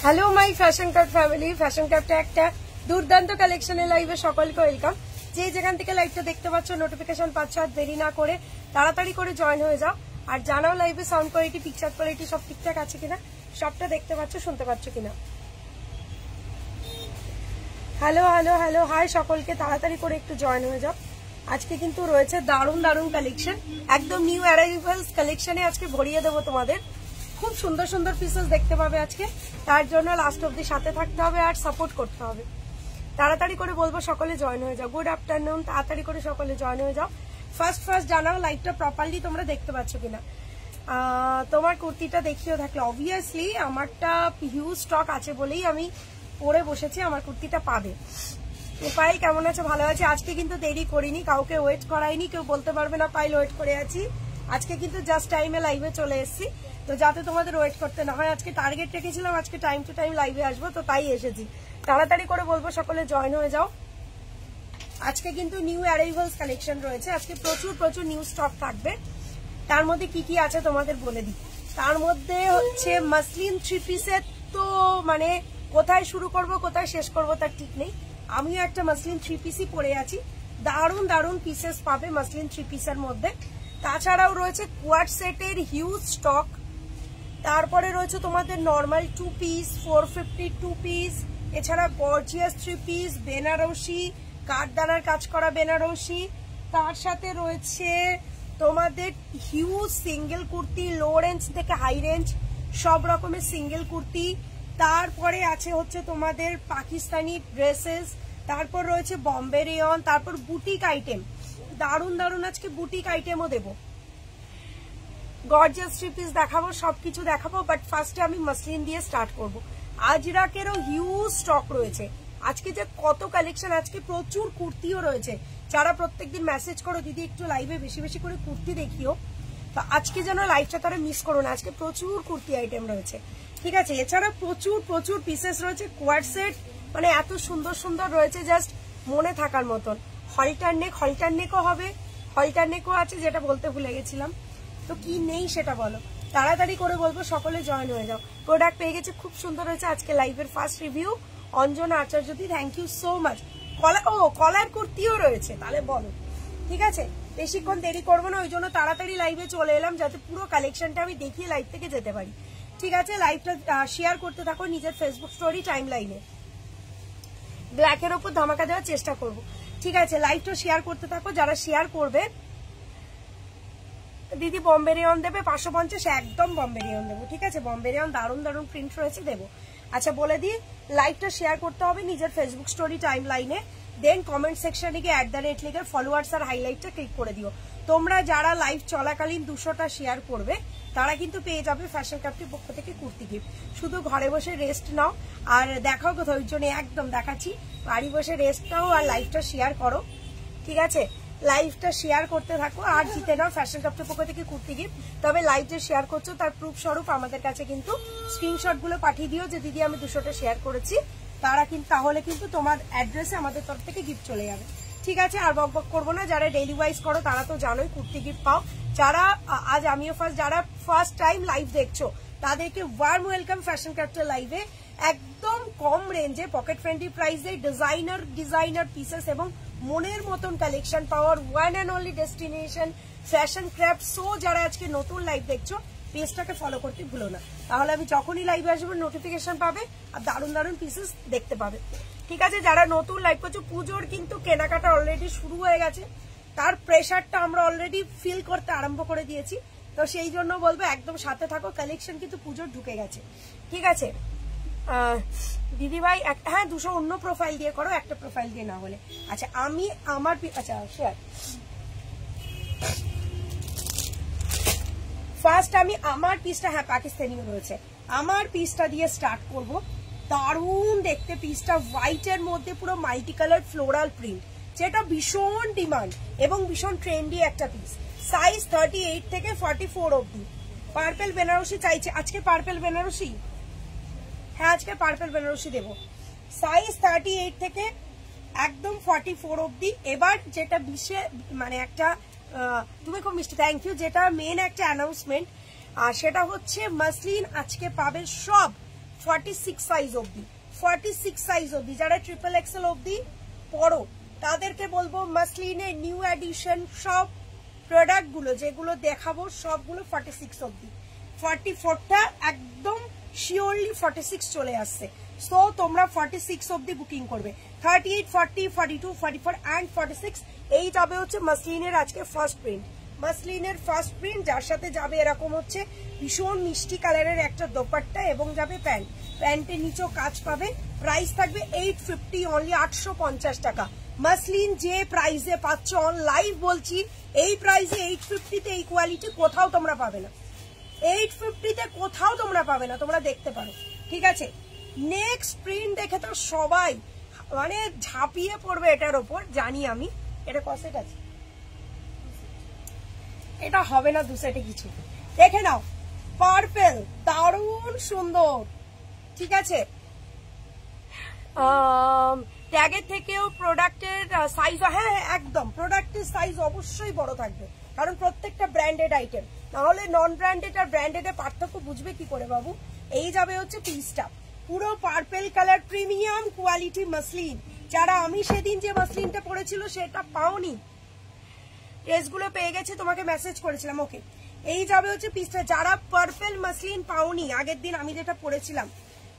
Hello my fashion cart family, fashion কার্টটা একটা দুর্দান্ত কালেকশনের লাইভে সকলকে ওয়েলকাম। যে যেখান থেকে লাইভটা দেখতে পাচ্ছ, নোটিফিকেশন পাচ্ছ, আর দেরি না করে তাড়াতাড়ি করে জয়েন হয়ে যাও। আর জানাও লাইভে সাউন্ড কোয়ালিটি, পিকচার কোয়ালিটি সব ঠিকঠাক আছে কিনা, সবটা দেখতে পাচ্ছ, শুনতে পাচ্ছ কিনা। হ্যালো হ্যালো হ্যালো, হাই সকলকে, তাড়াতাড়ি করে একটু জয়েন হয়ে যাও। আজকে কিন্তু রয়েছে দারুণ দারুণ কালেকশন, একদম নিউ অ্যারাইভালস কালেকশনে আজকে ভরিয়ে দেবো তোমাদের। খুব সুন্দর সুন্দর পিসেস দেখতে পাবে আজকে, তার জন্য লাস্ট অব্দি সাথে থাকতে হবে আর সাপোর্ট করতে হবে। তাড়াতাড়ি করে বলবো সকলে জয়েন হয়ে যাও। গুড আফটারনুন, তাড়াতাড়ি করে সকলে জয়েন হয়ে যাও। ফার্স্ট জানাও লাইভটা প্রপারলি তোমরা দেখতে পাচ্ছ কিনা। তোমার কুর্তিটা দেখিও থাকলে অবভিয়াসলি আমারটা হিউজ স্টক আছে বলেই আমি পরে বসেছি, আমার কুর্তিটা পাবে। পাইল কেমন আছে? ভালো আছে। আজকে কিন্তু দেরি করিনি, কাউকে ওয়েট করাইনি, কেউ বলতে পারবে না পাইল ওয়েট করে আছি। আজকে কিন্তু জাস্ট টাইমে লাইভে চলে এসেছি, তো যাতে তোমাদের ওয়েট করতে না হয়। আজকে টার্গেট রেখেছিলাম আজকে টাইম টু টাইম লাইভে আসবো, তো তাই এসেছি। তাড়াতাড়ি করে বলবো সকলে জয়েন হয়ে যাও। আজকে কিন্তু নিউ অ্যারাইভালস কালেকশন রয়েছে, আজকে প্রচুর প্রচুর নিউ স্টক থাকবে। তার মধ্যে কি কি আছে তোমাদের বলে দিই। তার মধ্যে হচ্ছে মাসলিন থ্রি পিসের, তো মানে কোথায় শুরু করব কোথায় শেষ করব তার ঠিক নেই। আমিও একটা মাসলিন থ্রি পিসই পরে আছি, দারুণ দারুণ পিসেস পাবে মাসলিন থ্রি পিসের মধ্যে। তাছাড়াও রয়েছে কোয়াড সেটের হিউজ স্টক। তারপরে রয়েছে তোমাদের নর্মাল 2 পিস, 450 2 পিস, এছাড়া গর্জিয়াস 3 পিস, বেনারসি কাঠদানার কাজ করা বেনারসি। তার সাথে রয়েছে তোমাদের হিউজ সিঙ্গেল কুর্তি, লো রেঞ্জ থেকে হাই রেঞ্জ সব রকমের সিঙ্গেল কুর্তি। তারপরে আছে হচ্ছে তোমাদের পাকিস্তানি ড্রেসেস, তারপর রয়েছে বম্বে রেয়ন, তারপর বুটিক আইটেম, দারুণ দারুণ আজকে বুটিক আইটেমও দেবো। গর্জিয়াস থ্রি পিস দেখাবো, সবকিছু দেখাবো, বাট ফার্স্টে আমি মাসলিন দিয়ে স্টার্ট করব। আজরাকেরও হিউজ স্টক রয়েছে আজকে, যে কত কালেকশন, আজকে প্রচুর কুর্তিও রয়েছে। যারা প্রত্যেকদিন মেসেজ করো দিদি একটু লাইভে বেশি বেশি করে কুর্তি দেখিও, তো আজকে যেন লাইভটা তারা মিস করো না। আজকে প্রচুর কুর্তি আইটেম রয়েছে, ঠিক আছে। এছাড়া প্রচুর প্রচুর পিসেস রয়েছে। কোয়াড সেট মানে এত সুন্দর সুন্দর রয়েছে, জাস্ট মনে থাকার মতন। হলটার নেকও হবে, হলটার নেকও আছে, যেটা বলতে ভুলে গেছিলাম। তো কি নেই সেটা বলো, তাড়াতাড়ি করে বলবো সকলে জয়েন হয়ে যাও। প্রোডাক্ট পেয়ে গেছে, খুব সুন্দর হয়েছে আজকে লাইভের ফার্স্ট রিভিউ। অঞ্জনা আচার্যদি, thank you so much. Collar কুর্তিও রয়েছে, তাহলে বলো, ঠিক আছে। বেশিক্ষণ দেরি করবো না, ওই জন্য তাড়াতাড়ি লাইভে চলে এলাম, যাতে পুরো কালেকশনটা আমি দেখিয়ে লাইভ থেকে যেতে পারি, ঠিক আছে। লাইভটা শেয়ার করতে থাকো নিজের ফেসবুক স্টোরি টাইম লাইনে। ব্ল্যাকের ওপর ধামাকা দেওয়ার চেষ্টা করবো, ঠিক আছে। লাইভটা শেয়ার করতে থাকো, যারা শেয়ার করবে। দিদি বম্বে রেয়ন দেবে 550, একদম বম্বে রেয়ন দেবো, ঠিক আছে। বম্বে রেয়ন দারুণ দারুণ প্রিন্ট রয়েছে, দেবো। আচ্ছা বলে দিই, লাইভটা শেয়ার করতে হবে নিজের ফেসবুক স্টোরি টাইম লাইনে, দেন কমেন্ট সেকশনে গিয়ে @ লিখে ফলোয়ার্স আর হাইলাইটটা ক্লিক করে দিও। তোমরা যারা লাইভ চলাকালীন 200টা শেয়ার করবে তারা কিন্তু পেয়ে যাবে ফ্যাশন কার্টের পক্ষ থেকে কুর্তি গিফট। শুধু ঘরে বসে রেস্ট নাও আর দেখাও কোথাও, ওই জন্য একদম দেখাচ্ছি, বাড়ি বসে রেস্ট নাও আর লাইভটা শেয়ার করো, ঠিক আছে। লাইভটা শেয়ার করতে থাকো আর জিতে নাও ফ্যাশন কার্টের পক্ষ থেকে কুর্তি গিফট। তবে লাইভ যে শেয়ার করছো তার প্রুফ স্বরূপ আমাদের কাছে কিন্তু স্ক্রিনশট গুলো পাঠিয়ে দিও, যে দিদি আমি 200টা শেয়ার করেছি, তারা কিন্তু তাহলে কিন্তু তোমার অ্যাড্রেসে আমাদের তরফ থেকে গিফট চলে যাবে, ঠিক আছে। আর বক বক করবো না, যারা ডেইলি ওয়াইজ করো তারা তো জানোই কুর্তি গিফট পাও। যারা আজ আমিও যারা ফার্স্ট টাইম লাইভ দেখছো তাদেরকে ওয়ার্ম ওয়েলকাম ফ্যাশন কার্টের লাইভে। একদম কম রেঞ্জে পকেট ফ্রেন্ডলি প্রাইসে ডিজাইনার পিসেস এবং মনের মতন collection power one and only destination fashion craft. So যারা আজকে নতুন লাইভ দেখছো পেজটাকে ফলো করতে ভুলো না, তাহলে আমি যখনই লাইভে আসবো নোটিফিকেশন পাবে আর দারুণ দারুণ পিসেস দেখতে পাবে, ঠিক আছে। যারা নতুন লাইভ করছো, পুজোর কিন্তু কেনাকাটা অলরেডি শুরু হয়ে গেছে, তার প্রেশারটা আমরা অলরেডি ফিল করতে আরম্ভ করে দিয়েছি, তো সেই জন্য বলবো একদম সাথে থাকো, কালেকশন কিন্তু পুজোর ঢুকে গেছে, ঠিক আছে। দিদি ভাই হ্যাঁ 200 অন্য প্রোফাইল দিয়ে করো, একটা প্রোফাইল দিয়ে না হলে। আচ্ছা আমি আমার আচ্ছা শেয়ার ফার্স্ট আমি আমার পিসটা, হ্যাঁ পাকিস্তানিও রয়েছে, আমার পিসটা দিয়ে স্টার্ট করব। দারুণ দেখতে পিসটা, হোয়াইটের মধ্যে পুরো মাল্টি কালার ফ্লোরাল প্রিন্ট, যেটা ভীষণ ডিমান্ড এবং ভীষণ ট্রেন্ডি একটা পিস। সাইজ 38 থেকে 44 অব্দি। পার্পেল বেনারসি চাইছে আজকে, পার্পেল বেনারসি, হ্যাঁ আজকে পার্পেল বেনারসি দেবো। সাইজ 38 থেকে একদম 44 অব্দি। এবার যেটা মানে একটা তুমি খুব মিষ্টি, থ্যাংক ইউ, যেটা মেন একটা অ্যানাউন্সমেন্ট, আর সেটা হচ্ছে মাসলিন আজকে পাবে সব 46 সাইজ অবধি, 46 সাইজ অবধি। যারা ট্রিপল এক্সেল অবধি পরো তাদেরকে বলবো মাসলিনের নিউ এডিশন সব প্রোডাক্ট গুলো যেগুলো দেখাবো সবগুলো 46 অবধি। 44টা একদম শিওরলি 46 চলে আসছে। সো তোমরা 46 অবধি বুকিং করবে। 38, 40, 42, 44 অ্যান্ড 46 এই যাবে হচ্ছে মাসলিনের আজকে ফার্স্ট প্রিন্ট। মাসলিনের ফার্স্ট প্রিন্ট, যার সাথে যাবে এরকম হচ্ছে ভীষণ মিষ্টি কালারের একটা দোপাট্টা এবং যাবে প্যান্ট। প্যান্টের নিচেও কাজ পাবে। প্রাইস থাকবে 850 অনলি, 850 টাকা। মাসলিন যে প্রাইসে পাচ্ছ অন লাইভ বলছি, এই প্রাইসে 850-তে এই কোয়ালিটি কোথাও তোমরা পাবে না। 850-তে কোথাও তোমরা পাবে না, তোমরা দেখতে পারো। ঠিক আছে, নেক্সট প্রিন্ট দেখে তো সবাই মানে ঝাঁপিয়ে পড়বে এটার ওপর, জানি আমি। এটা কসেট আছে, এটা হবে না দু সেটে কিছু। দেখে নাও, পার্পেল দারুণ সুন্দর। ঠিক আছে, ট্যাগের থেকেও প্রোডাক্টের সাইজ, হ্যাঁ একদম প্রোডাক্টের সাইজ অবশ্যই বড় থাকবে, কারণ প্রত্যেকটা ব্র্যান্ডেড আইটেম। নাহলে নন ব্র্যান্ডেড আর ব্র্যান্ডেডের পার্থক্য বুঝবে কি করে বাবু। এই যাবে হচ্ছে পিসটা পুরো purple colour, premium quality muslin. যারা আমি সেদিন যে মাসলিনটা পরেছিল সেটা পাওনি, ড্রেসগুলো পেয়ে গেছে, তোমাকে মেসেজ করেছিলাম। ওকে, এই যাবে হচ্ছে পিসটা। যারা পার্পেল মাসলিন পাওনি, আগের দিন আমি যেটা পরেছিলাম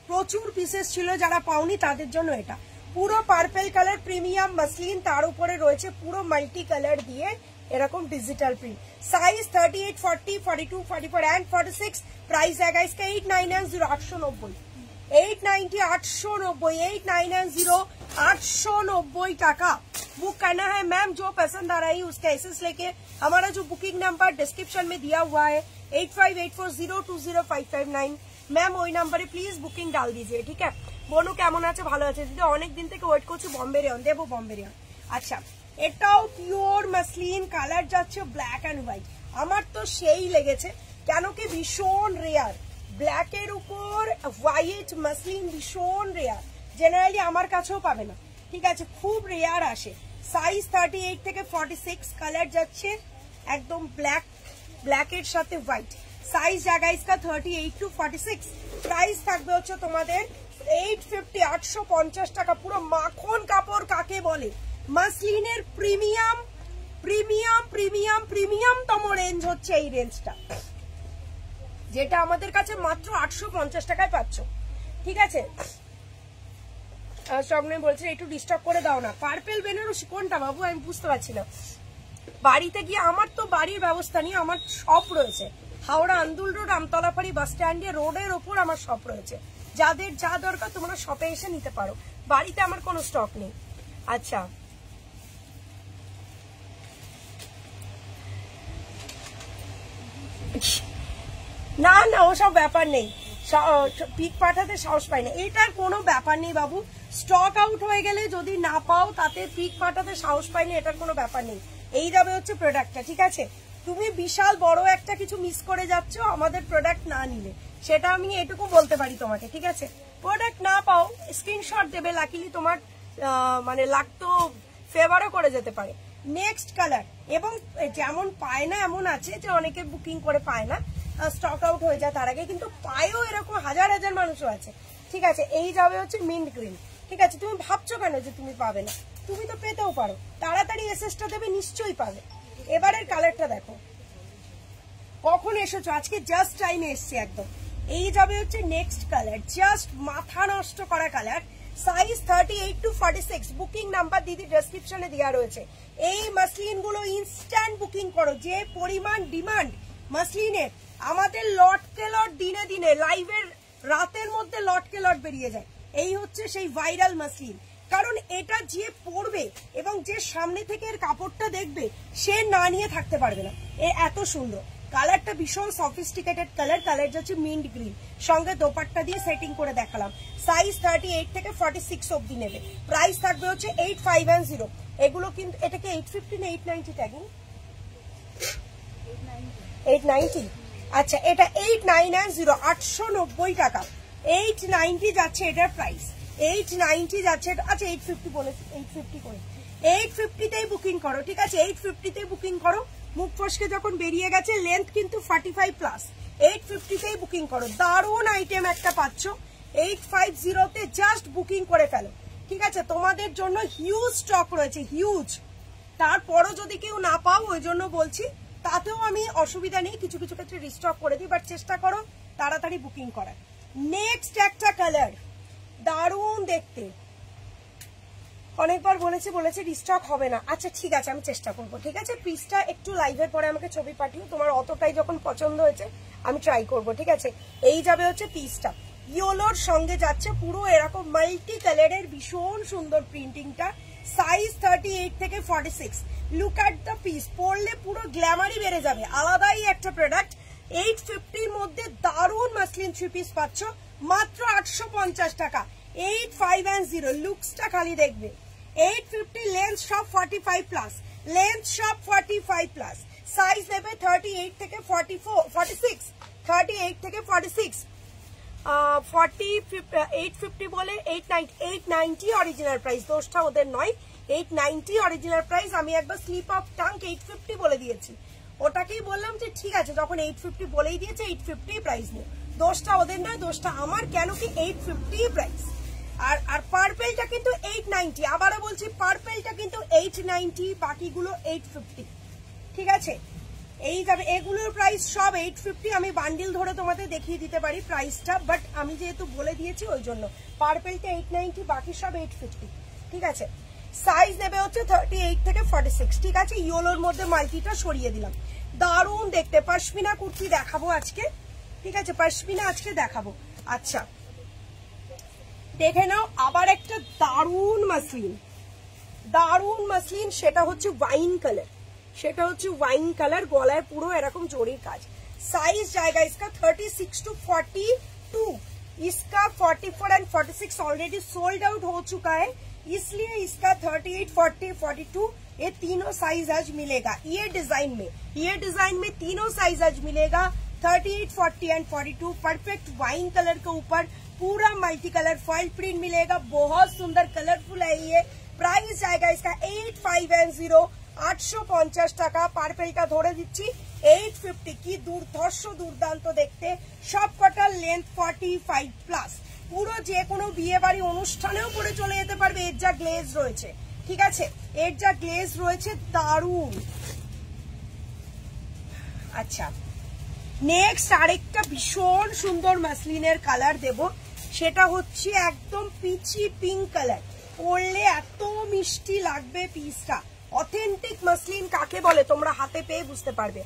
প্রচুর পিসেস ছিল, যারা পাওনি তাদের জন্য এটা পুরো পার্পেল কালার প্রিমিয়াম মাসলিন, তার উপরে রয়েছে পুরো মাল্টি কালার দিয়ে এরকম digital print. Size 38, 40, 42, 44 and 46। Price आएगा इसका 8990, 890, 890, 890, 8990, 890 टाका। बुक करना है मैम, जो पसंद आ रही है उसका एसेस लेके। हमारा जो बुकिंग नंबर डिस्क्रिप्शन में दिया हुआ है 8584020559, मैम ওই নাম্বারে প্লিজ বুকিং ডাল দিজিয়ে। ঠিক আছে, বনু কেমন আছে? ভালো আছে দিদি, অনেক দিন থেকে ওয়েট করছি। বম্বে রেয়ন দেবো, বম্বে রেয়ন। আচ্ছা, এটাও পিওর মাসলিন, কালার যাচ্ছে ব্ল্যাক এন্ড হোয়াইট। আমার তো সেই লেগেছে, কেন কি ভীষণ রেয়ার, ব্ল্যাকের উপর হোয়াইট মাসলিন ভীষণ রেয়ার, জেনারেলি আমার কাছেও পাবে না। ঠিক আছে, খুব রেয়ার আসে। সাইজ 38 থেকে 46, কালার যাচ্ছে একদম ব্ল্যাক, ব্ল্যাকের সাথে হোয়াইট। সাইজ জায়গা इसका 38 to 46। প্রাইস থাকবে হচ্ছে তোমাদের 850, 850 টাকা। পুরো মাখন কাপড় কাকে বলে, মাসলিনের প্রিমিয়াম প্রিমিয়াম প্রিমিয়াম প্রিমিয়ামতম রেঞ্জ হচ্ছে এই রেঞ্জটা, যেটা আমাদের কাছে মাত্র 850 টাকায় পাচ্ছ। ঠিক আছে, স্বপ্নে বলছে একটু ডিস্টার্ব করে দাও না। পার্পেল বেনারসি কোনটা বাবু আমি বুঝতে পারছি না। বাড়িতে গিয়ে, আমার তো বাড়ির ব্যবস্থা নেই, আমার শপ রয়েছে হাওড়া আন্দুল রোড, আমতলাপাড়ি বাস স্ট্যান্ডে রোডের ওপর আমার শপ রয়েছে। যাদের যা দরকার তোমরা শপে এসে নিতে পারো, বাড়িতে আমার কোনো স্টক নেই। আচ্ছা, না না ওসব ব্যাপার নেই, পিক পাঠাতে সাহস পাই না, এটার কোনো ব্যাপার নেই বাবু। স্টক আউট হয়ে গেলে যদি না পাও তাতে পিক পাঠাতে সাহস পাইনি, এটার কোনো ব্যাপার নেই। এই যাবে হচ্ছে প্রোডাক্টটা। ঠিক আছে, তুমি বিশাল বড় একটা কিছু মিস করে যাচ্ছ আমাদের প্রোডাক্ট না নিলে, সেটা আমি এটুকু বলতে পারি তোমাকে। ঠিক আছে, প্রোডাক্ট না পাও স্ক্রিনশট দেবে, লাকিলি তোমার মানে লাক তো ফেভারও করে যেতে পারে। নেক্সট কালার, এবং যেমন পায় না এমন আছে যে অনেকে বুকিং করে পায় না, স্টক আউট হয়ে যায় তার আগে, কিন্তু পায়ও এরকম হাজার হাজার মানুষও আছে। ঠিক আছে, এই যাবে হচ্ছে মিন্ট গ্রিন। ঠিক আছে, তুমি ভাবছো কেন যে তুমি পাবে না, তুমি তো পেতেও পারো, তাড়াতাড়ি এসএসটা দেবে, নিশ্চয়ই পাবে। এবারের কালারটা দেখো, কখন এসেছো, আজকে জাস্ট টাইমে এসছে একদম। এই যাবে হচ্ছে নেক্সট কালার, জাস্ট মাথা নষ্ট করা colour. Size 38 to 46। Booking number দিদি ডেসক্রিপশনে দেওয়া রয়েছে। এই মাসলিন গুলো ইনস্ট্যান্ট বুকিং করো, যে পরিমাণ ডিমান্ড মাসলিনের, আমাদের লটকে লট দিনে দিনে লাইভের রাতের মধ্যে লটকে লট বেরিয়ে যায়। এই হচ্ছে সেই ভাইরাল মাসলিন, কারণ এটা যে পরবে এবং যে সামনে থেকে এর কাপড়টা দেখবে সে না নিয়ে থাকতে পারবে না, এত সুন্দর। কালারটা ভীষণ সফিস্টিকেটেড কালার, কালার যাচ্ছে মিন্ট গ্রিন, সঙ্গে দোপাট্টা দিয়ে সেটিং করে দেখালাম। সাইজ 38 থেকে 46 অবধি নেবে। প্রাইস থাকবে হচ্ছে 8510। এগুলো কিন্তু এটাকে 850 না 890 ট্যাগিং, 890। আচ্ছা, এটা 8910, 890 টাকা। 890 যাচ্ছে এটার প্রাইস, 890 যাচ্ছে। আচ্ছা 850 বলে, 850 করে 850তেই বুকিং করো। ঠিক আছে, 850তেই বুকিং করো। মুখ ফসকে যখন বেরিয়ে গেছে, লেন্থ কিন্তু 45+, 850তেই বুকিং করো। দারুণ আইটেম একটা পাচ্ছ, 850 তে জাস্ট বুকিং করে ফেলো, ঠিক আছে? তোমাদের জন্য হিউজ স্টক রয়েছে, হিউজ। তারপরও যদি কেউ না পাও, ওই জন্য বলছি, তাতেও আমি অসুবিধা নেই, কিছু কিছু ক্ষেত্রে রিস্টক করে দিই, বাট চেষ্টা করো তাড়াতাড়ি বুকিং করার। নেক্সট একটা কালার, দারুণ দেখতে, অনেকবার বলেছে রিস্টক হবে না। আচ্ছা ঠিক আছে, আমি চেষ্টা করবো, ঠিক আছে? পিসটা একটু লাইভের পরে আমাকে ছবি পাঠিও, তোমার অতটাই যখন পছন্দ হয়েছে আমি ট্রাই করব, ঠিক আছে? এই যাবে হচ্ছে পিসটা, ইয়েলোর সঙ্গে যাচ্ছে পুরো এরকম মাল্টি কালারের ভীষণ সুন্দর প্রিন্টিংটা। সাইজ 38 থেকে 46। লুক অ্যাট দ্য পিস, পরলে পুরো গ্ল্যামারই বেড়ে যাবে, আলাদাই একটা প্রোডাক্ট। 850 এর মধ্যে দারুণ মাসলিন 3 পিস পাচ্ছ মাত্র 850 টাকা। 850 লুকসটা খালি দেখবে। 850 লেন্থ সব 45 প্লাস, লেন্থ সব 45 প্লাস। সাইজ নেবে 38 থেকে 46, 38 থেকে 46। 850 বলে 890 অরিজিনাল প্রাইস, দোষটা ওদের নয়, 890 অরিজিনাল প্রাইস। আমি একবার স্লিপ অফ টাঙ্ক 850 বলে দিয়েছি, ওটাকেই বললাম যে ঠিক আছে, যখন 850 বলেই দিয়েছে 850 প্রাইস নেই, দোষটা ওদের নয়, দোষটা আমার, কেন কি 850 প্রাইস। আর পার্পেলটা কিন্তু 890, আবারও বলছি পার্পেলটা কিন্তু 890, বাকিগুলো 850, ঠিক আছে? এই যাবে, এগুলোর প্রাইস সব 850। আমি বান্ডিল ধরে তোমাদের দেখিয়ে দিতে পারি প্রাইসটা, বাট আমি যেহেতু বলে দিয়েছি ওই জন্য। পার্পেলটা 890, বাকি সব 850, ঠিক আছে? সাইজ নেবে হচ্ছে 38 থেকে 46, ঠিক আছে? ইয়েলোর মধ্যে মাল্টিটা সরিয়ে দিলাম, দারুণ দেখতে। পশমিনা কুর্তি দেখাবো আজকে, ঠিক আছে? পশমিনা আজকে দেখাবো। আচ্ছা দেখে নাও, আবার একটা দারুণ মাসলিন, দারুণ মাসলিন, সেটা হচ্ছে ওয়াইন কালার, সেটা হচ্ছে ওয়াইন কালার, গলায় পুরো এরকম জরির কাজ। साइज जाएगा इसका 36 to 42, इसका 44 एंड 46 ऑलरेडी सोल्ड आउट हो चुका है, इसलिए इसका 38, 40, 42 ये तीनों साइज आज मिलेगा। ये डिजाइन में तीनों साइज आज मिलेगा, 38, 40 एंड 42। परफेक्ट वाइन कलर के ऊपर पूरा मल्टी कलर फॉइल प्रिंट मिलेगा, बहुत सुंदर कलरफुल है ये। प्राइस जाएगा इसका 850, 850 টাকা। পার্পেলটা ধরে দিচ্ছি 850, কি দুর্ধর্ষ দুর্দান্ত দেখতে। সব কটার লেন্থ 45 প্লাস, পুরো যে কোনো বিয়ে বাড়ি অনুষ্ঠানেও পরে চলে যেতে পারবে। এর যা গ্লেজ রয়েছে, ঠিক আছে, এর যা গ্লেজ রয়েছে দারুণ। আচ্ছা নেক্সট আরেকটা ভীষণ সুন্দর মাসলিনের কালার দেব, সেটা হচ্ছে একদম পিচি পিঙ্ক কালার। পরলে এত মিষ্টি লাগবে পিসটা। অথেন্টিক মাসলিন কাকে বলে তোমরা হাতে পেয়ে বুঝতে পারবে।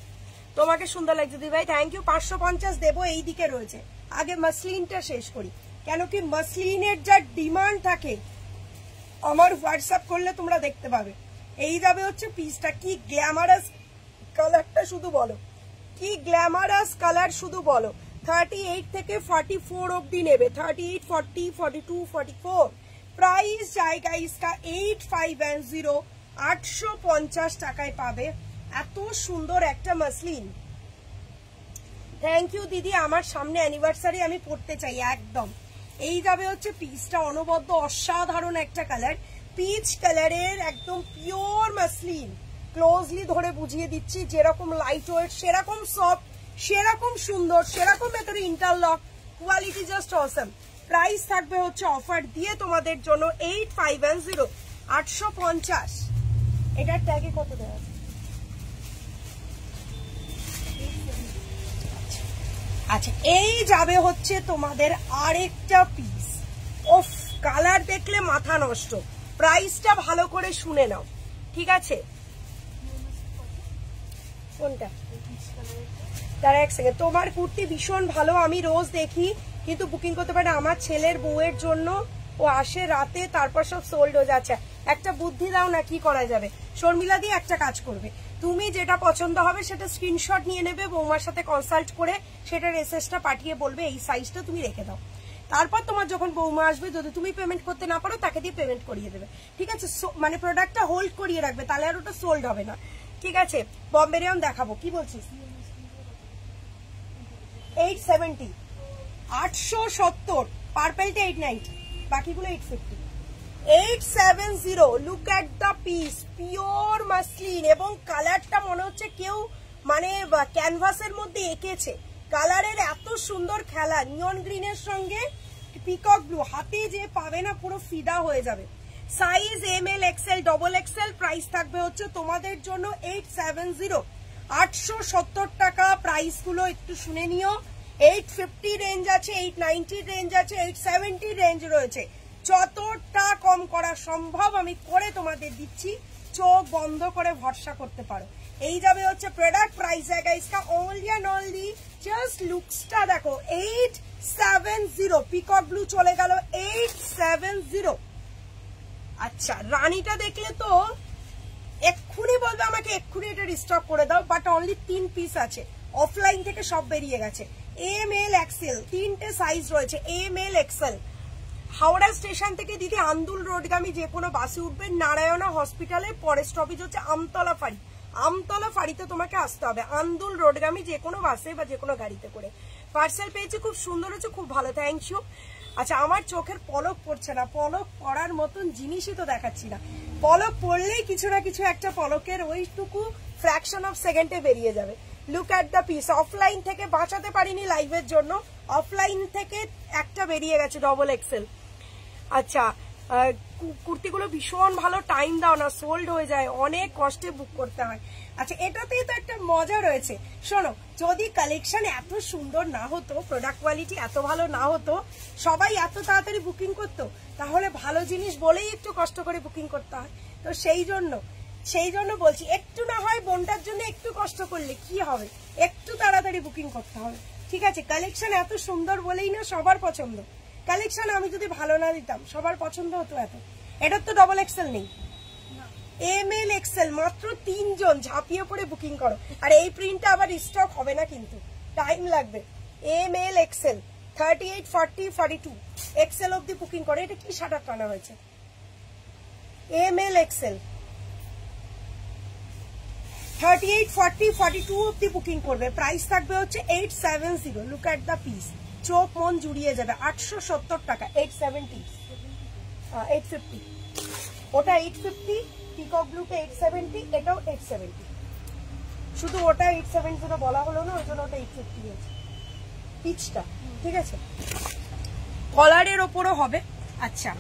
তোমাকে সুন্দর লাগছে দিদি ভাই, থ্যাংক ইউ। 550 দেবো, এই দিকে রয়েছে। আগে মাসলিনটা শেষ করি, কেন কি মাসলিনের যা ডিমান্ড থাকে আমার হোয়াটসঅ্যাপ করলে তোমরা দেখতে পাবে। এই যাবে হচ্ছে পিসটা, কি গ্ল্যামারাস কালারটা শুধু বলো, কি গ্ল্যামারাস কালার শুধু বলো। 38 থেকে 44 অব্দি নেবে, 38, 40, 42, 44। প্রাইস জায়গা इसका 850, 850 টাকায় পাবে। এত সুন্দর একটা মাসলিন, থ্যাংক ইউ দিদি। আমার সামনে অ্যানিভার্সারি, আমি পড়তে চাই একদম। এই যাবে হচ্ছে পিসটা, অনবদ্য অসাধারণ একটা কালার, পিচ কালারের একদম পিওর মাসলিন। ক্লোজলি ধরে বুঝিয়ে দিচ্ছি, যেরকম লাইট ওয়েট সেরকম সফট, সেরকম সুন্দর, সেরকম ভেতরে ইন্টারলক, কোয়ালিটি জাস্ট অসম। প্রাইস থাকবে হচ্ছে অফার দিয়ে তোমাদের জন্য 850, 850। এটার ট্যাগে কত দেওয়া আছে? আচ্ছা এই যাবে হচ্ছে তোমাদের আরেকটা পিস। ওফ, কালার দেখলে মাথা নষ্ট। প্রাইসটা ভালো করে শুনে নাও, ঠিক আছে? কোনটা? তার এক সেকেন্ড। তোমার কুর্তি ভীষণ ভালো, আমি রোজ দেখি, কিন্তু বুকিং করতে পারে। আমার ছেলের বউয়ের জন্য ও আসে রাতে, তারপর সব সোল্ড হয়ে যাচ্ছে। একটা বুদ্ধি দাও না, কি করা যাবে? শর্মিলা দিয়ে একটা কাজ করবে, তুমি যেটা পছন্দ হবে সেটা স্ক্রিনশট নিয়ে নেবে, বৌমার সাথে কনসাল্ট করে সেটার এসএসটা পাঠিয়ে বলবে এই সাইজটা তুমি রেখে দাও। তারপর তোমার যখন বৌমা আসবে, যদি তুমি পেমেন্ট করতে না পারো তাকে দিয়ে পেমেন্ট করিয়ে দেবে, ঠিক আছে? মানে প্রোডাক্টটা হোল্ড করিয়ে রাখবে, তাহলে আর ওটা সোল্ড হবে না, ঠিক আছে? বম্বে রেয়ন দেখাবো, কি বলছিস? 870, 870। পার্পেলটা 890, বাকিগুলো 850। 870, look at the piece, pure muslin. এবং কালারটা মনে হচ্ছে কেউ মানে ক্যানভাসের মধ্যে এঁকেছে। কালারের এত সুন্দর খেলা, নিয়ন গ্রিনের সঙ্গে পিকক ব্লু, হাতে যে পাবে না পুরো ফিদা হয়ে যাবে। Size ML XL double XL, price থাকবে হচ্ছে তোমাদের জন্য 870, 870 টাকা। প্রাইস গুলো একটু শুনে নিও। 850 রেঞ্জ আছে, 890 রেঞ্জ আছে, 870 রেঞ্জ রয়েছে। যতটা কম করা সম্ভব আমি করে তোমাদের দিচ্ছি, চোখ বন্ধ করে ভরসা করতে পারো। এই যাবে হচ্ছে প্রোডাক্ট। প্রাইস জায়গা ইসকা ওনলি এন্ড ওনলি, জাস্ট লুকসটা দেখো 870। পিকক ব্লু চলে গেল 870। আচ্ছা, রানীটা দেখলে তো এক্ষুনি বলবে আমাকে এক্ষুনি এটা রিস্টক করে দাও, বাট অনলি 3 পিস আছে, অফলাইন থেকে সব বেরিয়ে গেছে। ML XL, 3টে সাইজ রয়েছে, ML XL। হাওড়া স্টেশন থেকে দিদি আন্দুল রোডগামী যে কোনো বাসে উঠবে, নারায়ণা হসপিটালের পরের স্টপেজ হচ্ছে আমতলা ফাঁড়ি। আমতলা ফাঁড়িতে তোমাকে আসতে হবে, আন্দুল রোডগামী যে কোনো বাসে বা যে কোনো গাড়িতে করে। পার্সেল পেয়েছি, খুব সুন্দর হচ্ছে, খুব ভালো, থ্যাংক ইউ। আচ্ছা, আমার চোখের পলক পড়ছে না, পলক পড়ার মতন জিনিসই তো দেখাচ্ছি না। পলক পড়লেই কিছু না কিছু একটা পলকের ওইটুকু ফ্র্যাকশন অফ সেকেন্ডে বেরিয়ে যাবে। Look at the piece. Offline থেকে বাঁচাতে পারিনি লাইভের জন্য, অফলাইন থেকে একটা বেরিয়ে গেছে ডবল XL। আচ্ছা, কুর্তিগুলো ভীষণ ভালো, টাইম দাও না, সোল্ড হয়ে যায়, অনেক কষ্টে বুক করতে হয়। আচ্ছা, এটাতেই তো একটা মজা রয়েছে। শোনো, যদি কালেকশন এত সুন্দর না হতো, প্রোডাক্ট কোয়ালিটি এত ভালো না হতো, সবাই এত তাড়াতাড়ি বুকিং করতো, তাহলে ভালো জিনিস বলেই একটু কষ্ট করে বুকিং করতে হয়। তো সেই জন্য বলছি, একটু না হয় বোনটার জন্য একটু কষ্ট করলে কি হবে, একটু তাড়াতাড়ি বুকিং করতে হবে, ঠিক আছে? কালেকশন এত সুন্দর বলেই না সবার পছন্দ। কালেকশন আমি যদি ভালো না দিতাম সবার পছন্দ হতো এত। এটার তো ডবল XL নেই, ML XL মাত্র 3 জন ঝাঁপিয়ে পড়ে বুকিং করো। আর এই প্রিন্টটা আবার স্টক হবে না, কিন্তু টাইম লাগবে। ML XL 38, 40, 42 XL অব্দি বুকিং করো। এটা কি শাটার টানা হয়েছে? ML XL 38, 40, 42 অব্দি বুকিং করবে। প্রাইস থাকবে হচ্ছে 870। লুক অ্যাট দ্য পিস, চোখ মন জুড়িয়ে যাবে। 870 টাকা, 870, 850। ওটা 850, পিকক ব্লুটা 870, এটাও 870। শুধু ওটা 870 বলা হলো না, ওই জন্য ওটা 850 আছে পিচটা, ঠিক আছে? কলারের ওপরও হবে। আচ্ছা,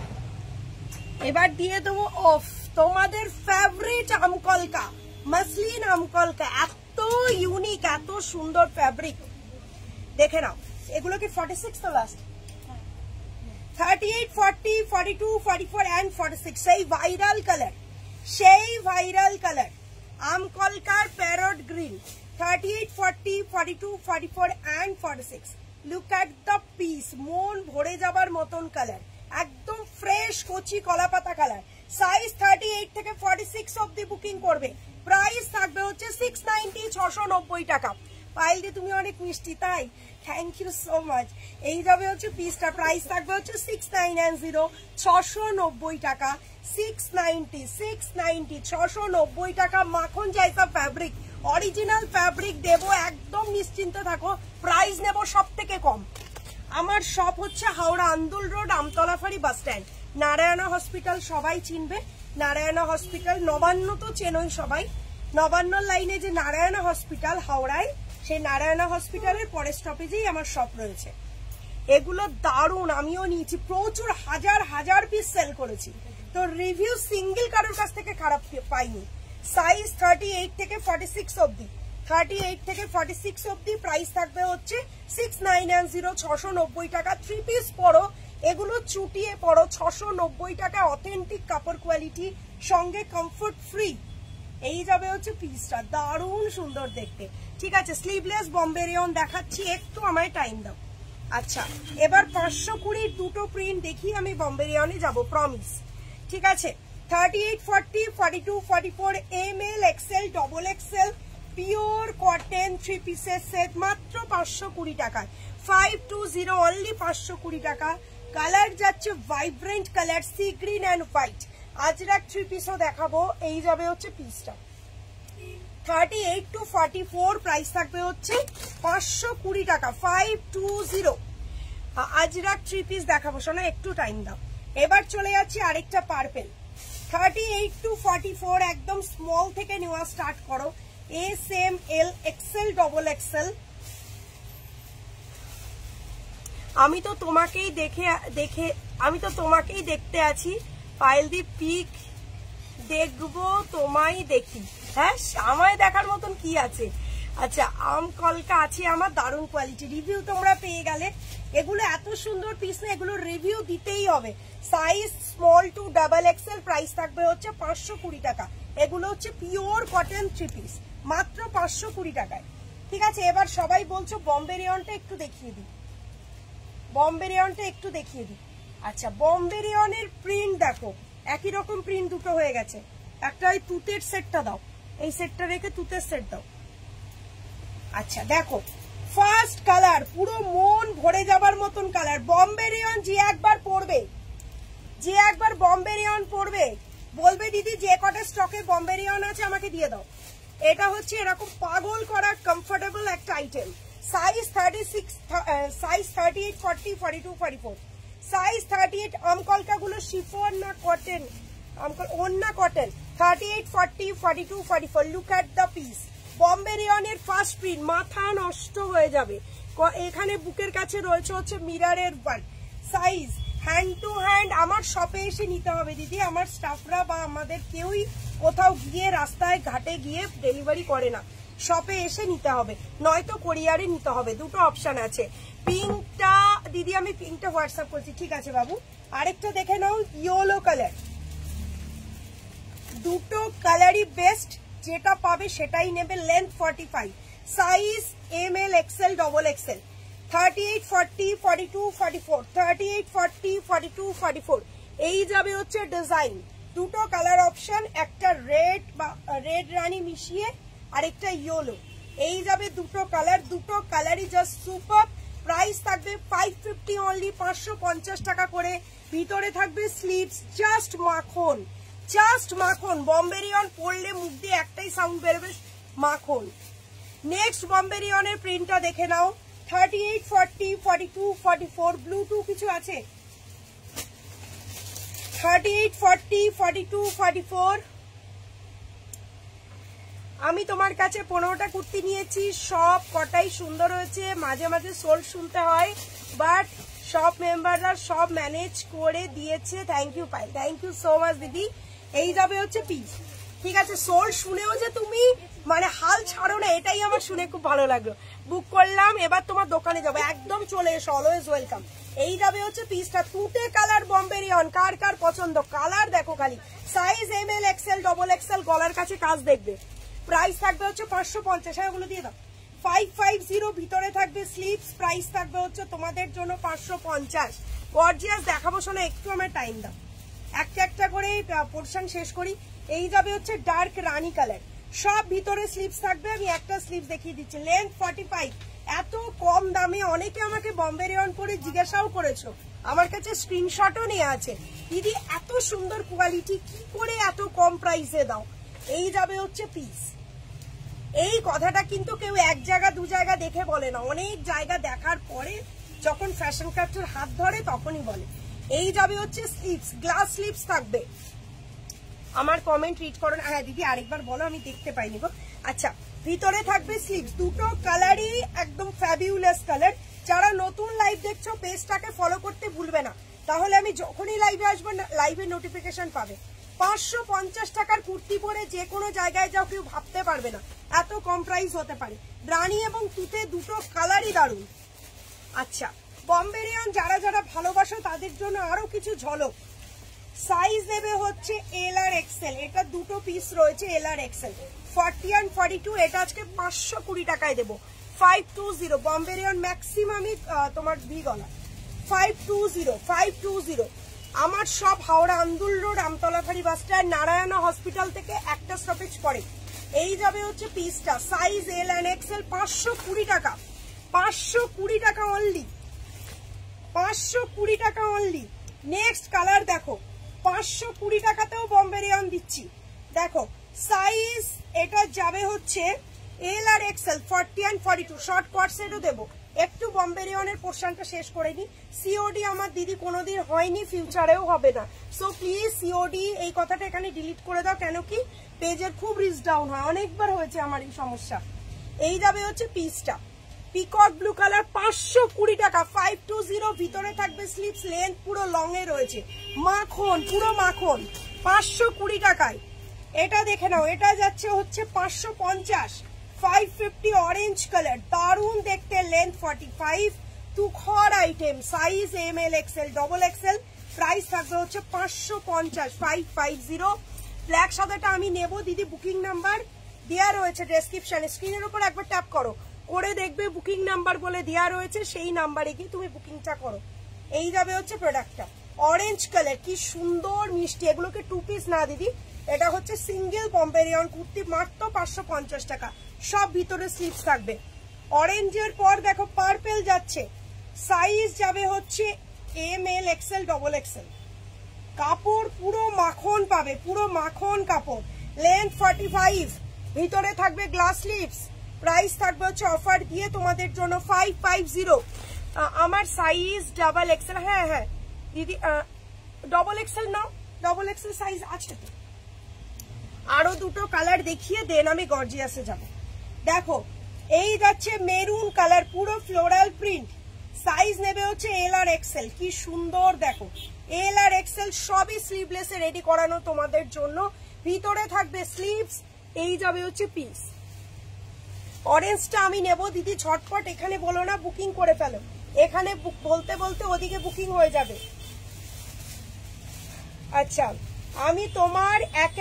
এবার দিয়ে দেবো অফ তোমাদের ফেভারিট আমকলকা, মাসলিন আমকলকা। এত ইউনিক, এত সুন্দর ফ্যাব্রিক, দেখে নাও। এগুলো কি 46 তো লাস্ট? 38, 40, 42, 44 and 46। সেই ভাইরাল কালার আমকলকার parrot green. 38, 40, 42, 44 and 46। Look at the piece, মন ভরে যাবার মতন কালার, একদম ফ্রেশ কচি কলাপাতা কালার। সাইজ 38 থেকে 46 অব্দি বুকিং করবে। প্রাইস থাকবে হচ্ছে 690, 690 টাকা। পাইল দিয়ে তুমি অনেক মিষ্টি, তাই থ্যাংক ইউ সো মাচ। এই যাবে হচ্ছে পিসটা, প্রাইস থাকবে হচ্ছে 690, 690 টাকা। 690, 690 টাকা। মাখন জায়সা ফ্যাব্রিক, অরিজিনাল ফ্যাব্রিক দেবো, একদম নিশ্চিন্তে থাকো। প্রাইস নেবো সব থেকে কম। আমার শপ হচ্ছে হাওড়া আন্দুল রোড, আমতলা ফাঁড়ি বাস স্ট্যান্ড। নারায়ণা হসপিটাল সবাই চিনবে, নারায়ণা হসপিটাল। নবান্ন তো চেনই সবাই, নবান্ন লাইনে যে নারায়ণা হসপিটাল হাওড়ায়, সেই নারায়ণা হসপিটালের পরের স্টপেজেই আমার শপ রয়েছে। এগুলো দারুণ, আমিও নিয়েছি, প্রচুর হাজার পিস সেল করেছি, তো রিভিউ সিঙ্গেল কারোর কাছ থেকে খারাপ পাইনি। সাইজ 38 থেকে 46 অব্দি, 38 থেকে 46 অব্দি। প্রাইস থাকবে হচ্ছে 690, 690 টাকা। 3 পিস পরো, এগুলো চুটিয়ে পরো, 690 টাকা। অথেন্টিক কাপড় কোয়ালিটি, সঙ্গে কমফোর্ট ফ্রি। এই যাবে হচ্ছে পিসটা, দারুণ সুন্দর দেখতে, ঠিক আছে? স্লিভলেস বম্বে রেয়ন দেখাচ্ছি, একটু আমায় টাইম দাও। আচ্ছা, এবার 520 দুটো প্রিন্ট দেখি, আমি বম্বে রেয়নে যাবো, প্রমিস, ঠিক আছে? 38, 40, 42, 44 ML XL, double XL, pure cotton 3 পিসের সেট, মাত্র 520 টাকায়। 520 অনলি, 520 টাকা। কালার যাচ্ছে vibrant colour, sea green and white. Ajrak 3 পিসও দেখাবো। এই যাবে হচ্ছে পিসটা, 38 to 44। প্রাইস থাকবে হচ্ছে 520 টাকা, 520। আজরাক 3 পিস দেখাবো, শোনো একটু টাইম দাও। এবার চলে যাচ্ছি আরেকটা পার্পেল। 38 to 44, একদম স্মল থেকে নেওয়া স্টার্ট করো। S, M, L, XL, double XL। আমি তো তোমাকেই দেখতে আছি পায়েল দি, পিক দেখবো তোমায় দেখি। হ্যাঁ, আমায় দেখার মতন কি আছে। আচ্ছা, আম কলকা আছে আমার, দারুণ কোয়ালিটি, রিভিউ তোমরা পেয়ে গেলে। এগুলো এত সুন্দর পিস না, এগুলো রিভিউ দিতেই হবে। Size small to double XL, price থাকবে হচ্ছে 520 টাকা। এগুলো হচ্ছে পিওর কটন 3 পিস, মাত্র 520 টাকায়। ঠিক আছে, এবার সবাই বলছো বম্বে রেয়নটা একটু দেখিয়ে দিই, বম্বে রেয়নটা একটু দেখিয়ে দিই। আচ্ছা, বম্বে রেয়নের প্রিন্ট দেখো, একই রকম প্রিন্ট দুটো হয়ে গেছে। একটা ওই তুতের সেটটা দাও, এই সেটটা রেখে তুতের সেট দাও। আচ্ছা দেখো, ফার্স্ট কালার, পুরো মন ভরে যাবার মতন কালার। বম্বে রেয়ন যে একবার বম্বে রেয়ন পরবে বলবে দিদি যে কটা স্টকে বম্বে রেয়ন আছে আমাকে দিয়ে দাও। এটা হচ্ছে এরকম পাগল করা কমফোর্টেবল একটা আইটেম। Size 36, size 38, 40, 42, 44, size 38। আমকলকা গুলো শিফন না কটন? ওন্না cotton. 38, 40, 42, 44। Look at the piece. Bombay রেয়নের ফার্স্ট প্রিন্ট, মাথা নষ্ট হয়ে যাবে। এখানে বুকের কাছে রয়েছে হচ্ছে মিররের work. Size hand to hand আমার শপে এসে নিতে হবে দিদি, আমার স্টাফরা বা আমাদের কেউই কোথাও গিয়ে রাস্তায় ঘাটে গিয়ে ডেলিভারি করে না, শপে এসে নিতে হবে, নয়তো কোরিয়ারে নিতে হবে। দুটো অপশন আছে। পিঙ্কটা দিদি, আমি পিঙ্কটা হোয়াটসঅ্যাপ করছি, ঠিক আছে বাবু। আরেকটা দেখে নাও, ইয়েলো কালার। দুটো কালারই বেস্ট, যেটা পাবে সেটাই নেবে। Length 45, size M L, XL, double XL. 38, 40, 42, 44, 38, 40, 42, 44। এই যাবে হচ্ছে ডিজাইন। দুটো কালার অপশন, একটা রেড বা রেড রানী মিশিয়ে আর একটা ইয়েলো। এই যাবে দুটো কালার, দুটো কালারই জাস্ট সুপার। প্রাইস থাকবে 550 অনলি, 550 টাকা করে। ভিতরে থাকবে স্লিভস, জাস্ট মাখন, জাস্ট মাখন। বম্বে রেয়ন পরলে মুখ দিয়ে একটাই সাউন্ড বেরোবে, মাখন। নেক্সট বম্বে রেয়নের প্রিন্টটা দেখে নাও। 38, 40, 42, 44। ব্লুটুথ কিছু আছে? 38, 40, 42, 44। আমি তোমার কাছে 15টা কুর্তি নিয়েছি, সব কটাই সুন্দর হয়েছে। মাঝে মাঝে সোল শুনতে হয়, বাট সব মেম্বাররা সব ম্যানেজ করে দিয়েছে। থ্যাংক ইউ পাই, থ্যাংক ইউ সো মাচ দিদি। এই যাবে হচ্ছে পিস। ঠিক আছে, সোল শুনেও যে তুমি মানে হাল ছাড়ো না, এটাই আমার শুনে খুব ভালো লাগলো। বুক করলাম, এবার তোমার দোকানে যাবো, একদম চলে এসো, অলওয়েজ ওয়েলকাম। এই যাবে হচ্ছে পিসটা, তুতে কালার বম্বে রেয়ন। কার কার পছন্দ? কালার দেখো খালি। Size M L, XL, double XL. গলার কাছে কাজ দেখবে। প্রাইস থাকবে হচ্ছে 550। এগুলো দিয়ে দাও। 550। ভিতরে থাকবে স্লিভস, প্রাইস থাকবে হচ্ছে তোমাদের জন্য 550। গর্জিয়াস দেখাবো, শোনো একটু আমার টাইম দাও, একটা একটা করে পোর্শন শেষ করি। এই যাবে হচ্ছে ডার্ক রানী কালার, সব ভিতরে স্লিভস থাকবে। আমি একটা স্লিভ দেখিয়ে দিচ্ছি। লেন্থ 45। এত কম দামে অনেকে আমাকে বম্বে রেয়ন করে জিজ্ঞাসাও করেছো, আমার কাছে স্ক্রিনশটও নেওয়া আছে, দিদি এত সুন্দর কোয়ালিটি কি করে এত কম প্রাইসে দাও। এই যাবে হচ্ছে পিস। এই কথাটা কিন্তু কেউ এক জায়গা দু জায়গা দেখে বলে না, অনেক জায়গা দেখার পরে যখন ফ্যাশন ক্রাফটের হাত ধরে তখনই বলে। এই যাবে হচ্ছে স্লিভস, গ্লাস স্লিভস থাকবে। আমার কমেন্ট রিড করো না। হ্যাঁ দিদি আরেকবার বলো, আমি দেখতে পাইনি গো। আচ্ছা, ভিতরে থাকবে স্লিভস, দুটো কালারই একদম ফ্যাবিউলাস কালার। যারা নতুন লাইভ দেখছো পেজটাকে ফলো করতে ভুলবে না, তাহলে আমি যখনই লাইভে আসবো লাইভের নোটিফিকেশন পাবে। 550 টাকার কুর্তি পরে যে কোনো জায়গায় যাও, কেউ ভাবতে পারবে না এত কম প্রাইস হতে পারে। রানী এবং তুতে দুটো কালারই দারুণ। আচ্ছা, বম্বে রেয়ন যারা যারা ভালোবাসো তাদের জন্য আরো কিছু ঝলক। সাইজ নেবে হচ্ছে এল আর এক্সেল। এটা দুটো পিস রয়েছে, এল আর এক্সেল। 40 and 42। এটা আজকে 520 টাকায় দেবো। 520 বম্বে রেয়ন ম্যাক্সিমামই তোমার ভি গলা। 520। আমার সব হাওড়া আন্দুল রোড, আমতলা ফাঁড়ি বাস স্ট্যান্ড, নারায়ণা হসপিটাল থেকে একটা স্টপেজ পরে। এই যাবে হচ্ছে পিসটা, সাইজ এল এন্ড এক্সেল। 520 টাকা, 520 টাকা অনলি, 520 টাকা অনলি। নেক্সট কালার দেখো, 520 টাকাতেও বম্বে রেয়ন দিচ্ছি। দেখো সাইজ এটা যাবে হচ্ছে এল আর এক্সেল। 40 and 42। শর্ট কোয়ার্ট সেটও দেবো। একটু বম্বে রেয়নের পোর্শনটা শেষ করে নি। সিওডি আমার দিদি কোনোদিন হয়নি, ফিউচারেও হবে না। সো প্লিজ সিওডি এই কথাটা এখানে ডিলিট করে দাও, কেন কি পেজের খুব রিচ ডাউন হয়, অনেকবার হয়েছে আমার এই সমস্যা। এই যাবে হচ্ছে পিসটা, পিকক ব্লু কালার 520 টাকা, 520। ভিতরে থাকবে স্লিভস, লেন্থ পুরো লং এ রয়েছে, মাখন, পুরো মাখন, 520 টাকায়। এটা দেখে নাও, এটা যাচ্ছে হচ্ছে 550, 550 অরেঞ্জ কালার, দারুন দেখতে, লেন্থ 45, তুখর item, size M L XL double XL, price থাকবে হচ্ছে 550, 550। ব্ল্যাক সাদাটা আমি নেব দিদি, বুকিং নাম্বার দেওয়া রয়েছে ডেসক্রিপশনে, স্ক্রিনের উপর একবার ট্যাপ করো, করে দেখবে বুকিং নাম্বার বলে দেওয়া রয়েছে, সেই নাম্বারে গিয়ে তুমি বুকিংটা করো। এই যাবে হচ্ছে প্রোডাক্টটা, অরেঞ্জ কালার, কি সুন্দর মিষ্টি। এগুলোকে 2 পিস না দিদি, এটা হচ্ছে সিঙ্গেল পম্পেরিয়ন কুর্তি, মাত্র 550 টাকা, সব ভিতরে স্লিভস থাকবে। অরেঞ্জের পর দেখো পার্পেল যাচ্ছে, সাইজ যাবে হচ্ছে M L XL double XL, কাপড় পুরো মাখন পাবে, পুরো মাখন কাপড়, লেন্থ 45, ভিতরে থাকবে গ্লাস স্লিভস, প্রাইস থাকবে হচ্ছে অফার দিয়ে তোমাদের জন্য 550। আমার সাইজ ডাবল এক্সেল, হ্যাঁ হ্যাঁ দিদি ডবল এক্সেল নাও, ডবল এক্সেল সাইজ আছে তো। আরো দুটো কালার দেখিয়ে দেন আমি গর্জিয়াসে যাব। দেখো এই যাচ্ছে মেরুন কালার, পুরো ফ্লোরাল প্রিন্ট, সাইজ নেবে হচ্ছে এল আর এক্সেল, কি সুন্দর দেখো, এল আর এক্সেল সবই স্লিভলেসে রেডি করানো তোমাদের জন্য, ভিতরে থাকবে স্লিভস, এই যাবে হচ্ছে পিস। অরেঞ্জটা আমি নেব দিদি ঝটপট, এখানে বলো না বুকিং করে ফেলো, এখানে বলতে বলতে ওদিকে বুকিং হয়ে যাবে। আচ্ছা আমি তোমার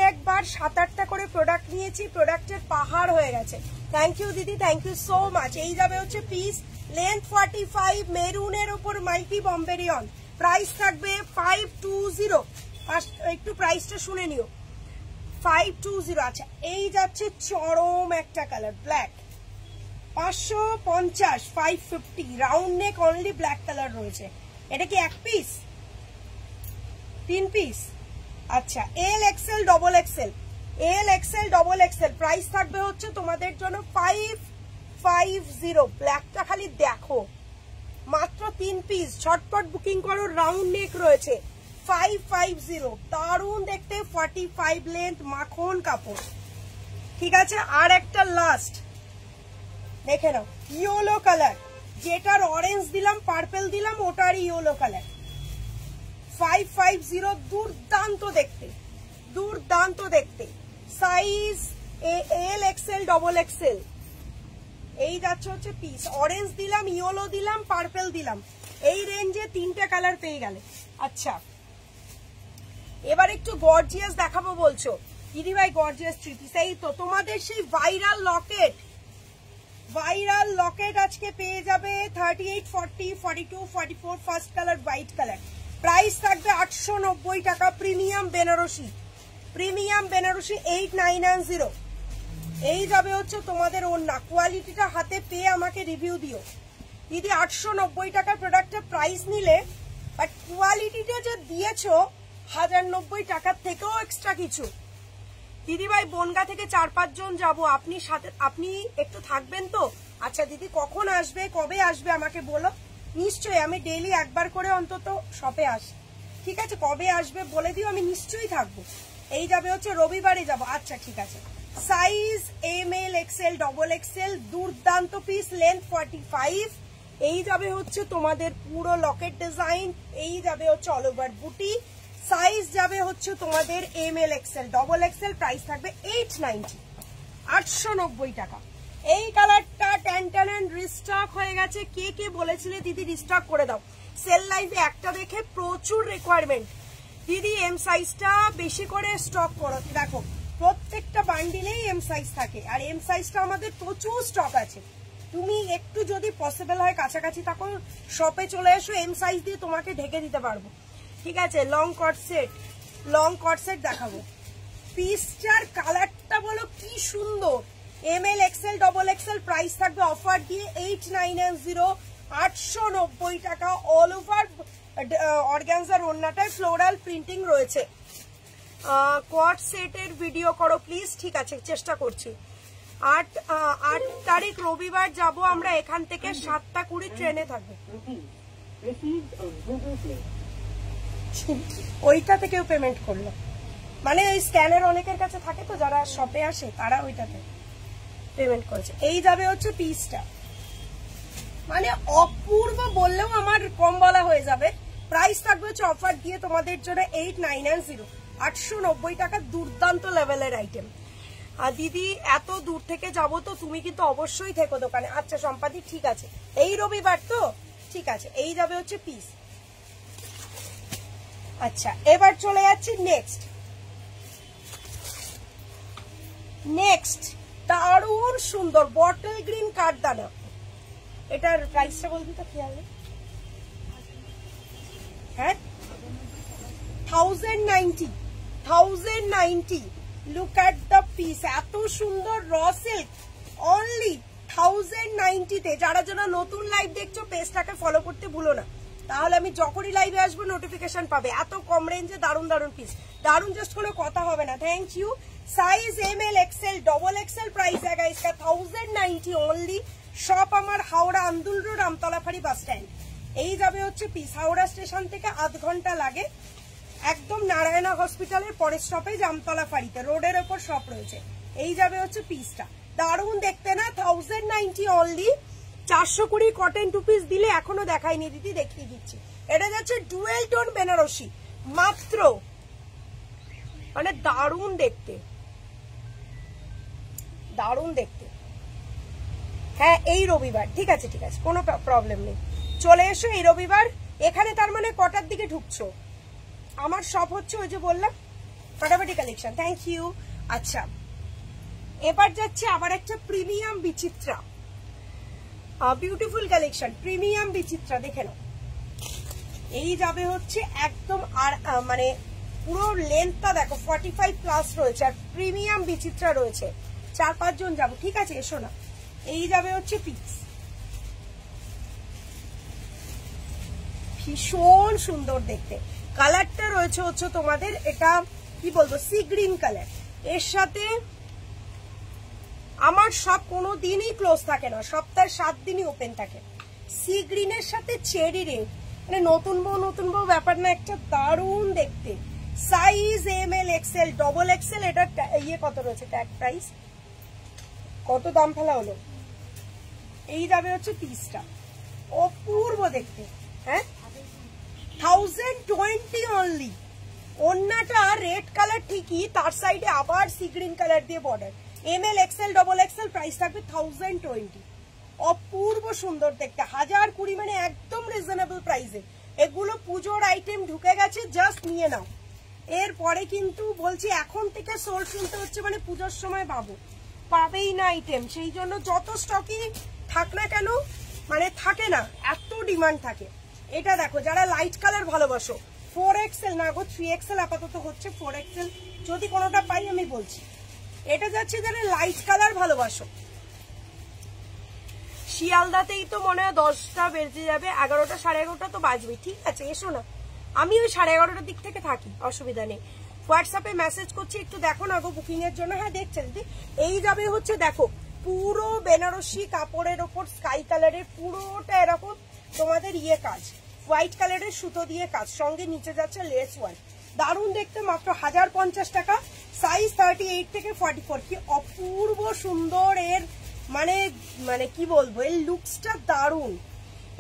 একবার 7-8টা করে প্রোডাক্ট নিয়েছি, প্রোডাক্টের পাহাড় হয়ে গেছে, থ্যাংক ইউ দিদি, থ্যাংক ইউ সো মাচ। এই যাবে হচ্ছে পিস, লেন্থ 45, মেরুনের উপর মাল্টি বম্বেরিয়ন, প্রাইস থাকবে 520, একটু প্রাইসটা শুনে নিও, 520। আচ্ছা এই যাচ্ছে চরম একটা colour, black, 550, 550, round neck, only black colour রয়েছে। এটা কি 1 পিস 3 পিস? আচ্ছা এল এক্সেল ডবল এক্সেল, এল এক্সেল ডবল এক্সেল, প্রাইস থাকবে হচ্ছে তোমাদের জন্য 550। ব্ল্যাকটা খালি দেখো, মাত্র 3 পিস, ঝটপট বুকিং করো, রাউন্ড নেক রয়েছে, 550, দারুন দেখতে, 45 লেন্থ, মাখন কাপড়। ঠিক আছে, আর একটা লাস্ট দেখে নাও, ইয়েলো কালার, যেটার অরেঞ্জ দিলাম পার্পেল দিলাম ওটার ইয়েলো কালার, 550, দুর্দান্ত দেখতে, দুর্দান্ত দেখতে, সাইজ এল এক্সেল ডবল এক্সেল। এই যাচ্ছে হচ্ছে পিস, অরেঞ্জ দিলাম, ইয়েলো দিলাম, পার্পেল দিলাম, এই রেঞ্জে 3টে কালার পেয়ে গেলে। আচ্ছা এবার একটু গর্জিয়াস দেখাবো বলছো দিদি ভাই, গর্জিয়াস 3 পিস, এই তো তোমাদের সেই ভাইরাল লকেট, ভাইরাল লকেট আজকে পেয়ে যাবে 38, 40, 42, 44, first colour white colour, price থাকবে 890 টাকা, প্রিমিয়াম বেনারসি, প্রিমিয়াম বেনারসি 8990। এই যাবে হচ্ছে তোমাদের ওড়না, কোয়ালিটিটা হাতে পেয়ে আমাকে রিভিউ দিও দিদি। 890 টাকার প্রোডাক্টের প্রাইস নিলে, বাট কোয়ালিটিটা যে দিয়েছো 1090 টাকার থেকেও এক্সট্রা কিছু। দিদি ভাই বনগা থেকে 4-5 জন যাবো, আপনি সাথে, আপনি একটু থাকবেন তো? আচ্ছা দিদি কখন আসবে, কবে আসবে আমাকে বলো, নিশ্চয়ই আমি ডেইলি একবার করে অন্তত শপে আসি, ঠিক আছে, কবে আসবে বলে দিও, আমি নিশ্চয়ই থাকবো। এই যাবে হচ্ছে রবিবারে যাব, আচ্ছা ঠিক আছে। Size M L XL double XL, দুর্দান্ত পিস, লেন্থ 45, এই যাবে হচ্ছে তোমাদের পুরো লকেট ডিজাইন, এই যাবে হচ্ছে অল ওভার বুটি, সাইজ যাবে হচ্ছে তোমাদের M L XL double XL, price থাকবে 890, 890 টাকা। এই কালারটা ট্যান রিস্টক হয়ে গেছে, কে কে বলেছিলে দিদি রিস্টক করে দাও, সেল লাইভে একটা দেখে প্রচুর রিকোয়ারমেন্ট দিদি, এম সাইজটা বেশি করে স্টক করো। দেখো প্রত্যেকটা বান্ডিলেই এম সাইজ থাকে, আর এম সাইজটা আমাদের প্রচুর স্টক আছে, তুমি একটু যদি পসিবল হয় কাছাকাছি থাকো, শপে চলে এসো, এম সাইজ দিয়ে তোমাকে ঢেকে দিতে পারবো, ঠিক আছে। Long coord set, long coord set দেখাবো, পিসটার কালারটা বলো কি সুন্দর, M L XL double XL, price থাকবে অফার দিয়ে 8990, 890 টাকা, অল ওভার অর্গানজার ওড়নাটায় ফ্লোরাল প্রিন্টিং রয়েছে। কোয়াড সেটের ভিডিও করো প্লিজ, ঠিক আছে চেষ্টা করছি। 8 তারিখ রবিবার যাব আমরা এখান থেকে, 7:20 ট্রেনে থাকবে, ওইটা থেকেও পেমেন্ট করলো, মানে ওই স্ক্যানার অনেকের কাছে থাকে তো, যারা শপে আসে তারা ওইটাতে পেমেন্ট করেছে। এই যাবে হচ্ছে পিসটা, মানে অপূর্ব বললেও আমার কম বলা হয়ে যাবে। প্রাইস থাকবে হচ্ছে অফার দিয়ে তোমাদের জন্য 8,990, 890 টাকা। দুর্দান্ত লেভেলের আইটেম। আর দিদি এত দূর থেকে যাবো তো তুমি কিন্তু অবশ্যই থেকো দোকানে। আচ্ছা সম্পাদি ঠিক আছে, এই রবিবার তো ঠিক আছে, এই যাবে হচ্ছে পিস। আচ্ছা এবার চলে যাচ্ছি নেক্সট দারুণ সুন্দর বটল গ্রিন কাঠদানা। এটার প্রাইসটা বলবি তো খেয়াল নেই। হ্যাঁ 1090 লুক এট দ্য পিস। এত সুন্দর র সিল্ক অনলি 1090 তে। যারা যারা নতুন লাইভ দেখছো পেজটাকে ফলো করতে ভুলো না, তাহলে আমি যখনই লাইভে আসবো নোটিফিকেশন পাবে। এত কম রেঞ্জে দারুণ দারুণ পিস, দারুণ জাস্ট কোনো কথা হবে না। Thank you. Size ML XL double XL price है गाइस का 1090 ओनली। শপ আমার হাওড়া আন্দুল রোড আমতলা ফাঁড়ি বাস স্ট্যান্ড। এই যাবে হচ্ছে পিস। হাওড়া স্টেশন থেকে আধ ঘন্টা লাগে, একদম নারায়ণা হসপিটালের পরের স্টপেজ আমতলা ফাঁড়িতে, রোডের ওপর শপ রয়েছে। এই যাবে হচ্ছে পিসটা, দারুণ দেখতে না? 1090 অনলি। 420 কটন 2 পিস দিলে এখনো দেখাইনি দিদি, দেখিয়ে দিচ্ছি। এটা যাচ্ছে ডুয়েল টোন বেনারসি মাত্র, মানে দারুণ দেখতে, দারুণ দেখতে। হ্যাঁ এই রবিবার ঠিক আছে, ঠিক আছে কোনো প্রবলেম নেই, চলে এসো এই রবিবার এখানে। তার মানে কটার দিকে ঢুকছো? আমার শপ হচ্ছে ওই যে বললাম ফাটাফাটি কালেকশন। Thank you. আচ্ছা এবার যাচ্ছে আবার একটা প্রিমিয়াম বিচিত্রা, বিউটিফুল কালেকশন প্রিমিয়াম বিচিত্রা, দেখে নাও। এই যাবে হচ্ছে একদম আর মানে পুরো লেন্থটা দেখো 45 প্লাস রয়েছে, আর প্রিমিয়াম বিচিত্রা রয়েছে। 4-5 জন যাবো, ঠিক আছে এসো না। এই যাবে হচ্ছে পিস, ভীষণ সুন্দর দেখতে। কালারটা রয়েছে হচ্ছে তোমাদের এটা কি বলবো সি গ্রিন কালার। এর সাথে আমার সব কোনো দিনই ক্লোজ থাকে না, সপ্তাহে 7 দিনই ওপেন থাকে। সি গ্রিনের সাথে চেরি রেড, মানে নতুন বউ ব্যাপার না, একটা দারুণ দেখতে। Size ML XL double XL। এটা ইয়ে কত রয়েছে ট্যাগ প্রাইস, কত দাম ফেলা হলো? এই যাবে হচ্ছে পিসটা, অপূর্ব দেখতে। হ্যাঁ 1020 অনলি। ওন্নাটা রেড কালার ঠিকই, তার সাইডে আবার সি গ্রিন কালার দিয়ে border. ML XL double XL price থাকবে 1020। অপূর্ব সুন্দর দেখতে, 1020 মানে একদম রিজনেবল প্রাইসে। এগুলো পুজোর আইটেম ঢুকে গেছে, জাস্ট নিয়ে নাও। এরপরে কিন্তু বলছি এখন থেকে সোল শুনতে হচ্ছে, মানে পুজোর সময় পাবেই না আইটেম। সেই জন্য যত স্টকই থাক না কেন মানে থাকে না, এত ডিমান্ড থাকে। এটা দেখো যারা লাইট কালার ভালোবাসো, 4XL না গো 3XL আপাতত হচ্ছে, 4XL যদি কোনোটা পাই আমি বলছি। এটা যাচ্ছে যারা লাইট কালার ভালোবাসো। শিয়ালদাতেই তো মনে হয় 10টা বেজে যাবে, 11টা 11:30 তো বাজবে। ঠিক আছে এসো না, আমি ওই 11:30টার দিক থেকে থাকি, অসুবিধা নেই। হোয়াটসঅ্যাপে মেসেজ করছি, একটু দেখো না গো বুকিং এর জন্য। হ্যাঁ দেখছে দিদি। এই যাবে হচ্ছে দেখো পুরো বেনারসি কাপড়ের ওপর স্কাই কালারের পুরোটা এরকম তোমাদের ইয়ে কাজ, হোয়াইট কালারের সুতো দিয়ে কাজ, সঙ্গে নিচে যাচ্ছে লেস ওয়ার্ক। দারুণ দেখতে, মাত্র 1050 টাকা। সাইজ 38 থেকে 44। কি অপূর্ব সুন্দর এর মানে কি বলবো, এর লুকসটা দারুণ।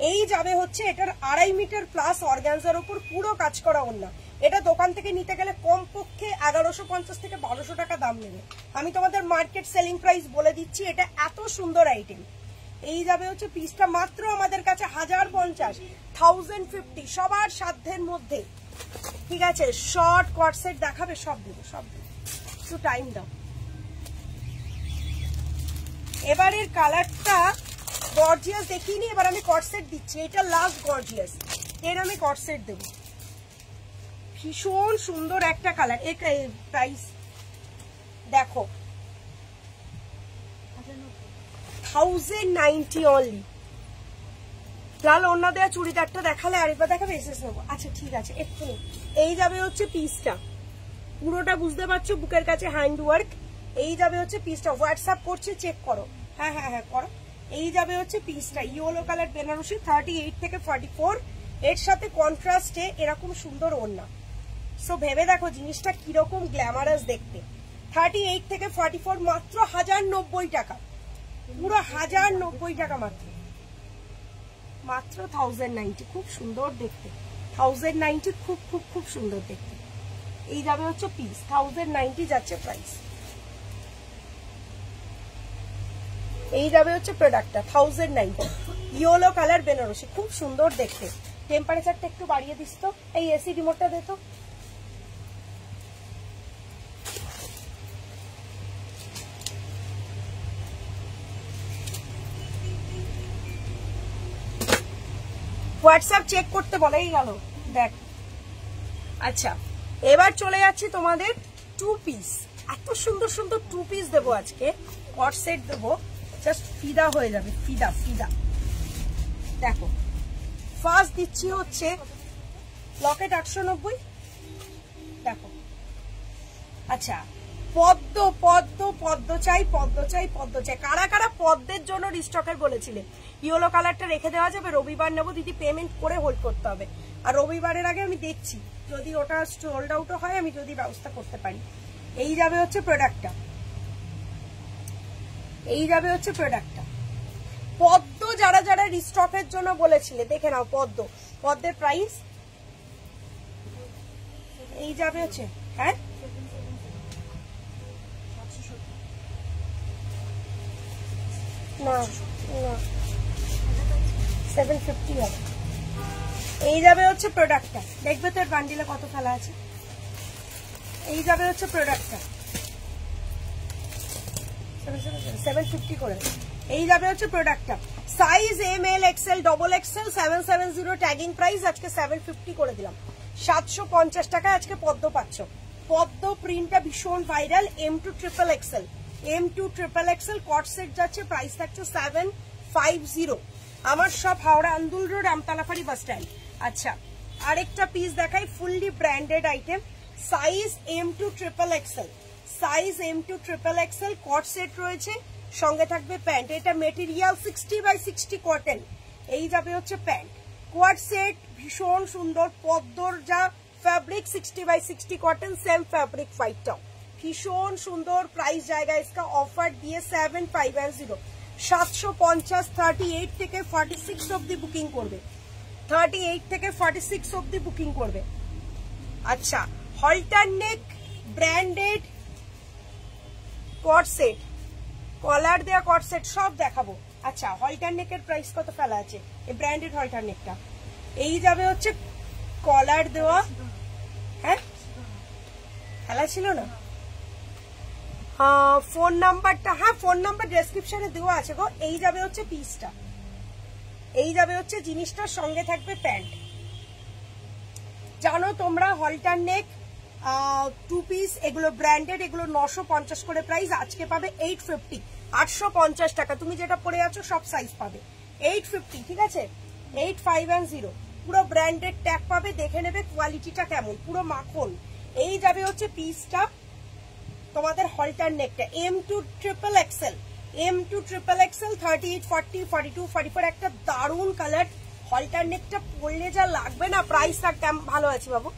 এই যাবে হচ্ছে এটার 2.5 মিটার প্লাস অর্গানজার উপর পুরো কাজ করা ওন্না। এটা দোকান থেকে নিতে গেলে কমপক্ষে 1150 থেকে 1200 টাকা দাম নেবে। আমি তোমাদের মার্কেট সেলিং প্রাইস বলে দিচ্ছি, এটা এত সুন্দর আইটেম। এই যাবে হচ্ছে পিসটা মাত্র আমাদের কাছে 1050, 1050 সবার সাধ্যের মধ্যে। ঠিক আছে শর্ট কট সেট দেখাবে, সব দেবো একটু টাইম দাও। এবারের কালারটা গর্জিয়াস দেখিনি, এবার আমি কট সেট দিচ্ছি। এটা লাস্ট গর্জিয়াস, এর আমি কট সেট দেবো। ভীষণ সুন্দর একটা কালার। এই প্রাইস দেখো 1090 অনলি। লাল ওড়না দেওয়া চুড়িদারটা দেখালে আরেকবার দেখাবে, এসএস নেবো। আচ্ছা ঠিক আছে এক্ষুনি। এই যাবে হচ্ছে পিসটা, পুরোটা বুঝতে পারছো, বুকের কাছে হ্যান্ড ওয়ার্ক। এই যাবে হচ্ছে পিসটা, হোয়াটসঅ্যাপ করছে চেক করো। হ্যাঁ করো। এই যাবে হচ্ছে পিসটা, ইয়েলো কালার বেনারসি 38 থেকে 44। এর সাথে কন্ট্রাস্টে এরকম সুন্দর ওড়না। সো ভেবে দেখো জিনিসটা কিরকম গ্ল্যামারাস দেখতে। 38 থেকে 44 মাত্র 1090 টাকা, পুরো 1090 টাকা মাত্র। মাত্র 1090, খুব সুন্দর দেখতে। 1090 খুব খুব খুব সুন্দর দেখতে। এই যাবে হচ্ছে পিস, 1090 যাচ্ছে প্রাইস। এই যাবে হচ্ছে প্রোডাক্টটা 1090, ইয়েলো কালার বেনারসি, খুব সুন্দর দেখতে। টেম্পারেচারটা একটু বাড়িয়ে দিস তো, এই এসি রিমোটটা দে তো। হোয়াটসঅ্যাপ চেক করতে বলেই গেল, দেখ। আচ্ছা, এবার চলে যাচ্ছি তোমাদের 2 পিস। এত সুন্দর সুন্দর 2 পিস দেবো আজকে, কট সেট দেবো, জাস্ট ফিদা হয়ে যাবে, ফিদা ফিদা। দেখো, ফার্স্ট দিচ্ছি হচ্ছে লকেট 890, দেখো। আচ্ছা, পদ্ম পদ্ম পদ্ম চাই, পদ্ম চাই, পদ্ম চাই। কারা কারা পদ্মের জন্য রিস্টকের বলেছিলে? ইয়েলো কালারটা রেখে দেওয়া যাবে, রবিবার নেবো দিদি, পেমেন্ট করে হোল্ড করতে হবে। আর রবিবারের আগে আমি দেখছি যদি ওটা সোল্ড আউটও হয়, আমি যদি ব্যবস্থা করতে পারি। এই যাবে হচ্ছে প্রোডাক্টটা, এই যাবে হচ্ছে প্রোডাক্টটা। পদ্ম যারা যারা রিস্টকের জন্য বলেছিলে দেখে নাও, পদ্ম, পদ্মের প্রাইস এই যাবে হচ্ছে, হ্যাঁ না না 750 হবে। এই যাবে হচ্ছে প্রোডাক্টটা, দেখবে তো এর বান্ডিলে কত ফেলা আছে। এই যাবে হচ্ছে প্রোডাক্টটা 750 করে। এই যাবে হচ্ছে প্রোডাক্টটা, size ML XL XXL 770, tagging price আজকে 750 করে দিলাম। 750 টাকায় আজকে পদ্ম পাচ্ছ। পদ্ম প্রিন্টটা ভীষণ viral, M2 triple XL, M2 triple XL coord set যাচ্ছে, প্রাইস থাকছে 750। আমার সব Howrah Andul road, Amtalaphari bus stand. আচ্ছা, আরেকটা পিস দেখাই, fully branded item, size M2 triple XL, size M2 triple XL coord set রয়েছে, সঙ্গে থাকবে প্যান্ট। এটা মেটেরিয়াল 60x60 কটন। এই যাবে হচ্ছে প্যান্ট, কোয়াড সেট ভীষণ সুন্দর, পদ্মর যা fabric 60x60 cotton, same fabric ফাইটটাও ভীষণ সুন্দর। প্রাইস জায়গা इसका অফার দিয়ে 750, 750। 38 থেকে 46 অব্দি বুকিং করবে, 38 থেকে 46 অব্দি বুকিং করবে। আচ্ছা, হলটার নেক ব্র্যান্ডেড কট সেট, কলার দেয়া কট সেট সব দেখাবো। আচ্ছা, হলটার নেকের প্রাইস কত ফেলা আছে? এই ব্র্যান্ডেড হলটার নেকটা এই যাবে হচ্ছে কলার দেওয়া, হ্যাঁ ফেলা ছিল না। ফোন নাম্বারটা, হ্যাঁ ফোন নাম্বার ডেসক্রিপশনে দেওয়া আছে গো। এই যাবে হচ্ছে পিসটা, এই যাবে হচ্ছে জিনিসটার সঙ্গে থাকবে প্যান্ট। জানো তোমরা হলটার নেক 2 পিস, এগুলো ব্র্যান্ডেড, এগুলো 950 করে প্রাইস, আজকে পাবে 850, 850 টাকা। তুমি যেটা পরে আছো সব সাইজ পাবে 850, ঠিক আছে 8510, পুরো ব্র্যান্ডেড ট্যাগ পাবে, দেখে নেবে কোয়ালিটিটা কেমন, পুরো মাখন। এই যাবে হচ্ছে পিসটা তোমাদের হলটার নেকটা, M2 triple XL, M2 triple XL 38, 40, 42, 44, একটা দারুণ কালার। হলটার নেকটা পরলে যা লাগবে না, প্রাইসটা কেমন ভালো আছে বাবু।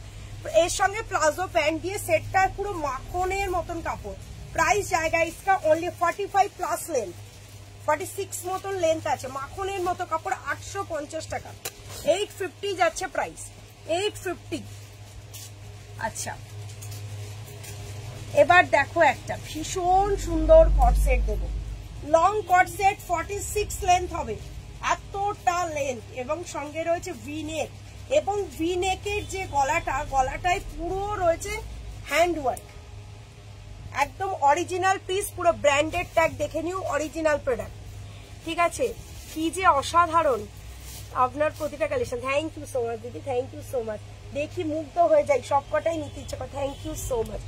এর সঙ্গে প্লাজো প্যান্ট দিয়ে সেটটা পুরো মাখনের মতন কাপড়। প্রাইস জায়গা इसका only 45 প্লাস লেন্থ, 46 মতন লেন্থ আছে, মাখনের মতো কাপড়, 850 টাকা, 850 যাচ্ছে প্রাইস, 850। আচ্ছা, এবার দেখো একটা ভীষণ সুন্দর কট সেট দেবো, লং কট সেট, 46 লেন্থ হবে, এতটা লেন্থ, এবং সঙ্গে রয়েছে ভি নেক, এবং ভি নেকের যে গলাটা, গলাটায় পুরো রয়েছে হ্যান্ডওয়ার্ক, একদম অরিজিনাল পিস, পুরো ব্র্যান্ডেড ট্যাগ দেখে নিও, অরিজিনাল প্রোডাক্ট, ঠিক আছে। কি যে অসাধারণ আপনার প্রতিটা collection. Thank you so much দিদি, থ্যাংক ইউ সো মাচ। দেখি মুগ্ধ হয়ে যাই, সবকটাই নিতে ইচ্ছে করে, থ্যাংক ইউ সো মাচ।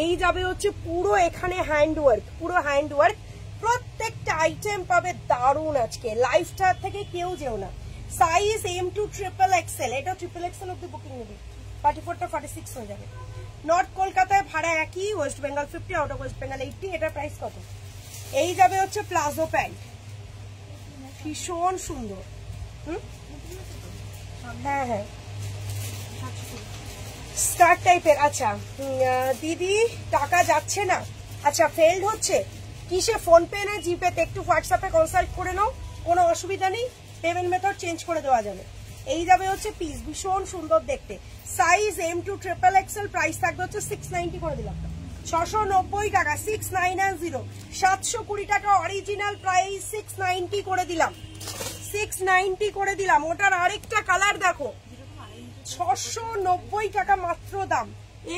এই যাবে হচ্ছে পুরো এখানে হ্যান্ডওয়ার্ক, পুরো হ্যান্ডওয়ার্ক, প্রত্যেকটা আইটেম পাবে দারুণ আজকে, লাইফস্টার থেকে কেউ যেও না। সাইজ M2 ট্রিপল XL, এটা ট্রিপল XL অব্দি বুকিং নেবে, 44টা 46 হয়ে যাবে। নর্থ কলকাতায় ভাড়া একই, West Bengal 50, out of West Bengal 80। এটার প্রাইস কত? এই যাবে হচ্ছে প্লাজো প্যান্ট, ভীষণ সুন্দর। হ্যাঁ হ্যাঁ, স্কার্ট টাইপের। আচ্ছা দিদি টাকা যাচ্ছে না, আচ্ছা ফেল্ড হচ্ছে কিসে, ফোন পে না জিপে? একটু হোয়াটসঅ্যাপে কনসাল্ট করে নাও, কোনো অসুবিধা নেই। পেমেন্ট মেথড চেঞ্জ করে দেওয়া যাবে। এই যাবে হচ্ছে পিস, ভীষণ সুন্দর দেখতে, size M2 triple XL, price থাকবে হচ্ছে 690 করে দিলাম, 690 টাকা, 6990, 720 টাকা অরিজিনাল প্রাইস, 690 করে দিলাম, 690 করে দিলাম। ওটার আরেকটা কালার দেখো, 690 টাকা মাত্র দাম,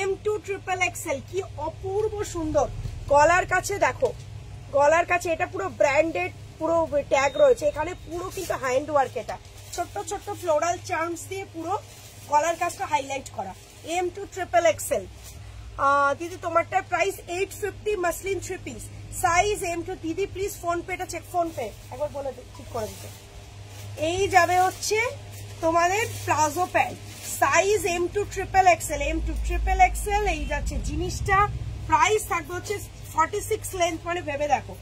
M2 ট্রিপল এক্সেল, কি অপূর্ব সুন্দর। গলার কাছে দেখো, গলার কাছে এটা পুরো ব্র্যান্ডেড, পুরো ট্যাগ রয়েছে এখানে, পুরো কিন্তু হ্যান্ড ওয়ার্ক, এটা ছোট্ট ছোট্ট ফ্লোরাল চার্মস দিয়ে পুরো গলার কাছটা হাইলাইট করা, M2 ট্রিপল এক্সেল। দিদি তোমারটা price 850, muslin 3 piece, size M2। দিদি প্লিজ ফোন পেটা চেক, ফোন পে একবার বলে ঠিক করে দিতে। এই যাবে হচ্ছে তোমাদের palazzo pant, size M2 triple Excel, M2 triple Excel. এই যাচ্ছে জিনিসটা, প্রাইস থাকবে হচ্ছে 46 লেন্থ, মানে ভেবে দেখো,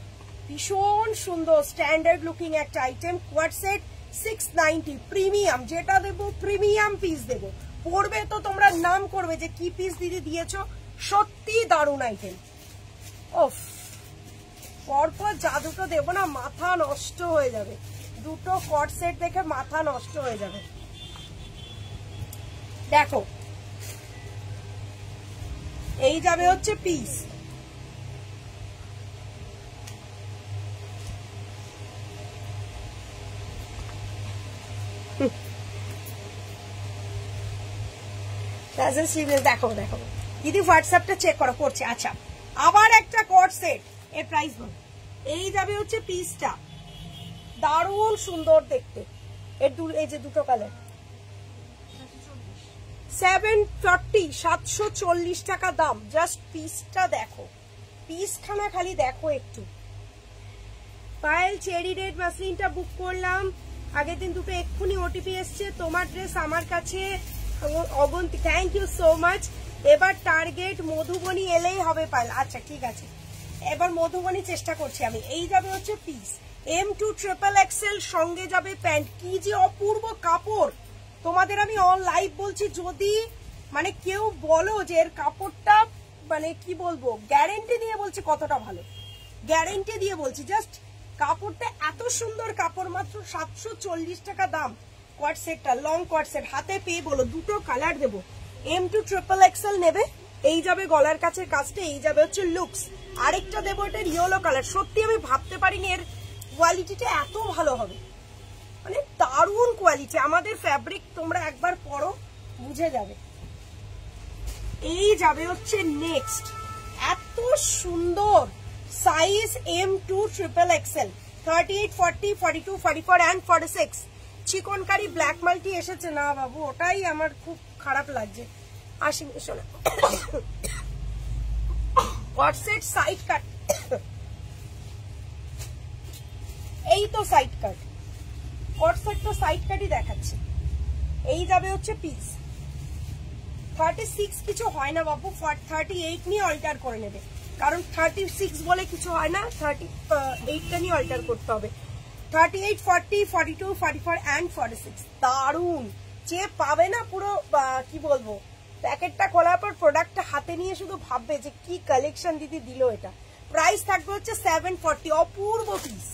ভীষণ সুন্দর স্ট্যান্ডার্ড লুকিং একটা আইটেম। কোয়াড সেট 690, প্রিমিয়াম, যেটা দেবো প্রিমিয়াম পিস দেবো, পড়বে তো তোমরা নাম করবে যে কি পিস দিদি দিয়েছো, সত্যি দারুণ আইটেম। ওফ, পরপর যা দুটো দেবো না মাথা নষ্ট হয়ে যাবে, দুটো কট সেট দেখে মাথা নষ্ট হয়ে যাবে। দেখো এই যাবে হচ্ছে পিস, দেখো দেখো দিদি হোয়াটসঅ্যাপটা চেক করো, করছে। আচ্ছা, আবার একটা কট সেট, এর প্রাইস বল। এই যাবে হচ্ছে পিসটা, দারুণ সুন্দর দেখতে, এর এই যে দুটো কালার, 740, 740 টাকা দাম। জাস্ট পিসটা দেখো, পিসখানা খালি দেখো একটু। পায়েল চেরি রেড মাসলিনটা বুক করলাম আগের দিন, দুটো এক্ষুনি ওটিপি এসছে, তোমার ড্রেস আমার কাছে অগন্তি, থ্যাংক ইউ সো মাচ। এবার টার্গেট মধুবনী এলেই হবে পায়েল। আচ্ছা ঠিক আছে, এবার মধুবনী চেষ্টা করছি আমি। এই যাবে হচ্ছে পিস, M2 ট্রিপল এক্সেল, সঙ্গে যাবে প্যান্ট, কি যে অপূর্ব কাপড়। তোমাদের আমি অন লাইভ বলছি, যদি মানে কেউ বলো যে এর কাপড়টা মানে কি বলবো, গ্যারেন্টি দিয়ে বলছি কতটা ভালো, গ্যারেন্টি দিয়ে বলছি। জাস্ট কাপড়টা এত সুন্দর কাপড়, মাত্র 740 টাকা দাম। কোয়াড সেটটা লং কোয়াড সেট, হাতে পেয়ে বলো, দুটো কালার দেবো। M2 ট্রিপল এক্সেল নেবে, এই যাবে গলার কাছে কাজটা, এই যাবে হচ্ছে লুকস। আরেকটা দেবো এটা ইয়েলো কালার, সত্যি আমি ভাবতে পারিনি এর কোয়ালিটিটা এত ভালো হবে, মানে দারুণ কোয়ালিটি। আমাদের ফ্যাব্রিক তোমরা একবার পরো বুঝে যাবে। এই যাবে হচ্ছে নেক্সট, এত সুন্দর size M2 triple Excel, 38, 40, 42, 44 and 46। Chikankari black multi এসেছে না বাবু, ওটাই আমার খুব খারাপ লাগছে। আসি শোনা, হোয়াটসঅ্যাপ সাইড কাট, এই তো সাইড কাট, হোয়াটসঅ্যাপ তো সাইড কাটই দেখাচ্ছে। এই যাবে হচ্ছে পিস, 36 কিছু হয় না বাবু, 38 নিয়ে অল্টার করে নেবে, কারণ 36 বলে কিছু হয় না, 38টা নিয়ে অল্টার করতে হবে। 38, 40, 42, 44 and 46, দারুন। যে পাবে না পুরো কি বলবো, প্যাকেটটা খোলার পর প্রোডাক্টটা হাতে নিয়ে শুধু ভাববে যে কি কালেকশন দিদি দিল এটা। প্রাইস থাকবে হচ্ছে 740, অপূর্ব piece.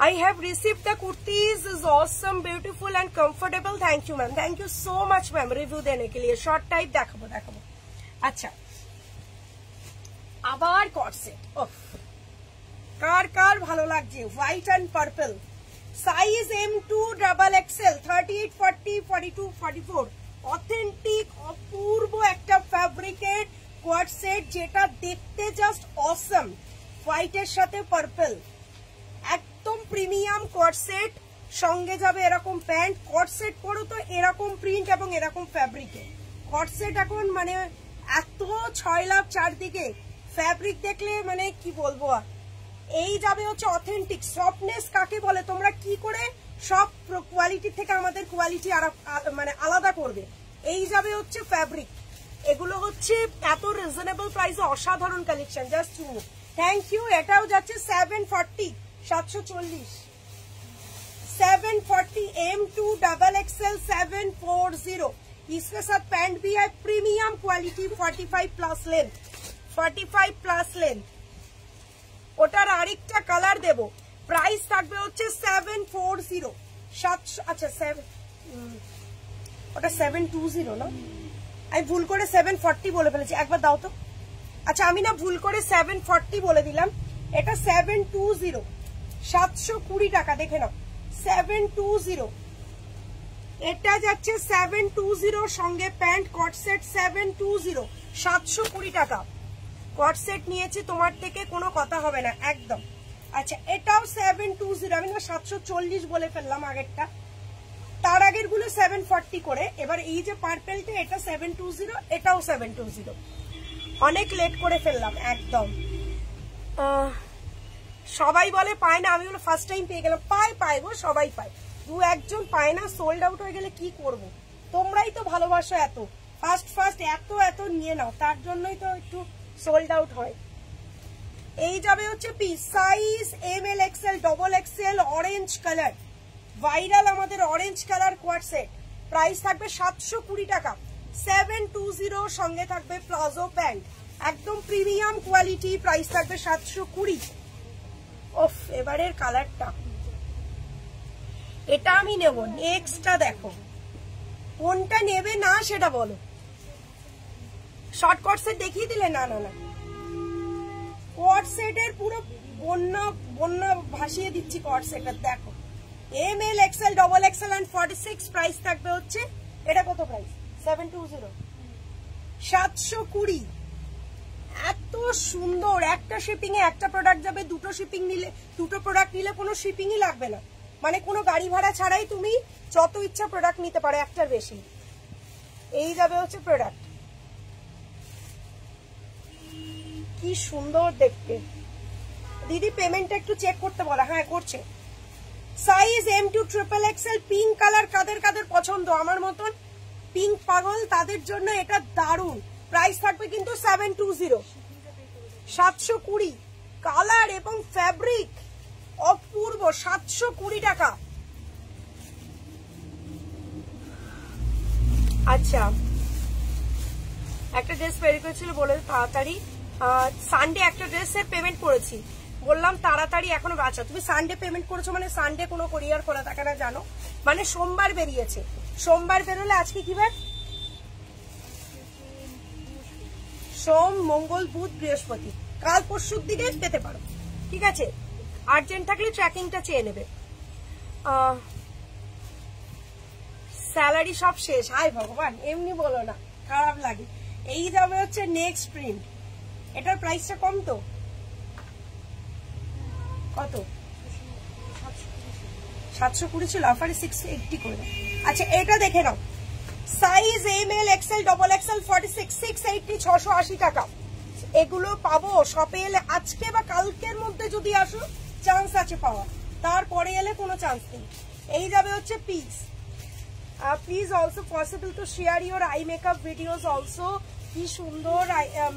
I have received the kurtis, is awesome, beautiful and comfortable. Thank you ma'am, thank you so much ma'am, review देने के लिए। short type দেখাবো দেখাবো। আচ্ছা, আবার কট সেট, কার কার ভালো লাগছে, white and purple, size M2 double XL, 38, 40, 42, 44। Authentic অপূর্ব একটা ফ্যাব্রিকের কোয়াড সেট, যেটা দেখতে জাস্ট অসম, হোয়াইটের সাথে পার্পল, একদম প্রিমিয়াম কোয়াড সেট। সঙ্গে যাবে এরকম প্যান্ট, কোয়াড সেট পরো তো এরকম প্রিন্ট এবং এরকম ফ্যাব্রিকে। কোয়াড সেট এখন মানে এত 6 লাখ চারদিকে, ফ্যাব্রিক দেখলে মানে কি বলবো। এই যাবে হচ্ছে অথেন্টিক সফটনেস কাকে বলে, তোমরা কি করে সব কোয়ালিটি থেকে আমাদের কোয়ালিটি মানে আলাদা করবে। এই যাবে হচ্ছে ফ্যাব্রিক, এগুলো হচ্ছে এত রিজনেবল প্রাইসে অসাধারণ কালেকশন, জাস্ট চুমু। Thank you. এটাও যাচ্ছে 740, 740, 740 M2 डबल एक्सएल 740। इसके साथ पैंट भी है premium quality, 45 plus length, 45 plus length. ওটার আরেকটা কালার দেবো, প্রাইস থাকবে হচ্ছে 740 700 আচ্ছা 7 ওটা 720 না, আমি ভুল করে 740 বলে ফেলেছি, একবার দাও তো। আচ্ছা আমি না ভুল করে 740 বলে দিলাম, এটা 720 720 টাকা, দেখে নাও 720। এটা যাচ্ছে 720 সঙ্গে প্যান্ট কট সেট 720 720 টাকা। কট সেট নিয়েছি তোমার থেকে, কোনো কথা হবে না একদম। আচ্ছা এটাও 720, আমি না 740 বলে ফেললাম আগেরটা, তার আগের গুলো 740 করে। এবার এই যে পার্পেলটা এটা 720, এটাও 720, অনেক লেট করে ফেললাম একদম। সবাই বলে পায় না, আমি বলে ফার্স্ট টাইম পেয়ে গেলাম। পায় গো, সবাই পায়, দু একজন পায় না। সোল্ড আউট হয়ে গেলে কি করব, তোমরাই তো ভালোবাসো এত, ফার্স্ট এত নিয়ে নাও, তার জন্যই তো একটু সোল্ড আউট হয়। এই যাবে হচ্ছে piece size ML XL double XL orange colour, viral আমাদের orange colour coord set. Price থাকবে 720 টাকা, 720 সঙ্গে থাকবে প্লাজো প্যান্ট, একদম প্রিমিয়াম কোয়ালিটি। প্রাইস থাকবে 720। ওফ এবারের কালারটা, এটা আমি নেব। নেক্সটটা দেখো, কোনটা নেবে না সেটা বলো। শর্ট কট সেট দেখিয়ে দিলে? না না না, কট সেটের পুরো বন্যা ভাসিয়ে দিচ্ছি কট সেটের। দেখো ML XL double XL and 46, price থাকবে হচ্ছে, এটা কত প্রাইস? 720 720। এত সুন্দর, একটা শিপিং এ একটা প্রোডাক্ট যাবে, দুটো শিপিং নিলে, দুটো প্রোডাক্ট নিলে কোনো শিপিংই লাগবে না, মানে কোনো গাড়ি ভাড়া ছাড়াই তুমি যত ইচ্ছা প্রোডাক্ট নিতে পারো, একটার বেশি। এই যাবে হচ্ছে প্রোডাক্ট, কি সুন্দর দেখতে। দিদি পেমেন্টটা একটু চেক করতে বলা। হ্যাঁ করছে। Size M2 triple XL, pink colour কাদের কাদের পছন্দ, আমার মতন পিঙ্ক পাগল তাদের জন্য এটা দারুণ। প্রাইস থাকবে কিন্তু 720 720, কালার এবং ফ্যাব্রিক অপূর্ব, 720 টাকা। আচ্ছা একটা ড্রেস বের করেছিল বলে তাড়াতাড়ি, সানডে একটা ড্রেসের পেমেন্ট করেছি, বললাম তাড়াতাড়ি এখনো বাঁচা। তুমি সানডে পেমেন্ট করেছো মানে সানডে কোনো কোরিয়ার খোলা থাকে না জানো, মানে সোমবার বেরিয়েছে, সোমবার বেরোলে আজকে কি বার? সোম মঙ্গল বুধ বৃহস্পতি, কাল পরশুর দিকে পেতে পারো, ঠিক আছে? আর্জেন্ট থাকলে ট্র্যাকিংটা চেয়ে নেবে। স্যালারি সব শেষ, হায় ভগবান, এমনি বলো না, খারাপ লাগে। এই যাবে হচ্ছে নেক্সট প্রিন্ট, এটার প্রাইসটা কম তো, কত? 720 ছিল, অফারে 680 করে। আচ্ছা এটা দেখে নাও, size ML XL double XL 46 680 680 টাকা। এগুলো পাবো শপে এলে, আজকে বা কালকের মধ্যে যদি আসো চান্স আছে পাওয়া, তারপরে এলে কোনো চান্স নেই। এই যাবে হচ্ছে piece. Please also possible to share your eye makeup videos also. কি সুন্দর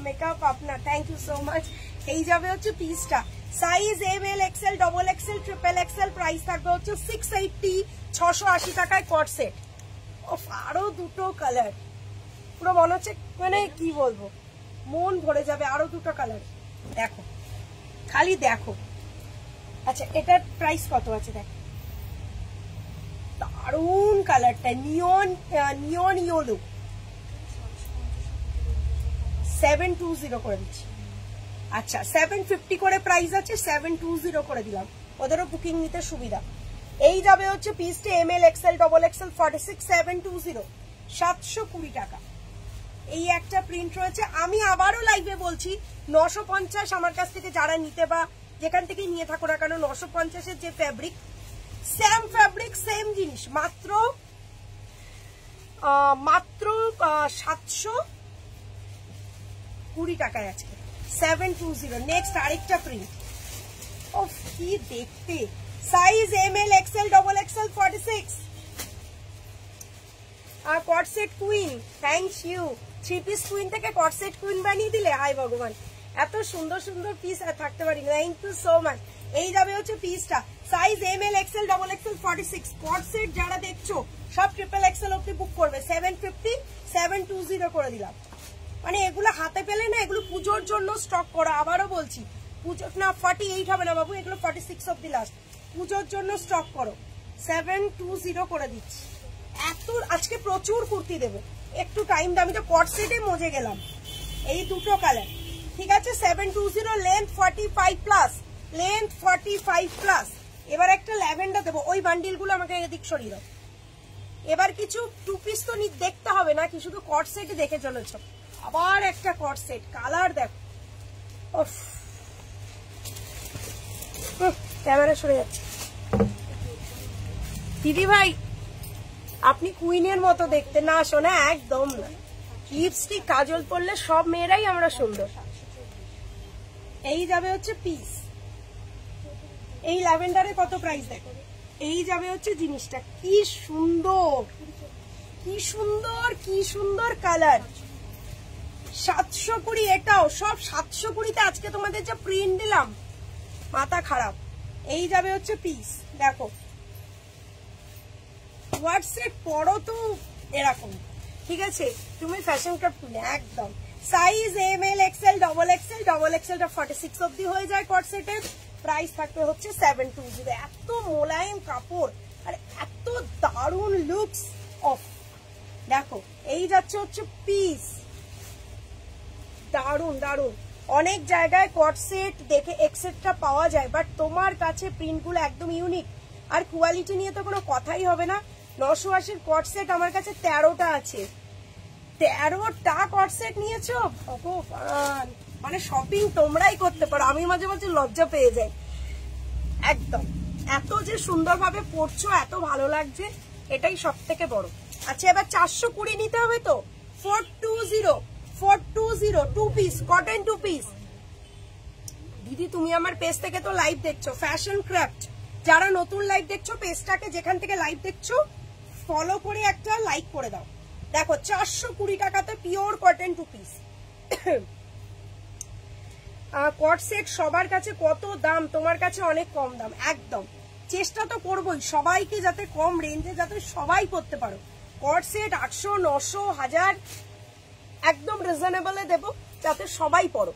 মেকআপ আপনার, থ্যাংক ইউ সো মাচ। এই যাবে হচ্ছে পিসটা, size ML XL double XL triple XL, price থাকবে হচ্ছে 680 680 টাকায় কট সেট। আরো দুটো কালার, পুরো মনে হচ্ছে মানে কি বলবো, মন ভরে যাবে। আরো দুটো কালার দেখো, খালি দেখো। আচ্ছা এটার প্রাইস কত আছে দেখো, দারুন কালারটা, নিয়ন ইয়েলো, 720 করে দিচ্ছি। আচ্ছা 750 করে প্রাইস আছে, 720 করে দিলাম, ওদেরও বুকিং নিতে সুবিধা। এই যাবে হচ্ছে পিসটা ML XL ডবল XL 46 720 720 টাকা। এই একটা প্রিন্ট রয়েছে। আমি আবারও লাইভে বলছি 950 আমার কাছ থেকে যারা নিতে বা যেখান থেকে নিয়ে থাকো না কেন, 950-এর যে ফ্যাব্রিক, সেম ফ্যাব্রিক সেম জিনিস, মাত্র 720 টাকায় আজকে 720। নেক্সট আরেকটা প্রিন্ট, ও কি দেখতে, size ML XL double XL 46, আর কট set queen, thank you. 3 piece queen থেকে কট সেট কুইন বানিয়ে দিলে, হায় ভগবান, এত সুন্দর সুন্দর পিস আর থাকতে পারি না, থ্যাংক ইউ সো মাচ। এই যাবে হচ্ছে পিসটা, size ML XL double XL 46, কট সেট যারা দেখছো সব ট্রিপল XL অব্দি বুক করবে, 750 720 করে দিলাম। মানে এগুলো হাতে পেলে না, এগুলো পুজোর জন্য স্টক করা, আবারও বলছি পুজো না 48 হবে না বাবু, এগুলো 46 অব্দি লাস্ট। পুজোর জন্য স্টক করো, 720 করে দিচ্ছি। এত আজকে প্রচুর কুর্তি দেবো, একটু টাইম দাও। আমি তো কট সেটে মজে গেলাম। এই দুটো কালার, ঠিক আছে। 720, লেন্থ 45 প্লাস, লেন্থ 45 প্লাস। এবার একটা ল্যাভেন্ডার দেবো। ওই বান্ডিলগুলো আমাকে এদিক সরিয়ে দাও। এবার কিছু টু পিস তো দেখতে হবে নাকি, শুধু কট সেটই দেখে চলেছ। আবার একটা কট সেট, কালার দেখো। ক্যামেরা সরে যাচ্ছে। দিদি ভাই আপনি কুইনের মতো দেখতে। না শোনা, একদম না। লিপস্টিক কাজল পরলে সব মেয়েরাই আমরা সুন্দর। এই যাবে হচ্ছে পিস। এই ল্যাভেন্ডারে কত প্রাইস দেখো। এই যাবে হচ্ছে জিনিসটা, কি সুন্দর, কি সুন্দর, কি সুন্দর কালার। 720, এটাও সব 720-তে। আজকে তোমাদের যে প্রিন্ট দিলাম, মাথা খারাপ। এই যাবে হচ্ছে পিস, দেখো হোয়াটসঅ্যাপ পড়ো তো এরকম, ঠিক আছে। তুমি ফ্যাশন ক্রাফট একদম সাইজ ML XL XXL টা 46 অব্দি হয়ে যায় কট সেটের। প্রাইস থাকবে হচ্ছে 720। এত মোলায়েম কাপড় আর এত দারুণ লুকস অফ। দেখো এই যাচ্ছে হচ্ছে পিস, দারুণ দারুণ। অনেক জায়গায় কট সেট দেখে এক্সেট্রা পাওয়া যায়, বাট তোমার কাছে প্রিন্টগুলো একদম ইউনিক। আর কোয়ালিটি নিয়ে তো কোনো কথাই হবে না। 980 কট সেট আমার কাছে 13টা আছে। 13টা কট সেট নিয়েছো, ভগবান। মানে শপিং তোমরাই করতে পারো, আমি মাঝে মাঝে লজ্জা পেয়ে যাই একদম। এত যে সুন্দরভাবে পরছো, এত ভালো লাগছে, এটাই সব থেকে বড়। আচ্ছা এবার 420 নিতে হবে তো। 420 two piece, cotton two piece. দিদি তুমি আমার পেজ থেকে তো লাইভ দেখছো, ফ্যাশন ক্রাফট। যারা নতুন লাইভ দেখছো, পেজটাকে যেখান থেকে লাইভ দেখছো ফলো করে একটা লাইক করে দাও। দেখো 420 টাকাতে পিওর কটন টু পিস। কট সেট সবার কাছে কত দাম, তোমার কাছে অনেক কম দাম। একদম চেষ্টা তো করবোই সবাইকে যাতে কম রেঞ্জে যাতে সবাই করতে পারো। কট সেট 800, 900, 1000 একদম রিজনেবলে দেবো যাতে সবাই পড়ো।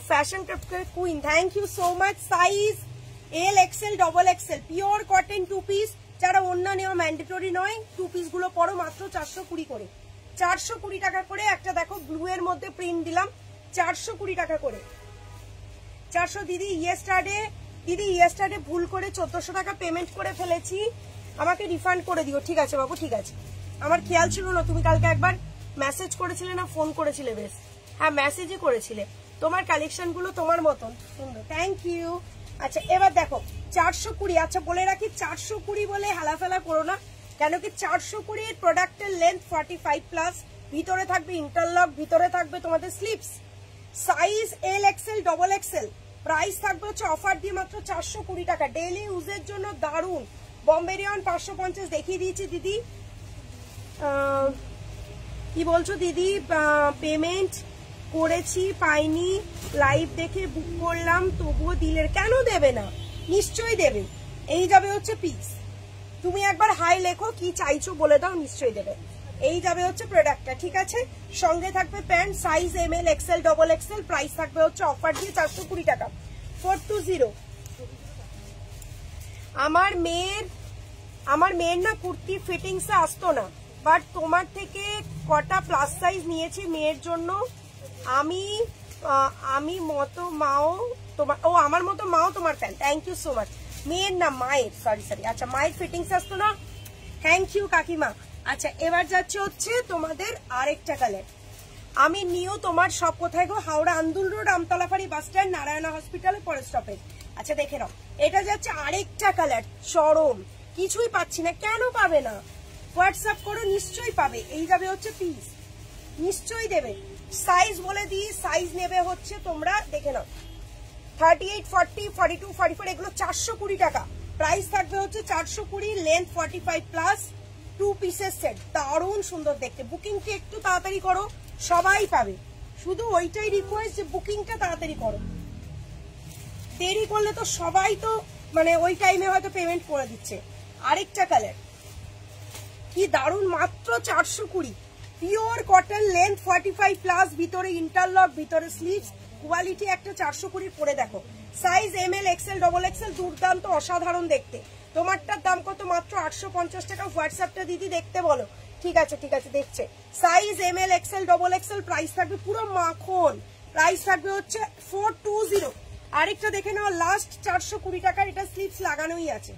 ফ্যাশন ক্রাফটের কুইন, thank you so much. Size L XL XXL pure cotton two piece. যারা অন্য নেওয়া ম্যান্ডেটরি নয়, টু পিস গুলো পড়ো মাত্র 420 করে। 420 টাকা করে। একটা দেখো ব্লু এর মধ্যে প্রিন্ট দিলাম, 420 টাকা করে। 400 দিদি ইয়েস্টারডে ভুল করে 1400 টাকা পেমেন্ট করে ফেলেছি, আমাকে রিফান্ড করে দিও। ঠিক আছে বাবু, ঠিক আছে। আমার খেয়াল ছিল না, তুমি কালকে একবার মেসেজ করেছিলে না ফোন করেছিলে? বেশ, হ্যাঁ মেসেজই করেছিলে। তোমার কালেকশন গুলো তোমার মতন সুন্দর, থ্যাংক ইউ। আচ্ছা এবার দেখো 420। আচ্ছা বলে রাখি 420 বলে হালাফেলা করো না, কেন কি 420 প্রোডাক্টের লেন্থ 45 প্লাস, ভিতরে থাকবে ইন্টারলক, ভিতরে থাকবে তোমাদের slips. Size L XL XXL। Price থাকবে হচ্ছে অফার দিয়ে মাত্র 420 টাকা। ডেইলি ইউজের জন্য দারুণ। বম্বেরিয়ান 550 দেখিয়ে দিয়েছি দিদি। কি বলছো দিদি? পেমেন্ট করেছি পাইনি, লাইভ দেখে বুক করলাম তবুও দিলের। কেন দেবে না, নিশ্চয়ই দেবে। এই যাবে হচ্ছে পিস। তুমি একবার হাই লেখো, কি চাইছো বলে দাও, নিশ্চয়ই দেবে। এই যাবে হচ্ছে প্রোডাক্টটা, ঠিক আছে। সঙ্গে থাকবে pant, size ML XL XXL। Price থাকবে হচ্ছে অফার দিয়ে 420 টাকা। 420। আমার মেয়ের না কুর্তি ফিটিংসে আসতো না, বাট তোমার থেকে কটা প্লাস সাইজ নিয়েছি মেয়ের জন্য। আমি মতো মাও তোমার, ও আমার মতো মাও তোমার fan. Thank you so much. মেয়ের না মায়ের, সরি। আচ্ছা মায়ের ফিটিংস আসতো না, থ্যাংক ইউ কাকিমা। আচ্ছা এবার যাচ্ছে হচ্ছে তোমাদের আরেকটা কালার। আমি নিউ তোমার সব কোথায় গো? Howrah Andul road, Amtalaphari bus stand, Narayana হসপিটালের পরের স্টপেজ। আচ্ছা দেখে নাও, এটা যাচ্ছে আরেকটা কালার, চরম। কিছুই পাচ্ছি না, কেন পাবে না? হোয়াটসঅ্যাপ করো, নিশ্চয়ই পাবে। এই যাবে হচ্ছে পিস, নিশ্চয়ই দেবে। সাইজ বলে দিই, সাইজ নেবে হচ্ছে তোমরা দেখে নাও 38, 40, 42, 44। এগুলো 420 টাকা। প্রাইস থাকবে হচ্ছে 420। লেন্থ 45 প্লাস, টু পিসের সেট, দারুণ সুন্দর দেখতে। বুকিংটা একটু তাড়াতাড়ি করো, সবাই পাবে। শুধু ওইটাই রিকোয়েস্ট যে বুকিংটা তাড়াতাড়ি করো, দেরি করলে তো সবাই তো মানে ওই টাইমে হয়তো পেমেন্ট করে দিচ্ছে। আরেকটা কালার কি দারুণ, মাত্র 420। পিওর কটন, লেন্থ 45 প্লাস, ভিতরে ইন্টারলক, ভিতরে স্লিভস। কোয়ালিটি একটা 420 পরে দেখো, সাইজ ML XL XXL দুর্দান্ত অসাধারণ দেখতে। তোমারটার দাম কত? মাত্র 850 টাকা। হোয়াটসঅ্যাপটা দিদি দেখতে বলো। ঠিক আছে দেখছে। Size ML XL XXL, price থাকবে পুরো মাখন, প্রাইস থাকবে হচ্ছে 420। আরেকটা দেখে নাও, লাস্ট 420 টাকার, এটা স্লিপস লাগানোই আছে,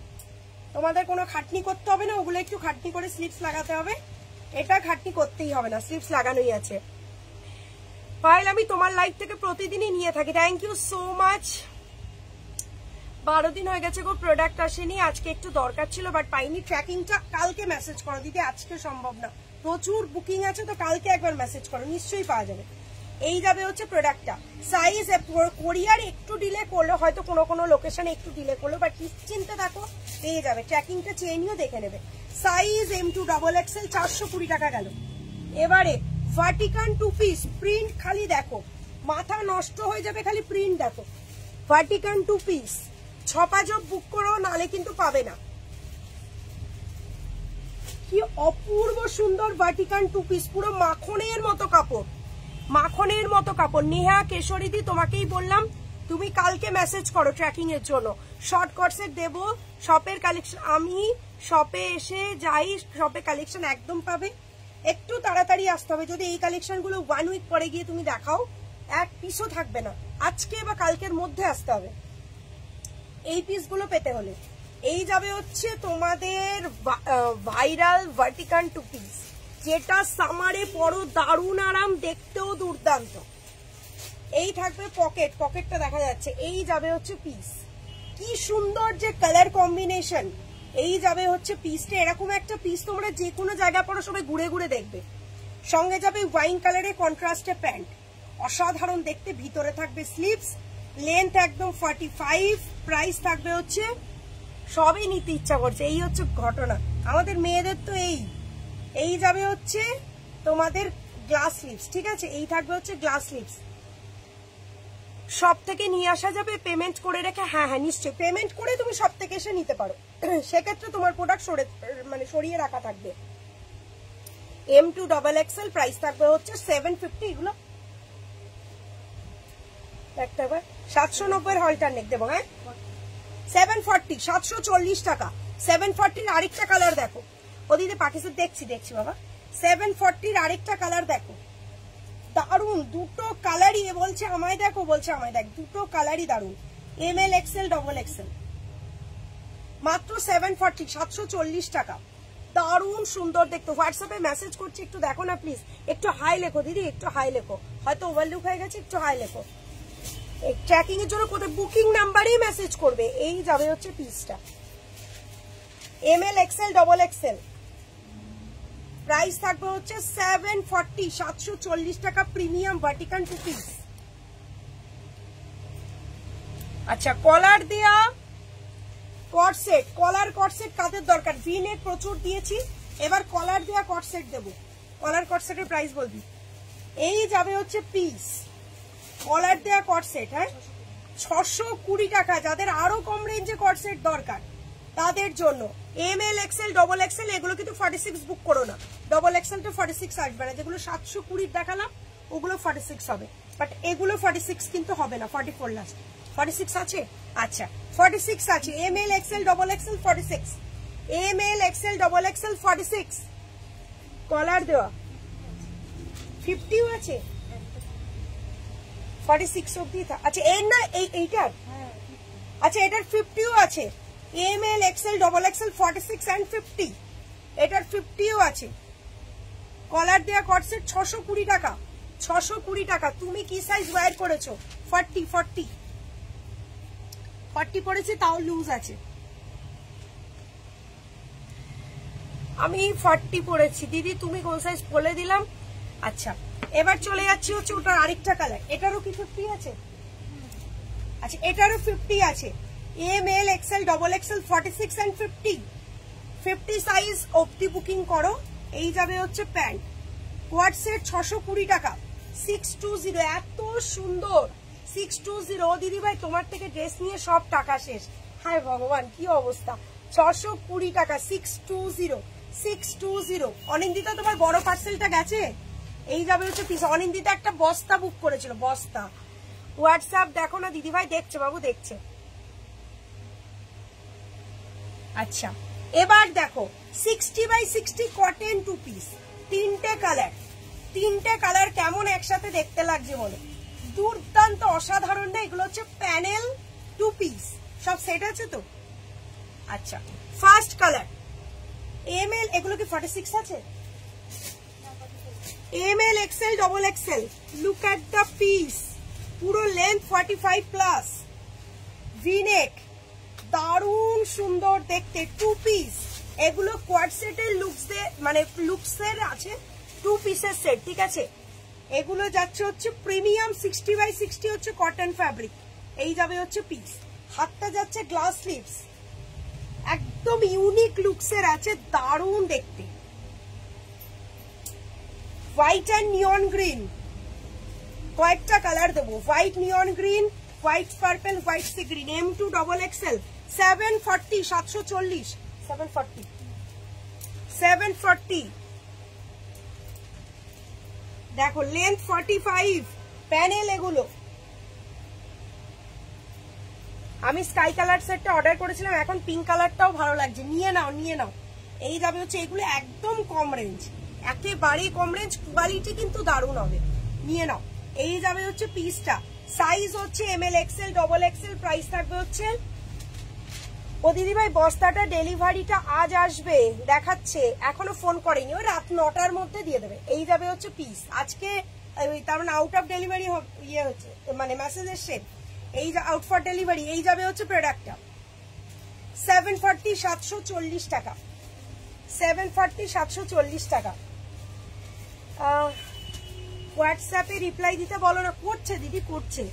তোমাদের কোনো খাটনি করতে হবে না, ওগুলো একটু খাটনি করে স্লিপস লাগাতে হবে, এটা খাটনি করতেই হবে না, স্লিপস লাগানোই আছে। পাইল আমি তোমার লাইভ থেকে প্রতিদিনই নিয়ে থাকি, থ্যাংক ইউ সো মাচ। 12 দিন হয়ে গেছে গো, প্রোডাক্ট আসেনি, আজকে একটু দরকার ছিল বাট পাইনি। ট্র্যাকিংটা কালকে মেসেজ করো দিদি, আজকে সম্ভব না, প্রচুর বুকিং আছে, তো কালকে একবার মেসেজ করো, নিশ্চয়ই পাওয়া যাবে। এই যাবে হচ্ছে প্রোডাক্টটা। সাইজ কোরিয়ার একটু ডিলে করলো, হয়তো কোনো লোকেশনে একটু ডিলে করলো, বাট নিশ্চিন্তে থাকো পেয়ে যাবে। ট্র্যাকিংটা চেয়ে নিয়েও দেখে নেবে। সাইজ M2 XXL 420 টাকা গেল। এবারে ভার্টিকান 2 পিস প্রিন্ট, খালি দেখো মাথা নষ্ট হয়ে যাবে, খালি প্রিন্ট দেখো। ভার্টিকান 2 পিস 6 বুক করো, নালে কিন্তু পাবে না। কি অপূর্ব সুন্দর ভার্টিকান 2 পিস, পুরো মাখনের মতো কাপড়, মাখনের মতো কাপড়। নেহা কেশরীদি তোমাকেই বললাম, তুমি কালকে মেসেজ করো ট্র্যাকিং এর জন্য। শর্ট কটসেট দেবো, শপের কালেকশন, আমি শপে এসে যাই, শপে কালেকশন একদম পাবে, একটু তাড়াতাড়ি আসতে হবে। যদি এই কালেকশন গুলো 1 উইক পরে গিয়ে তুমি দেখাও, এক পিসও থাকবে না, আজকে বা কালকের মধ্যে আসতে হবে এই পিসগুলো পেতে হলে। এই যাবে হচ্ছে তোমাদের ভাইরাল ভার্টিকান 2 পিস, যেটা সামারে পরো, দারুণ আরাম, দেখতেও দুর্দান্ত। এই থাকবে পকেট, পকেটটা দেখা যাচ্ছে। এই যাবে হচ্ছে পিস, কি সুন্দর যে কালার কম্বিনেশন। এই যাবে হচ্ছে পিসটা, এরকম একটা পিস তোমরা যে কোনো জায়গা পড়ো সবাই ঘুরে ঘুরে দেখবে। সঙ্গে যাবে ওয়াইন কালারের কন্ট্রাস্টে প্যান্ট, অসাধারণ দেখতে। ভিতরে থাকবে স্লিভস, লেন্থ একদম 45, প্রাইস থাকবে হচ্ছে, সবই নিতে ইচ্ছা করছে, এই হচ্ছে ঘটনা আমাদের মেয়েদের। তো এই যাবে হচ্ছে তোমাদের গ্লাস স্লিভস, ঠিক আছে, এই থাকবে হচ্ছে গ্লাস স্লিভস। সব থেকে নিয়ে আসা যাবে পেমেন্ট করে রেখে, হ্যাঁ নিশ্চয়ই পেমেন্ট করে তুমি সব থেকে এসে নিতে পারো, সেক্ষেত্রে তোমার প্রোডাক্ট সরিয়ে রাখা থাকবে। M2 XXL, প্রাইস থাকবে হচ্ছে 750। এগুলো একটা 790 হলটার নেক দেবো, হ্যাঁ 740, 740 টাকা। 740 আরেকটা কালার দেখো, ওদিকে পাকিস্তান দেখছি বাবা। 740 আরেকটা কালার দেখো, দারুন, দুটো কালারই বলছে আমায় দেখো, বলছে আমায় দেখ, দুটো কালারই দারুন। ML XL XXL, মাত্র 740, 740 টাকা, দারুন সুন্দর দেখতে। হোয়াটসঅ্যাপে মেসেজ করছি, একটু দেখো না প্লিজ, একটু হাই লেখো দিদি, একটু হাই লেখো, হয়তো ওভারলুক হয়ে গেছে, একটু হাই লেখো। ট্র্যাকিং এর জন্য কোথায় বুকিং নাম্বারেই মেসেজ করবে। এই যাবে হচ্ছে পিসটা, ML XL XXL, প্রাইস থাকবে হচ্ছে 740, 740 টাকা, প্রিমিয়াম ভার্টিকান 2 পিস। আচ্ছা, কলার দেয়া কটসেট, কলার কটসেট কাদের দরকার? ভিনেক প্রচুর দিয়েছি, এবার কলার দেয়া কটসেট দেবো। কলার কটসেটের প্রাইস বলবি। এই যাবে হচ্ছে পিস, কলার দেয়া কটসেট, হ্যাঁ 620 টাকা। যাদের আরো কম রেঞ্জে কটসেট দরকার তাদের জন্য। ML XL XXL, এগুলো কিন্তু 46 বুক করো না, XXL তো 46 আসবে না। যেগুলো 720 দেখালাম ওগুলো 46 হবে, বাট এগুলো 46 কিন্তু হবে না, 44 লাস্ট। 46 আছে? আচ্ছা 46 আছে। ML XL XXL 46, ML XL XXL 46, কলার দেওয়া 50ও আছে, 46 অব্দি। আচ্ছা এর না এইটার, আচ্ছা এটার 50ও আছে। ML XL XXL 46 and 50, এটার 50ও আছে। কলার দেয়া কটসেট 620 টাকা, 620 টাকা। তুমি কি সাইজ ওয়্যার করেছো? 40 পড়েছে, তাও লুজ আছে। আমি 40 পড়েছি দিদি, তুমি কোন সাইজ বলে দিলাম। আচ্ছা এবার চলে যাচ্ছি হচ্ছে ওটার আরেকটা কালার, এটারও কি 50 আছে? আচ্ছা এটারও 50 আছে। ML XL XXL 46 and 50 size অবধি বুকিং করো। এই যাবে হচ্ছে প্যান্ট, কোয়াড সেট 620 টাকা, 620, এত সুন্দর 620। দিদি ভাই তোমার থেকে ড্রেস নিয়ে সব টাকা শেষ, হায় ভগবান কি অবস্থা। 620 টাকা, 620। অনিন্দিতা তোমার বড় পার্সেলটা গেছে। এই যাবে হচ্ছে পিস। অনিন্দিতা একটা বস্তা বুক করেছিল, বস্তা, হোয়াটসঅ্যাপ দেখো না দিদিভাই, দেখছে বাবু দেখছে। আচ্ছা এবার দেখো 60x60 কটন 2 পিস, তিনটে কালার কেমন একসাথে দেখতে লাগছে বলো, দুর্দান্ত অসাধারণ না? এগুলো হচ্ছে প্যানেল 2 পিস, সব সেট আছে তো। আচ্ছা ফার্স্ট কালার এমএল, এগুলো কি 46 আছে? ML XL double Excel, look at the piece, পুরো লেন্থ 45 প্লাস, ভিনেক, দারুণ সুন্দর দেখতে 2 পিস। এগুলো কোয়াড সেটের লুকসের আছে 2 পিসের সেট, ঠিক আছে? এগুলো যাচ্ছে হচ্ছে প্রিমিয়াম 60x60 হচ্ছে কটন ফ্যাব্রিক, এই যাবে হচ্ছে পিস। হাতটা যাচ্ছে গ্লাস স্লিভস, একদম ইউনিক লুকসের আছে, দারুণ দেখতে। হোয়াইট অ্যান্ড নিয়ন গ্রিন, কয়েকটা কালার দেবো, হোয়াইট নিয়ন green, white purple, white sea green, M2 double XL 740, 740, 740 দেখো, লেন্থ 45, প্যানেল এগুলো। আমি স্কাই কালার সেটটা অর্ডার করেছিলাম, এখন পিঙ্ক কালারটাও ভালো লাগছে, নিয়ে নাও। এই যাবে হচ্ছে, এগুলো একদম কম রেঞ্জ, একেবারে কম রেঞ্জ, কোয়ালিটি কিন্তু দারুণ হবে, নিয়ে নাও। এই যাবে হচ্ছে পিসটা, সাইজ হচ্ছে ML XL double XL, price থাকবে হচ্ছে, ও দিদি ভাই বস্তাটা ডেলিভারিটা আজ আসবে দেখাচ্ছে, এখনো ফোন করেনি, ওই রাত 9টার মধ্যে দিয়ে দেবে। এই যাবে হচ্ছে পিস, আজকে তার মানে আউট অফ ডেলিভারি ইয়ে হচ্ছে, মানে মেসেজ এসছে, এই আউট ফর ডেলিভারি। এই যাবে হচ্ছে প্রোডাক্টটা 740, 740 টাকা, 740, 740 টাকা। হোয়াটসঅ্যাপে রিপ্লাই দিতে বলো না, করছে দিদি, করছে,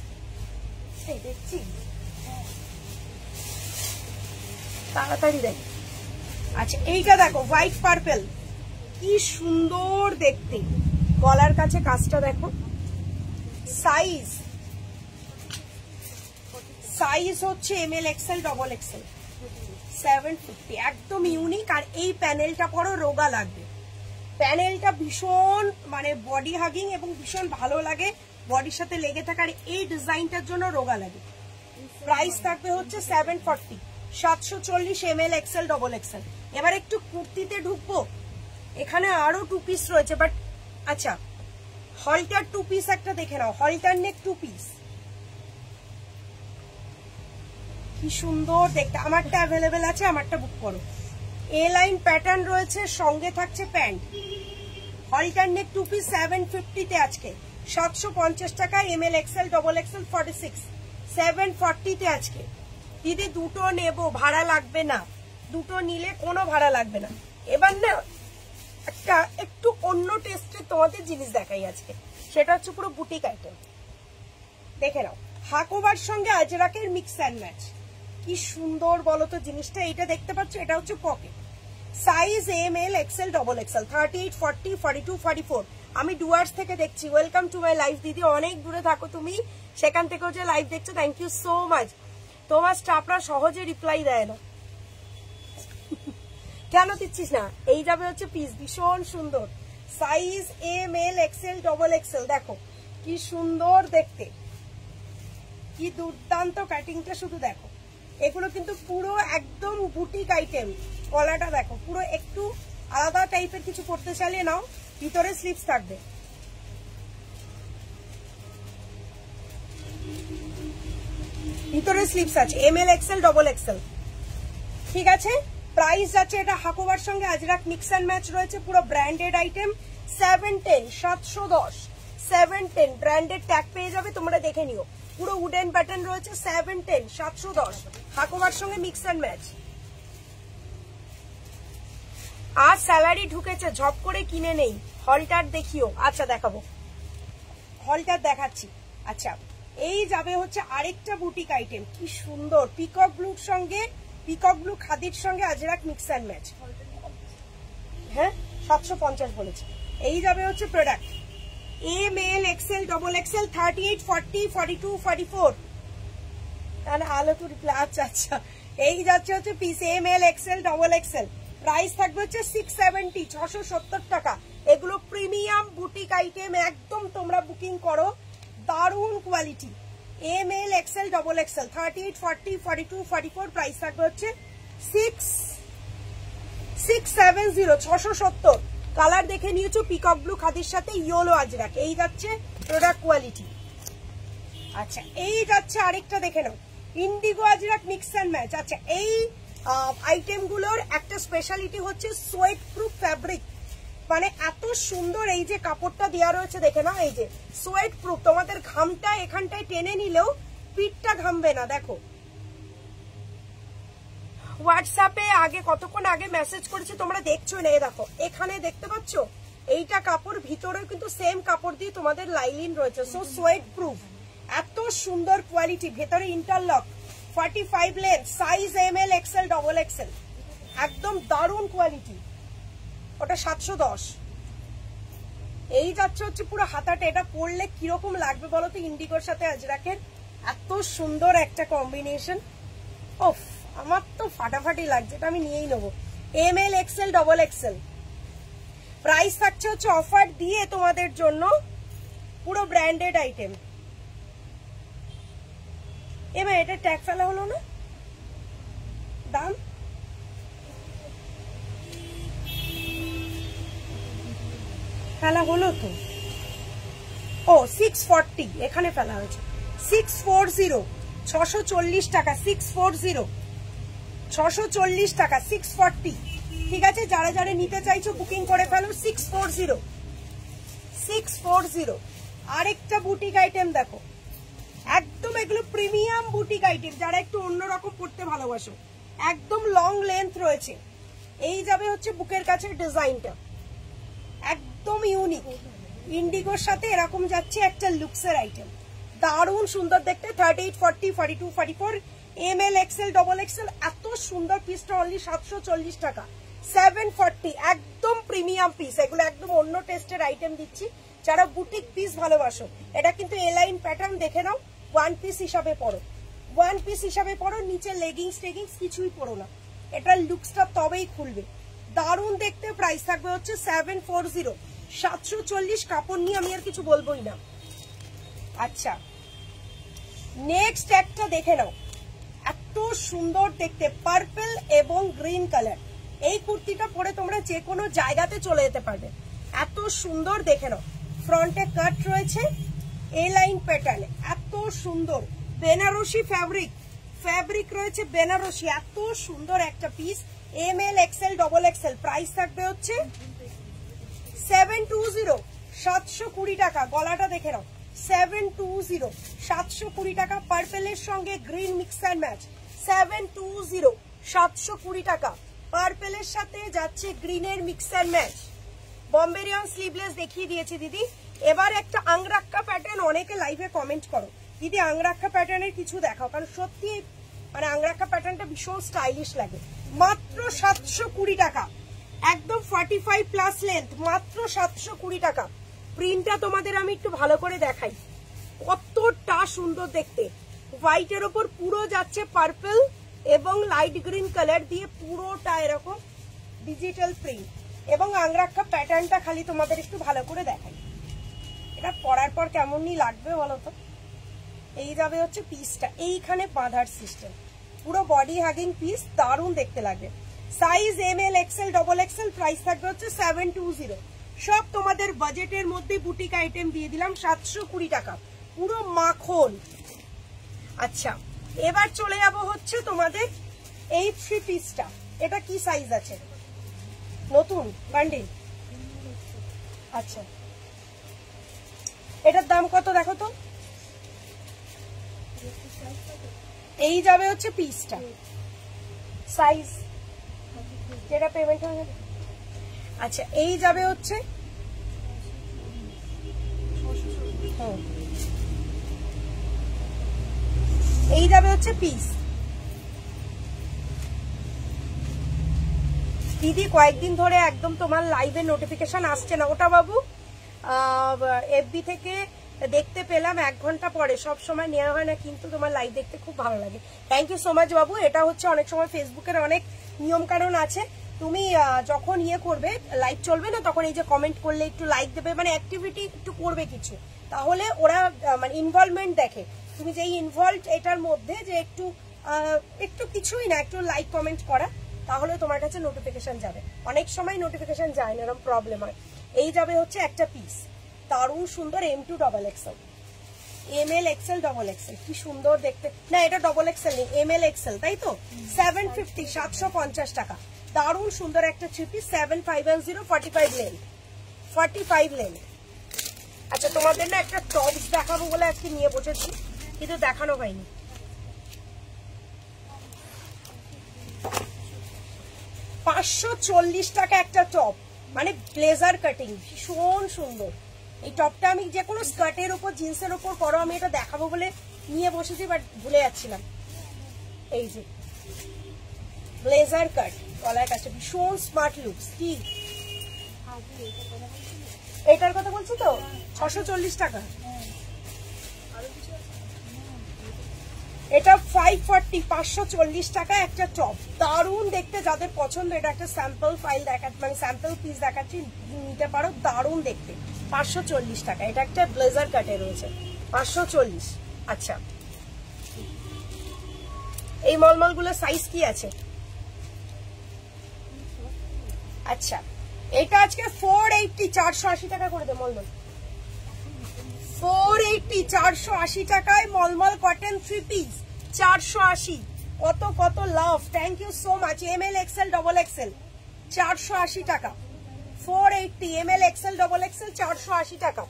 সেই দেখছি, তাড়াতাড়ি দেখ। আচ্ছা এইটা দেখো, হোয়াইট পার্পল, কি সুন্দর দেখতে, গলার কাছে কাজটা দেখো, সাইজ হচ্ছে ML XL ডবল এক্সেল 750, একদম ইউনিক। আর এই প্যানেলটা পরো রোগা লাগবে, প্যানেলটা ভীষণ মানে বডি হাগিং এবং ভীষণ ভালো লাগে, বডির সাথে লেগে থাকার এই ডিজাইনটার জন্য রোগা লাগে। প্রাইস থাকবে হচ্ছে 740, 740 ML XL ডবল এক্সেল। এবার একটু কুর্তিতে ঢুকবো, এখানে আরো 2 পিস রয়েছে, বাট আচ্ছা হলটার 2 পিস একটা দেখে নাও, হলটার নেক 2 পিস, কি সুন্দর দেখতে। আমারটা অ্যাভেলেবেল আছে, আমারটা বুক করো। এ লাইন প্যাটার্ন রয়েছে, সঙ্গে থাকছে প্যান্ট, হলটার নেক 2 পিস 750 তে আজকে, 750 টাকা, ML XL ডবল এক্সেল 46, 740 তে আজকে। দিদি দুটো নেবো, ভাড়া লাগবে না, দুটো নিলে কোনো ভাড়া লাগবে না। এবার না একটা একটু অন্য টেস্টের তোমাদের জিনিস দেখাই আজকে, সেটা হচ্ছে পুরো বুটিক আইটেম, দেখে নাও, হাকোবার সঙ্গে আজরাকের মিক্স অ্যান্ড ম্যাচ, কি সুন্দর বলো তো জিনিসটা। এটা দেখতে পাচ্ছ, এটা হচ্ছে pocket, size ML XL double XL 38, 40, 42, 44। আমি ডুয়ার্স থেকে দেখছি, ওয়েলকাম টু মাই লাইভ দিদি, অনেক দূরে থাকো তুমি, সেখান থেকেও যে লাইভ দেখছো, থ্যাংক ইউ সো মাচ। তোমার স্টাফরা সহজে রিপ্লাই দেয় না, কেন দিচ্ছিস না? এই যাবে হচ্ছে পিস, ভীষণ সুন্দর, size ML XL double XL, দেখো কি সুন্দর দেখতে, কি দুর্দান্ত কাটিংটা, শুধু দেখো, এগুলো কিন্তু পুরো একদম বুটিক আইটেম। কলাটা দেখো, পুরো একটু আলাদা টাইপের কিছু করতে চাইলে নাও, ভিতরে স্লিভস থাকবে, ভিতরে স্লিভস আছে, ML XL ডবল এক্সেল, ঠিক আছে। প্রাইস আছে, এটা হাকোবার সঙ্গে আজরাক মিক্স অ্যান্ড ম্যাচ রয়েছে, পুরো ব্র্যান্ডেড আইটেম, 710, 710, 710 ব্র্যান্ডেড ট্যাগ পেয়ে যাবে, তোমরা দেখে নিও, পুরো উডেন প্যাটার্ন রয়েছে, 710, 710 হাকোবার সঙ্গে মিক্স অ্যান্ড ম্যাচ। আর স্যালারি ঢুকেছে, ঝপ করে কিনে নেই, হলটার দেখিও। আচ্ছা দেখাবো, হলটার দেখাচ্ছি। আচ্ছা এই যাবে হচ্ছে আরেকটা বুটিক আইটেম, কি সুন্দর, পিকক ব্লুর সঙ্গে, পিকক ব্লু খাদির সঙ্গে আজরাক মিক্স অ্যান্ড ম্যাচ, হ্যাঁ 750 বলেছে। এই যাবে হচ্ছে product ML XL double XL 38, 40, 42, 44। আলো টু রিপ্লাই, আচ্ছা আচ্ছা, এই যাচ্ছে হচ্ছে piece ML XL double XL, price থাকবে হচ্ছে 670, 670 টাকা। এগুলো প্রিমিয়াম বুটিক আইটেম, একদম তোমরা বুকিং করো, দারুণ quality, M L XL double XL 38, 40, 42, 44 price থাকবে হচ্ছে 670 670। কালার দেখে নিয়েছো পিকক ব্লু খাদির সাথে ইয়েলো আজরাক। এই যাচ্ছে প্রোডাক্ট কোয়ালিটি। আচ্ছা এই যাচ্ছে আরেকটা দেখে নাও, indigo Ajrak mix and match. আচ্ছা এই আইটেমগুলোর একটা স্পেশালিটি হচ্ছে সোয়েট প্রুফ ফ্যাব্রিক, মানে এত সুন্দর এই যে কাপড়টা দেওয়া রয়েছে দেখে নাও, এই যে সোয়েট প্রুফ, তোমাদের ঘামটা এখানটায় টেনে নিলেও পিঠটা ঘামবে না। দেখো হোয়াটসঅ্যাপে আগে কতক্ষণ আগে মেসেজ করেছি তোমরা দেখছো না, দেখো এখানে দেখতে পাচ্ছ এইটা কাপড়, ভিতরেও কিন্তু সেম কাপড় দিয়ে তোমাদের লাইলিন রয়েছে। সো সোয়েট প্রুফ, এত সুন্দর কোয়ালিটি, ভেতরে interlock, 45 length, size M L XL double XL, একদম দারুণ কোয়ালিটি। ওটা 710। এই যাচ্ছে হচ্ছে পুরো হাতাটা, এটা পরলে কিরকম লাগবে বলো তো ইন্ডিগোর সাথে আজরাকের, এত সুন্দর একটা কম্বিনেশন। ওফ আমার তো ফাটাফাটি লাগছে, এটা আমি নিয়েই নেবো। M L XL double XL price থাকছে হচ্ছে অফার দিয়ে তোমাদের জন্য পুরো ব্র্যান্ডেড আইটেম। এবার এটা ট্যাগ ফেলা হলো না, দাম ফেলা হলো তো, ও 640 এখানে ফেলা হয়েছে, 640 640 টাকা, 640 640 টাকা, 640। ঠিক আছে, যারা যারা নিতে চাইছো বুকিং করে ফেলো। 640 640। আরেকটা বুটিক আইটেম দেখো, একদম এগুলো প্রিমিয়াম বুটিক আইটেম, যারা একটু অন্যরকম পড়তে ভালোবাসো, একদম লং লেন্থ রয়েছে। এই যাবে হচ্ছে বুকের কাছে ডিজাইনটা, একদম ইউনিক, ইন্ডিগোর সাথে এরকম যাচ্ছে একটা লুকসের আইটেম, দারুণ সুন্দর দেখতে। 38, 40, 42, 44 M L XL double XL, এত সুন্দর পিসটা অনলি 740 টাকা, 740, একদম প্রিমিয়াম পিস। এগুলো একদম অন্য টেস্টের আইটেম দিচ্ছি, যারা বুটিক পিস ভালোবাসো। এটা কিন্তু এ লাইন প্যাটার্ন দেখে নাও, ওয়ান পিস হিসাবে পরো, ওয়ান পিস হিসাবে পরো, নিচে লেগিংস টেগিংস কিছুই পরো না, এটার লুকসটা তবেই খুলবে, দারুণ দেখতে। প্রাইস থাকবে হচ্ছে 740, 740। কাপড় নিয়ে আমি আর কিছু বলবোই না। আচ্ছা নেক্সট একটা দেখে নাও, এত সুন্দর দেখতে, পার্পল এবং গ্রিন কালার। এই কুর্তিটা পরে তোমরা যে কোনো জায়গাতে চলে যেতে পারবে, এত সুন্দর দেখে নাও। ফ্রন্টে কাট রয়েছে, এ লাইন প্যাটার্ন, এত সুন্দর বেনারসি ফ্যাব্রিক রয়েছে, বেনারসি, এত সুন্দর একটা piece. M L XL double XL price থাকবে হচ্ছে 720, 720 টাকা। গলাটা দেখে নাও, 720, 720 টাকা। পার্পেলের সঙ্গে গ্রিন মিক্স অ্যান্ড ম্যাচ, 720, 720 টাকা। পার্পেলের সাথে যাচ্ছে গ্রিনের mix and match. Bombay rayon sleeveless দেখিয়ে দিয়েছি দিদি। এবার একটা আংরাক্কা প্যাটার্ন, অনেকে লাইভে কমেন্ট করো দিদি আংরাক্কা প্যাটার্নের কিছু দেখাও, কারণ সত্যি মানে আংরাক্কা প্যাটার্নটা ভীষণ স্টাইলিশ লাগে। মাত্র 720 টাকা, একদম 45 প্লাস লেন্থ, মাত্র 720 টাকা। প্রিন্টটা তোমাদের আমি একটু ভালো করে দেখাই, কতটা সুন্দর দেখতে। হোয়াইটের ওপর পুরো যাচ্ছে পার্পল এবং লাইট গ্রিন কালার দিয়ে, পুরোটা এরকম ডিজিটাল প্রিন্ট এবং আংরাক্কা প্যাটার্নটা খালি তোমাদের একটু ভালো করে দেখাই। এটা পরার পর কেমনই লাগবে বলো তো। এই যাবে হচ্ছে পিসটা, এইখানে বাঁধার সিস্টেম, পুরো বডি হাগিং পিস, দারুণ দেখতে লাগবে। Size M L XL double XL, price থাকবে হচ্ছে 720। সব তোমাদের বাজেটের মধ্যে বুটিক আইটেম দিয়ে দিলাম 720 টাকা, পুরো মাখন। আচ্ছা এবার চলে যাব হচ্ছে তোমাদের এই 3 পিসটা। এটা কি সাইজ আছে? নতুন বান্ডিল। আচ্ছা এটার দাম কত দেখো তো। এই যাবে হচ্ছে পিসটা, সাইজ যেটা পেমেন্ট হয়ে যাবে। আচ্ছা এই যাবে হচ্ছে, এই যাবে হচ্ছে পিস। দিদি কয়েকদিন ধরে একদম তোমার লাইভে নোটিফিকেশন আসছে না, ওটা বাবু এফবি থেকে দেখতে পেলাম 1 ঘন্টা পরে, সব সময় নেওয়া হয় না, কিন্তু তোমার লাইভ দেখতে খুব ভালো লাগে। থ্যাংক ইউ সো মাচ বাবু। এটা হচ্ছে অনেক সময় ফেসবুকের অনেক নিয়ম কানুন আছে, তুমি যখন ইয়ে করবে লাইভ চলবে না তখন এই যে কমেন্ট করলে একটু লাইক দেবে, মানে অ্যাক্টিভিটি একটু করবে কিছু, তাহলে ওরা মানে ইনভলভমেন্ট দেখে। তুমি যেই ইনভলভ এটার মধ্যে যে একটু একটু কিছুই না, একটু লাইক কমেন্ট করা, তাহলে তোমার কাছে নোটিফিকেশন যাবে। অনেক সময় নোটিফিকেশন যায় না, এরকম প্রবলেম হয়। এই যাবে হচ্ছে একটা পিস, দারুণ সুন্দর M2 double Excel, ML XL double Excel, কি সুন্দর দেখতে। না এটা ডাবল এক্সেল নেই, ML XL, তাই তো। 750, 750 টাকা, দারুণ সুন্দর একটা থ্রি পিস, 7510, 45 লেন, 45 লেন। আচ্ছা তোমাদের না একটা টপস দেখাবো বলে আজকে নিয়ে বসেছি, কিন্তু দেখানো হয়নি। 540 টাকা একটা টপ, মানে ব্লেজার কাটিং, ভীষণ সুন্দর। এই টপটা আমি যে কোনো স্কার্টের উপর, জিন্সের উপর পরো, আমি এটা দেখাবো বলে নিয়ে বসেছি, বাট ভুলে যাচ্ছিলাম। এই যে ব্লেজার কাট, গলার কাছে ভীষণ স্মার্ট লুকস। কি এটার কথা বলছি তো? 640 টাকা। এটা 540, 540 টাকা একটা টপ, দারুণ দেখতে। যাদের পছন্দ, এটা একটা স্যাম্পল ফাইল দেখা, মানে স্যাম্পল পিস দেখাচ্ছি, নিতে পারো, দারুণ দেখতে। 540 টাকা, এটা একটা ব্লেজার কাটে রয়েছে, 540। আচ্ছা এই মলমলগুলোর সাইজ কি আছে? আচ্ছা এটা আজকে 480, 480 টাকা করে দে মলমল, 480, 480 টাকায় মলমল কটন থ্রি পিস, 480। কত কত love, thank you so much. ML XL double XL, 480 টাকা, 480, ML XL ডাবল এক্সেল, 480 টাকা,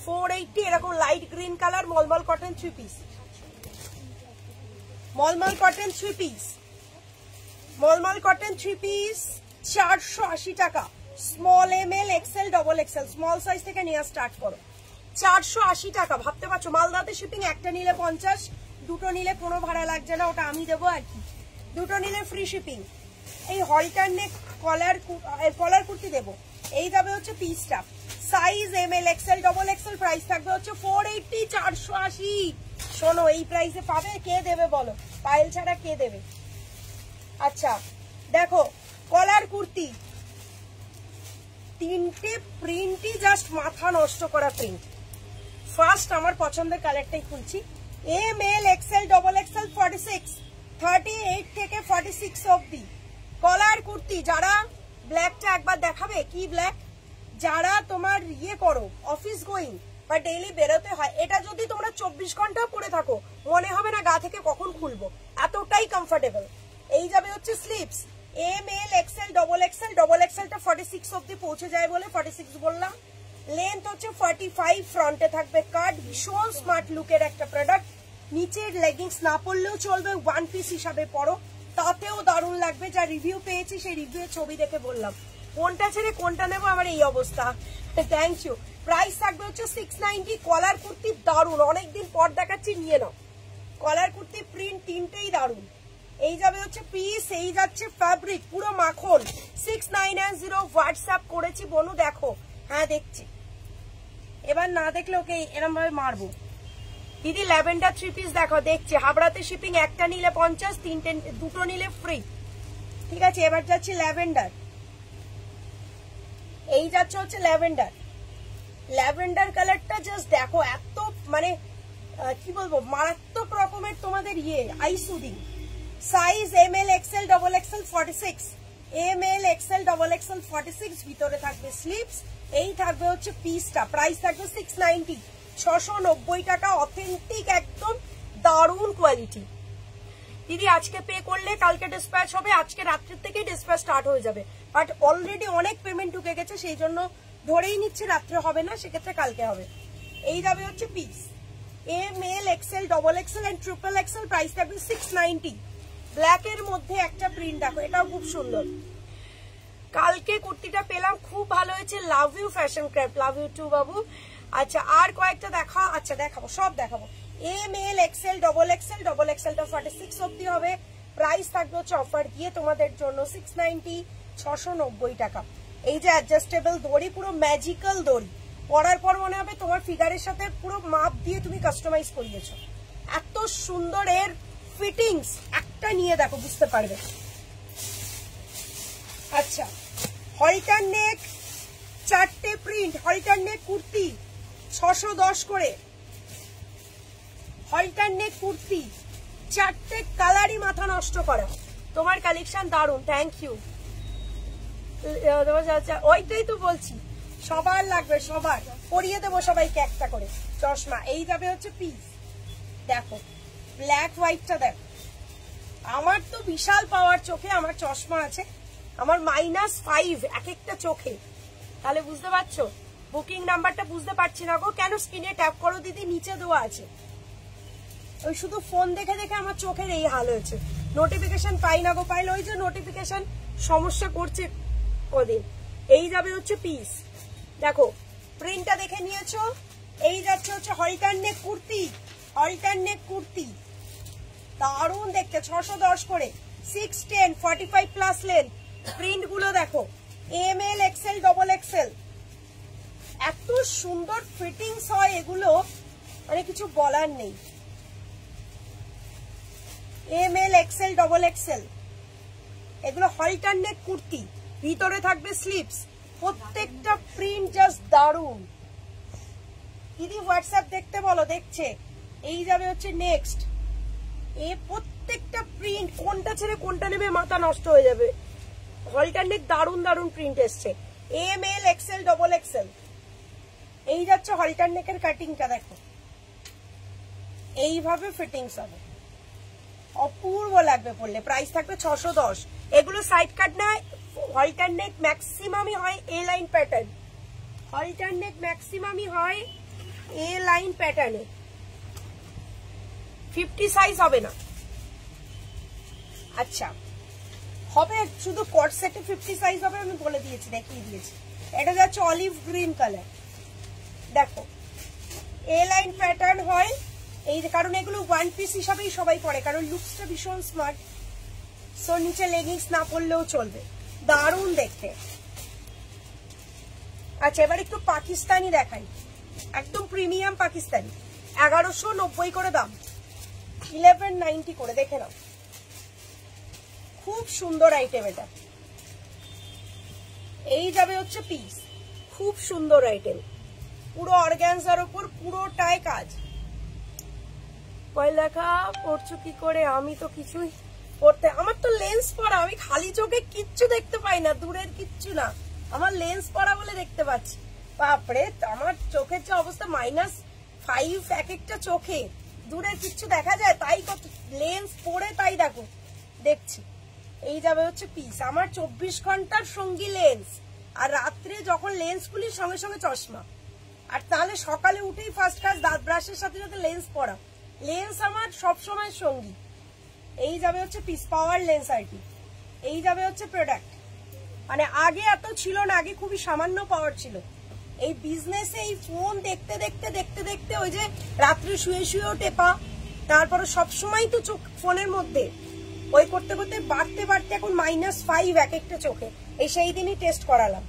480। এরকম light green colour mulmul cotton three piece, mulmul cotton three piece, mulmul cotton three piece, 480 টাকা। Small ML XL double XL, small size থেকে নিয়ে start করো, 480 টাকা। ভাবতে পারছো মালদাতে শিপিং, একটা নিলে 50, দুটো নিলে কোনো ভাড়া লাগছে না, ওটা আমি দেবো আর কি, দুটো নিলে ফ্রি শিপিং। এই হলটার নেক কলার কুর্তি দেবো। এই যাবে হচ্ছে পিসটা, size ML XL double Excel, price থাকবে হচ্ছে 480, 480। শোনো এই প্রাইসে পাবে, কে দেবে বলো? পায়েল ছাড়া কে দেবে? আচ্ছা দেখো কলার কুর্তি, তিনটে প্রিন্টই জাস্ট মাথা নষ্ট করা প্রিন্ট। ফার্স্ট আমার পছন্দের কালারটাই খুলছি, ML XL ডাবল এক্সেল, 46, 38 থেকে 46 অব্দি কলার কুর্তি। যারা ব্ল্যাকটা একবার দেখাবে, কি ব্ল্যাক, যারা তোমার ইয়ে করো অফিস গোয়িং বা ডেইলি বেরোতে হয়, এটা যদি তোমরা 24 ঘন্টা পরে থাকো মনে হবে না গা থেকে কখন খুলবো, এতটাই কমফোর্টেবল। এই যাবে হচ্ছে sleeves, ML XL double XL, double এক্সেলটা 46 অব্দি পৌঁছে যায় বলে 46 বললাম। লেন্থ হচ্ছে 45, ফ্রন্টে থাকবে কাট, ভীষণ স্মার্ট লুকের একটা প্রোডাক্ট। নিচের লেগিংস না পরলেও চলবে, ওয়ান পিস হিসাবে পরো, তাতেও দারুণ লাগবে। যা রিভিউ পেয়েছি সেই রিভিউয়ের ছবি দেখে বললাম, কোনটা ছেড়ে কোনটা নেবো, আমার এই অবস্থা। Thank you. প্রাইস থাকবে হচ্ছে 690। কলার কুর্তি দারুণ, অনেকদিন পর দেখাচ্ছি, নিয়ে নাও। কলার কুর্তি প্রিন্ট তিনটেই দারুণ। এই যাবে হচ্ছে পিস, এই যাচ্ছে ফ্যাব্রিক, পুরো মাখন। 6990 হোয়াটসঅ্যাপ করেছি বনু, দেখো। হ্যাঁ দেখছি, এবার না দেখলে ওকে এরম ভাবে মারবো। দিদি ল্যাভেন্ডার থ্রি পিস দেখো, দেখছি। হাবড়াতে শিপিং, একটা নিলে 50, দুটো নিলে ফ্রি। ঠিক আছে, এবার যাচ্ছে ল্যাভেন্ডার। এই যাচ্ছে হচ্ছে ল্যাভেন্ডার, ল্যাভেন্ডার কালারটা জাস্ট দেখো, এত মানে কি বলবো, মারাত্মক রকমের তোমাদের ইয়ে eye soothing. Size ML XL double Excel, 46, ML XL double Excel, 46। ভিতরে থাকবে স্লিভস। এই থাকবে হচ্ছে পিসটা, প্রাইস থাকবে 690, 690 টাকা। অথেন্টিক একদম দারুণ কোয়ালিটি। দিদি আজকে পে করলে কালকে ডিসপ্যাচ হবে, আজকে রাত্রের থেকেই ডিসপ্যাচ স্টার্ট হয়ে যাবে, বাট অলরেডি অনেক পেমেন্ট ঢুকে গেছে, সেই জন্য ধরেই নিচ্ছে রাত্রে হবে না, সেক্ষেত্রে কালকে হবে। এই যাবে হচ্ছে piece, ML XL double XL and triple XL, price থাকবে 690। ব্ল্যাকের মধ্যে একটা প্রিন্ট দেখো, এটাও খুব সুন্দর। কালকে কুর্তিটা পেলাম, খুব ভালো হয়েছে, love you Fashion Craft, love you too বাবু। আচ্ছা আর কয়েকটা দেখা, আচ্ছা দেখাবো, সব দেখাবো। ML XL double XL, double এক্সেলটা 46 অব্দি হবে। প্রাইস থাকবে হচ্ছে অফার দিয়ে তোমাদের জন্য 690, 690 টাকা। এই যে অ্যাডজাস্টেবল দড়ি, পুরো ম্যাজিক্যাল দড়ি, পরার পর মনে হবে তোমার ফিগারের সাথে পুরো মাপ দিয়ে তুমি কাস্টমাইজ করিয়েছো। এত সুন্দর এর ফিটিংস, একটা নিয়ে দেখো বুঝতে পারবে। আচ্ছা হলটার নেক, 4টে প্রিন্ট হলটার নেক কুর্তি, 610 করে, হলটার নেক কুর্তি, 4টে কালারই মাথা নষ্ট করা। তোমার কালেকশন দারুন, থ্যাংক ইউ। ওইটাই তো বলছি, সবার লাগবে, সবার পরিয়ে দেবো সবাইকে একটা করে চশমা। এই যাবে হচ্ছে পিস, দেখো ব্ল্যাক হোয়াইটটা দেখো। আমার তো বিশাল পাওয়ার চোখে, আমার চশমা আছে, আমার -5 এক একটা চোখে, তাহলে বুঝতে পারছো। বুকিং নাম্বারটা বুঝতে পারছি না গো, কেন স্ক্রিনে ট্যাপ করো দিদি, নিচে দেওয়া আছে। ওই শুধু ফোন দেখে দেখে আমার চোখের এই হাল হয়েছে, নোটিফিকেশন পাই না গো। পাইলে ওই যে নোটিফিকেশন সমস্যা করছে ওদের। এই যাবে হচ্ছে পিস, দেখো প্রিন্টটা দেখে নিয়েছো। এই যাচ্ছে হচ্ছে হলটার নেক কুর্তি, হলটার নেক কুর্তি দারুন দেখতে, 610 করে, 6, 10, 45 প্লাস লেন্থ। প্রিন্ট গুলো দেখো, ML, XL, XXL, এত সুন্দর ফিটিংস হয় এগুলো, মানে কিছু বলার নেই। ML, XL, XXL, এগুলো হলটার নেক কুর্তি, ভিতরে থাকবে স্লিপস, প্রত্যেকটা প্রিন্ট জাস্ট দারুন। দিদি হোয়াটসঅ্যাপ দেখতে বলো, দেখছে। এই যাবে হচ্ছে নেক্সট, এ প্রত্যেকটা প্রিন্ট কোনটা ছেড়ে কোনটা নেবে মাথা নষ্ট হয়ে যাবে। হলটার নেক দারুন দারুন প্রিন্ট এসছে, ML, XL, XXL। এই যাচ্ছে হলটার নেকের কাটিংটা দেখো, এইভাবে ফিটিংস হবে, অপূর্ব লাগবে পড়লে। প্রাইস থাকবে 610। এগুলো সাইড কাট না, হলটার নেক ম্যাক্সিমামই হয় এ লাইন প্যাটার্ন, হলটার নেক ম্যাক্সিমামই হয় এ লাইন প্যাটার্নে। 50 সাইজ হবে না, আচ্ছা হবে শুধু কট সেটে 50 সাইজ হবে, আমি বলে দিয়েছি, দেখিয়ে দিয়েছি। এটা যাচ্ছে অলিভ গ্রিন কালার, দেখো এ লাইন প্যাটার্ন হয় এই, কারণ এগুলো ওয়ান পিস হিসাবেই সবাই পরে, কারণ লুকসটা ভীষণ স্মার্ট। সো নিচে লেগিংস না পরলেও চলবে, দারুণ দেখতে। আচ্ছা এবার একটু পাকিস্তানি দেখাই, একদম প্রিমিয়াম পাকিস্তানি, 1190 করে দাম, 1190 করে, দেখে নাও। খুব সুন্দর আইটেম এটা। এই যাবে হচ্ছে পিস, খুব সুন্দর আইটেম, পুরো অর্গানজার উপর পুরোটাই কাজ। পয়লাখা পড়ছো কি করে? আমি তো কিছুই পড়তে, আমার তো লেন্স পরা, আমি খালি চোখে কিচ্ছু দেখতে পাই না, দূরের কিচ্ছু না, আমার লেন্স পরা বলে দেখতে পাচ্ছি। বাপরে, আমার চোখের যে অবস্থা, -5 এক একটা চোখে, দূরের কিচ্ছু দেখা যায়, তাই কত লেন্স পরে তাই দেখো দেখছি। এই যাবে হচ্ছে পিস, আমার 24 ঘন্টার সঙ্গী লেন্স, আর রাত্রে যখন লেন্স খুলি সঙ্গে সঙ্গে চশমা, আর তাহলে সকালে উঠেই ফার্স্ট কাজ দাঁত ব্রাশের সাথে সাথে লেন্স পরা, লেন্স আমার সবসময় সঙ্গী। এই যাবে হচ্ছে পিস, পাওয়ার লেন্স আর কি। এই যাবে হচ্ছে প্রোডাক্ট, মানে আগে এত ছিল না, আগে খুবই সামান্য পাওয়ার ছিল। এই বিজনেসে এই ফোন দেখতে দেখতে দেখতে দেখতে ওই যে রাত্রে শুয়ে শুয়েও টেপা, তারপরে সবসময় তো চোখ ফোনের মধ্যে, ওই করতে করতে বাড়তে বাড়তে এখন -5 এক একটা চোখে। এই সেই দিনই টেস্ট করালাম।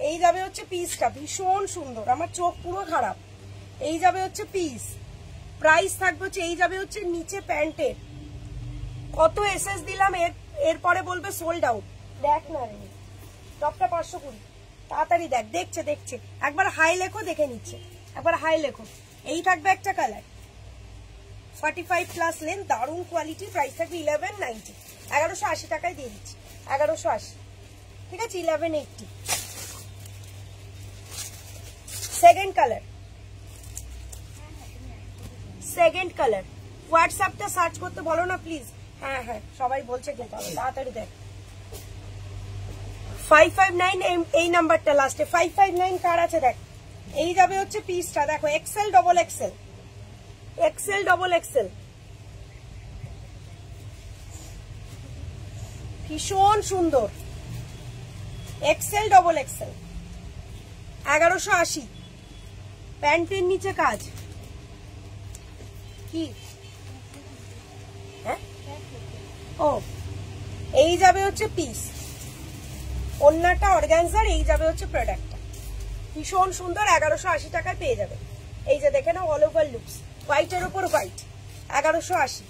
এই যাবে হচ্ছে পিসটা, ভীষণ সুন্দর, আমার চোখ পুরো খারাপ। এই যাবে হচ্ছে পিস, প্রাইস থাকবে হচ্ছে, এই যাবে হচ্ছে নিচে প্যান্টের, কত এসএস দিলাম, এরপরে বলবে সোল্ড আউট। দেখ না রে টপটা 520, তাড়াতাড়ি দেখ, দেখছে দেখছে, একবার হাই লেখো, দেখে নিচ্ছে, একবার হাই লেখো। এই থাকবে একটা কালার, 45 প্লাস লেন্থ, দারুণ কোয়ালিটি, প্রাইস থাকবে 1190, 1180 টাকায় দিয়ে দিচ্ছি, 1180, ঠিক আছে, 1180। সেকেন্ড কালার, সেকেন্ড কালার, হোয়াটসঅ্যাপটা সার্চ করতে বলো না প্লিজ। হ্যাঁ হ্যাঁ সবাই বলছে কিন্তু, তাড়াতাড়ি দেখ। 559 এই নাম্বারটা লাস্টে, 559 কার আছে দেখ। এই যাবে হচ্ছে পিসটা, দেখো XL, XXL, XL, XXL, ভীষণ সুন্দর। XL, XXL, 1180, প্যান্টের নিচে কাজ কি, হ্যাঁ ও। এই যাবে হচ্ছে পিস, অন্যটা অর্গানজার, এই যাবে হচ্ছে প্রোডাক্টটা, ভীষণ সুন্দর, 1180 টাকায় পেয়ে যাবে। এই যে দেখে নাও, অল ওভার লুকস, হোয়াইটের উপর হোয়াইট, 1180।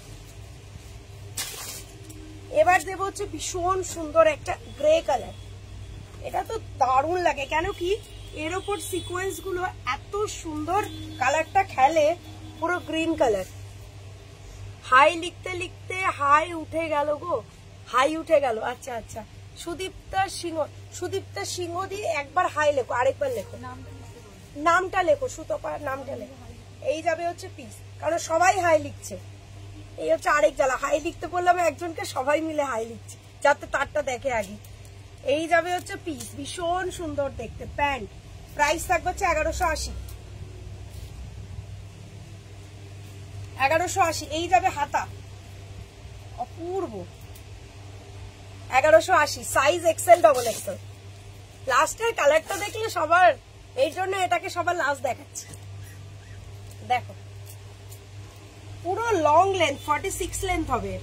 এবার দেবো হচ্ছে ভীষণ সুন্দর একটা গ্রে কালার, এটা তো দারুণ লাগে, কেন কি এর ওপর সিকোয়েন্স গুলো এত সুন্দর, কালারটা খেলে পুরো গ্রিন কালার। হাই লিখতে লিখতে হাই উঠে গেল গো, হাই উঠে গেল। আচ্ছা আচ্ছা, সুদীপ্তা সিংহ, সুদীপ্তা সিংহ দিয়ে একবার হাই লেখো, আরেকবার লেখো, নামটা লেখো, সুতপার নামটা লেখো। এই যাবে হচ্ছে পিস, কারণ সবাই হাই লিখছে। এই হচ্ছে আরেক জ্বালা, হাই লিখতে বললাম একজনকে, সবাই মিলে হাই লিখছে, যাতে তারটা দেখে আগে। এই যাবে হচ্ছে পিস, ভীষণ সুন্দর দেখতে প্যান্ট। প্রাইস থাকবে হচ্ছে 1180, 1180। এই যাবে হাতা, অপূর্ব, 1180, সাইজ এক্সেল ডবল এক্সেল। লাস্টের কালারটা দেখলে সবার, এই জন্য এটাকে সবার লাস্ট দেখাচ্ছে। দেখো পুরো লং লেন্থ, 46 লেন্থ হবে।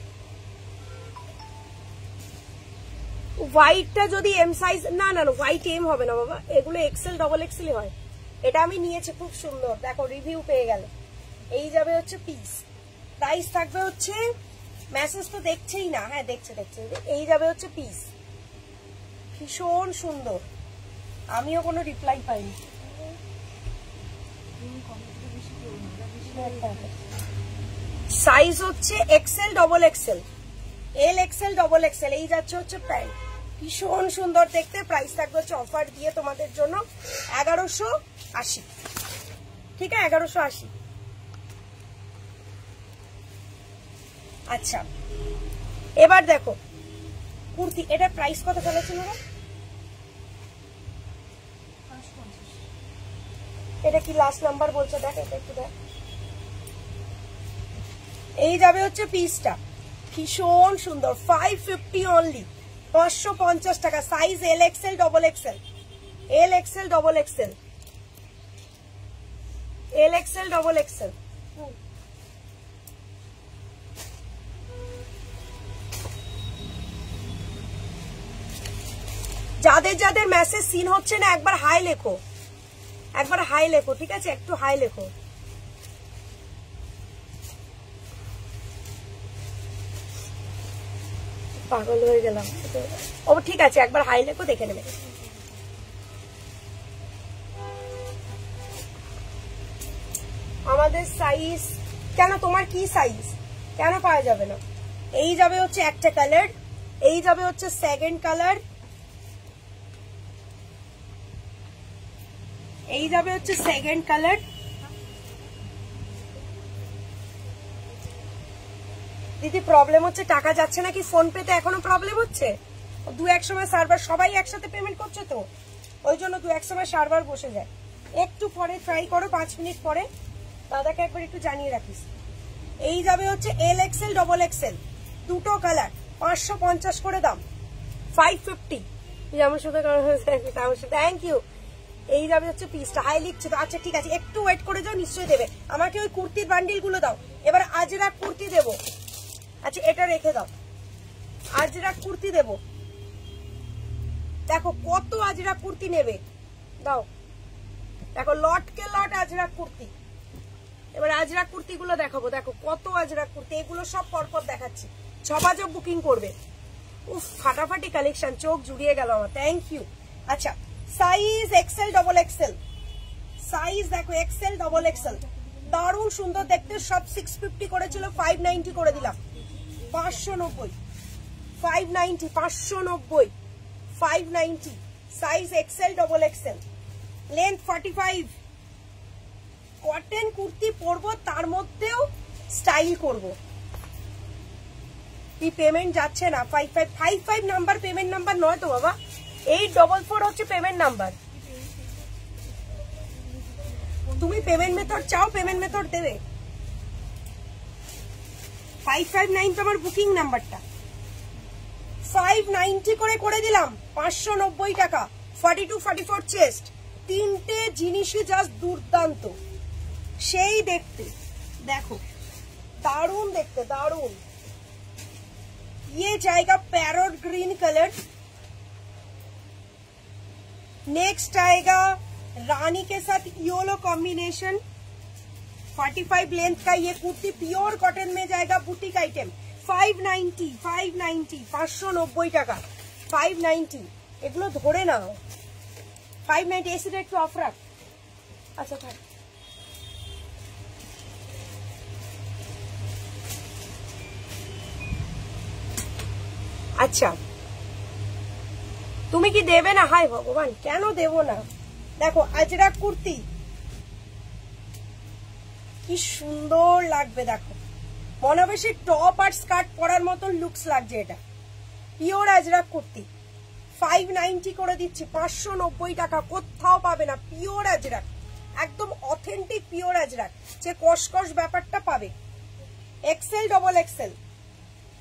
হোয়াইটটা যদি এম সাইজ, না না হোয়াইট এম হবে না বাবা, এগুলো এক্সেল ডবল এক্সেলই হয়। এটা আমি নিয়েছি, খুব সুন্দর, দেখো রিভিউ পেয়ে গেল। এই যাবে হচ্ছে পিস, প্রাইস থাকবে হচ্ছে, মেসেজ তো দেখছেই না, হ্যাঁ দেখছে দেখছে। এই যাবে হচ্ছে পিস, ভীষণ সুন্দর। আমিও কোনো রিপ্লাই পাইনি। সাইজ হচ্ছে এক্সেল ডবল এক্সেল, এল এক্সেল ডবল এক্সেল। এই যাচ্ছে হচ্ছে প্যান্ট, ভীষণ সুন্দর দেখতে। প্রাইস থাকবে হচ্ছে অফার দিয়ে তোমাদের জন্য 1180, ঠিক আছে 1180। আচ্ছা এবার দেখো কুর্তি, এটা প্রাইস কত ফেলেছিল না? এটা কি লাস্ট নাম্বার বলছে, দেখ এটা একটু দেখ। এই যাবে হচ্ছে পিসটা, ভীষণ সুন্দর, 550 অনলি, 550 টাকা। সাইজ এল এক্সেল ডবল এক্সেল, এল এক্সেল ডবল এক্সেল, এল এক্সেল ডবল এক্সেল। যাদের যাদের মেসেজ সিন হচ্ছে না একবার হাই লেখো, একবার হাই লেখো, ঠিক আছে একটু হাই লেখো। পাগল হয়ে গেলাম। ও ঠিক আছে, একবার হাই লেখো, দেখে নেবে। আমাদের সাইজ কেন, তোমার কি সাইজ কেন পাওয়া যাবে না? এই যাবে হচ্ছে একটা কালার, এই যাবে হচ্ছে সেকেন্ড কালার, এই যাবে হচ্ছে সেকেন্ড কালার। দিদি প্রবলেম হচ্ছে, টাকা যাচ্ছে নাকি ফোন পেতে এখনো প্রবলেম হচ্ছে? দু এক সময় সার্ভার, সবাই একসাথে পেমেন্ট করছে তো ওই জন্য দু এক সময় সার্ভার বসে যায়। একটু পরে ট্রাই করো, 5 মিনিট পরে দাদাকে একবার একটু জানিয়ে রাখিস। এই যাবে হচ্ছে এল এক্সেল ডবল এক্সেল, দুটো কালার, 550 করে দাম, 550। আমার সাথে থ্যাংক ইউ। এই যাবে হচ্ছে পিসটা, হাই লিখছে তো, আচ্ছা ঠিক আছে একটু ওয়েট করে যাও, নিশ্চয়ই দেবে। আমাকে ওই কুর্তির বান্ডিল গুলো দাও। এবার আজরাক কুর্তি দেবো, আচ্ছা এটা রেখে দাও, আজরাক কুর্তি দেবো। দেখো কত আজরাক কুর্তি নেবে, দাও দেখো লটকে লট আজরাক কুর্তি। এবার আজরাক কুর্তি গুলো দেখাবো, দেখো কত আজরাক কুর্তি, এগুলো সব পরপর দেখাচ্ছি, ঝপাঝপ বুকিং করবে। উফ ফাটাফাটি কালেকশন, চোখ জুড়িয়ে গেল আমার, থ্যাংক ইউ। আচ্ছা size Excel double Excel, size দেখো এক্সেল ডবল এক্সেল, দারুণ সুন্দর দেখতে। সব 650 করেছিল, 590 করে দিলাম, 590, 590, 590, 590। Size Excel double Excel, length 45। Cotton kurti পরবো, তার মধ্যেও স্টাইল করবো। কি পেমেন্ট যাচ্ছে না, 5555 নাম্বার পেমেন্ট নাম্বার নয় তো বাবা, 844 হচ্ছে পেমেন্ট নাম্বার। তুমি পেমেন্ট মেথড চাও, পেমেন্ট মেথড দেবে। 559 তো আমার বুকিং নাম্বারটা, 590 করে দিলাম, 590 টাকা। 42 44 চেস্ট, তিনটে জিনিসই জাস্ট দুর্দান্ত, সেই দেখতে, দেখো দারুণ দেখতে, दारुण। ये जाएगा पैरोट ग्रीन कलर, नेक्स्ट आएगा रानी के साथ योलो कॉम्बिनेशन, 45 लेंथ का ये कुर्ती प्योर कॉटन में जाएगा, बुटीक आइटम। 590 590 টাকা, 590। এগুলো ধরে নাও, 590। এসিটা একটু অফ রাখ, আচ্ছা থাক। আচ্ছা তুমি কি দেবে না? হায় ভগবান, কেন দেব না? দেখো আজরাক কুর্তি কি সুন্দর লাগবে, দেখো মনে হবে সে টপ আর স্কার্ট পরার মতন লুকস লাগছে। এটা পিওর আজরাক কুর্তি 590 করে দিচ্ছি, 590 টাকা, কোথাও পাবে না। পিওর আজরাক, একদম অথেন্টিক পিওর আজরাক, যে কসকস ব্যাপারটা পাবে। এক্সেল ডবল এক্সেল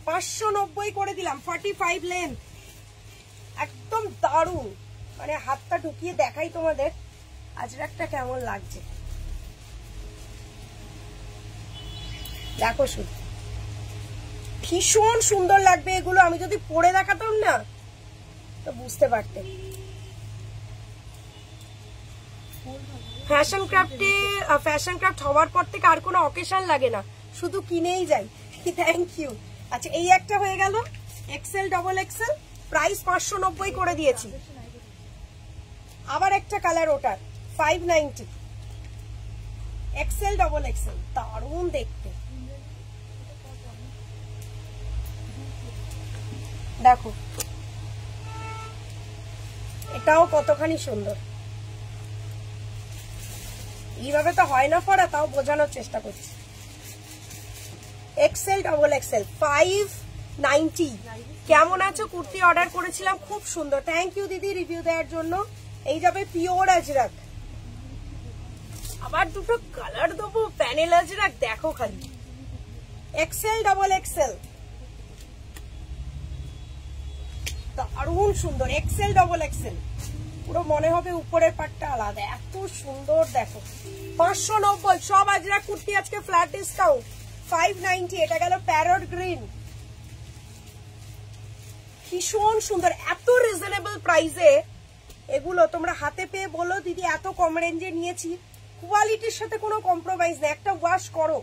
590 করে দিলাম, 45 লেন্থ, একদম দারুণ। মানে হাতটা ঢুকিয়ে দেখাই তোমাদের আজরাকটা কেমন লাগছে, দেখো শুধু ভীষণ সুন্দর লাগবে এগুলো। আমি যদি পরে দেখাতাম না তো বুঝতে পারতে। ফ্যাশন ক্রাফট হওয়ার পর থেকে আর কোনো অকেশন লাগে না, শুধু কিনেই যাই। Thank you. আচ্ছা এই একটা হয়ে গেল এক্সেল ডবল এক্সেল, প্রাইস 590 করে দিয়েছি। আবার একটা কালার, ওটার 590, এক্সেল ডবল এক্সেল, দারুণ দেখতে। দেখো এটাও কতখানি সুন্দর। এইভাবে তো হয় না পরা, তাও বোঝানোর চেষ্টা করছি। Excel double Excel 590। কেমন আছো? কুর্তি অর্ডার করেছিলাম, খুব সুন্দর। থ্যাংক ইউ দিদি রিভিউ দেওয়ার জন্য। এই যাবে পিওর আজরাক। আবার দুটো কালার দেবো, প্যানেল আজরাক, দেখো খালি। এক্সেল ডবল এক্সেল, দারুণ সুন্দর। এক্সেল ডবল এক্সেল, পুরো মনে হবে উপরের পাটটা আলাদা, এত সুন্দর। দেখো 590, সব আজরাক কুর্তি আজকে ফ্ল্যাট ডিসকাউন্ট 590। এটা গেল প্যারট গ্রিন, ভীষণ সুন্দর, এত রিজনেবল প্রাইসে এগুলো তোমরা হাতে পেয়ে বলো দিদি এত কম রেঞ্জে নিয়েছি। কোয়ালিটির সাথে কোনো কম্প্রোমাইজ নেই, একটা ওয়াশ করো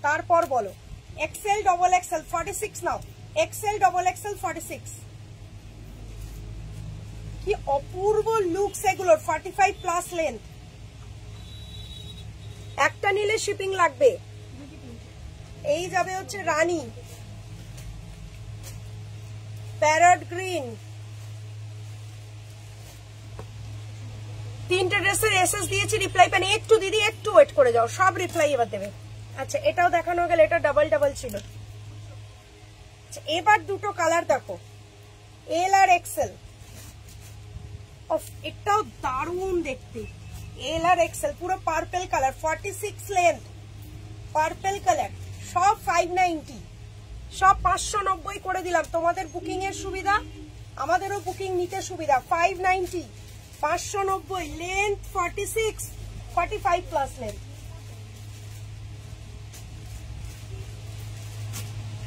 তারপর বলো। এক্সেল ডবল এক্সেল 46 নাও, এক্সেল ডবল এক্সেল 46। কি অপূর্ব লুকস এগুলোর, 45 প্লাস লেন্থ। একটা নিলে শিপিং লাগবে। এই যাবে হচ্ছে রানী, প্যারট গ্রিন, তিনটে ড্রেসের এসএস দিয়েছি, রিপ্লাই পানি। একটু দিদি একটু ওয়েট করে যাও, সব রিপ্লাই এবার দেবে। আচ্ছা এটাও দেখানো গেল, এটা ডাবল ডাবল ছিল। আচ্ছা এবার দুটো কালার দেখো, এল আর এক্সেল। এটাও দারুণ দেখতে, এল আর এক্সেল, পুরো purple colour, 46 length, purple colour, সব 590, সব 590 করে দিলাম। তোমাদের বুকিং এর সুবিধা, আমাদেরও বুকিং নিতে সুবিধা। 590, 590 লেন্থ, 46, 45 প্লাস লেন্থ,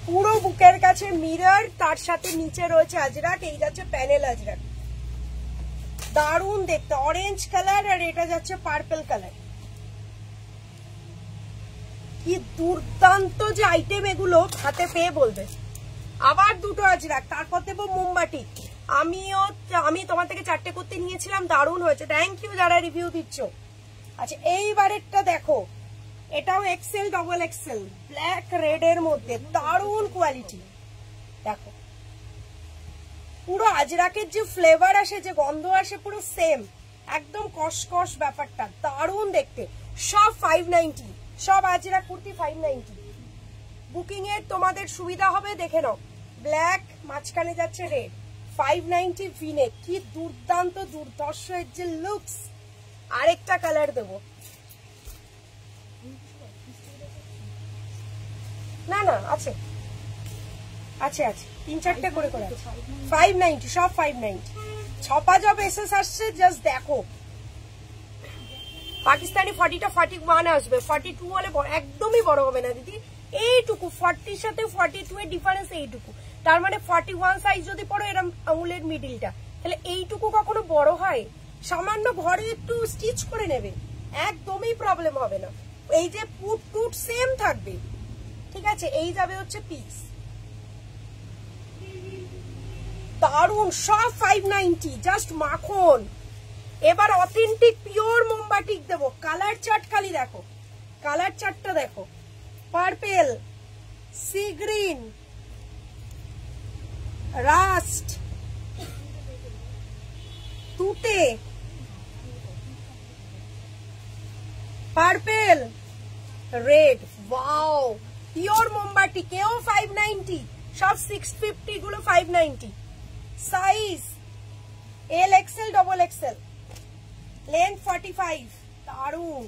পুরো বুকের কাছে মিরর, তার সাথে নিচে রয়েছে আজরাক। এই যাচ্ছে প্যানেল আজরাক, দারুণ দেখতে, অরেঞ্জ কালার, আর এটা যাচ্ছে পার্পল কালার। কি দুর্দান্ত যে আইটেম এগুলো, হাতে পেয়ে বলবে। আবার দুটো আজরাক, তারপর দেবো মোমবাটি। আমি তোমার থেকে 4টে করতে নিয়েছিলাম, দারুণ হয়েছে। থ্যাংক ইউ যারা রিভিউ দিচ্ছ। আচ্ছা এইবারেরটা দেখো, এটাও Excel double Excel, black red এর মধ্যে, দারুণ কোয়ালিটি। দেখো পুরো আজরাকের যে ফ্লেভার আসে, যে গন্ধ আসে, পুরো সেম, একদম কসকস ব্যাপারটা, দারুণ দেখতে। সব 590, সব আজরাক কুর্তি 590। বুকিং এর তোমাদের সুবিধা হবে, দেখে নাও। ব্ল্যাক, মাঝখানে যাচ্ছে রেড, 590 ভিনেক। কি দুর্দান্ত দুর্ধর্ষ এর যে লুকস। আরেকটা কালার দেবো, না না আছে আছে আছে, 3-4টে করে করে আছে। 590, সব 590। ছপা জব এসএস আসছে, জাস্ট দেখো। পাকিস্তানি 40টা 41 আসবে, 42 হলে একদমই বড় হবে না দিদি। এইটুকু 40 সাথে 42 এর ডিফারেন্স, এইটুকু। তার মানে 41 সাইজ যদি পড়ো, এরকম আঙুলের মিডিলটা, তাহলে এইটুকু কখনো বড় হয়? সামান্য ঘরে একটু স্টিচ করে নেবে, একদমই প্রবলেম হবে না। এই যে পুট টুট সেম থাকবে, ঠিক আছে। এই যাবে হচ্ছে পিস, দারুন, সব 590, জাস্ট মাখন। এবার অথেন্টিক পিওর মোমবাটিক দেবো। কালার চার্ট খালি দেখো, কালার চার্টটা দেখো। পার্পেল, সি গ্রিন, রাস্ট, তুতে, পার্পেল, রেড। ওয়াও, পিওর মোমবাতি, কেও 590, সব 650 গুলো 590। সাইজ এল এক্সেল, ডবল এক্সেল, লেন্থ 45। দারুন,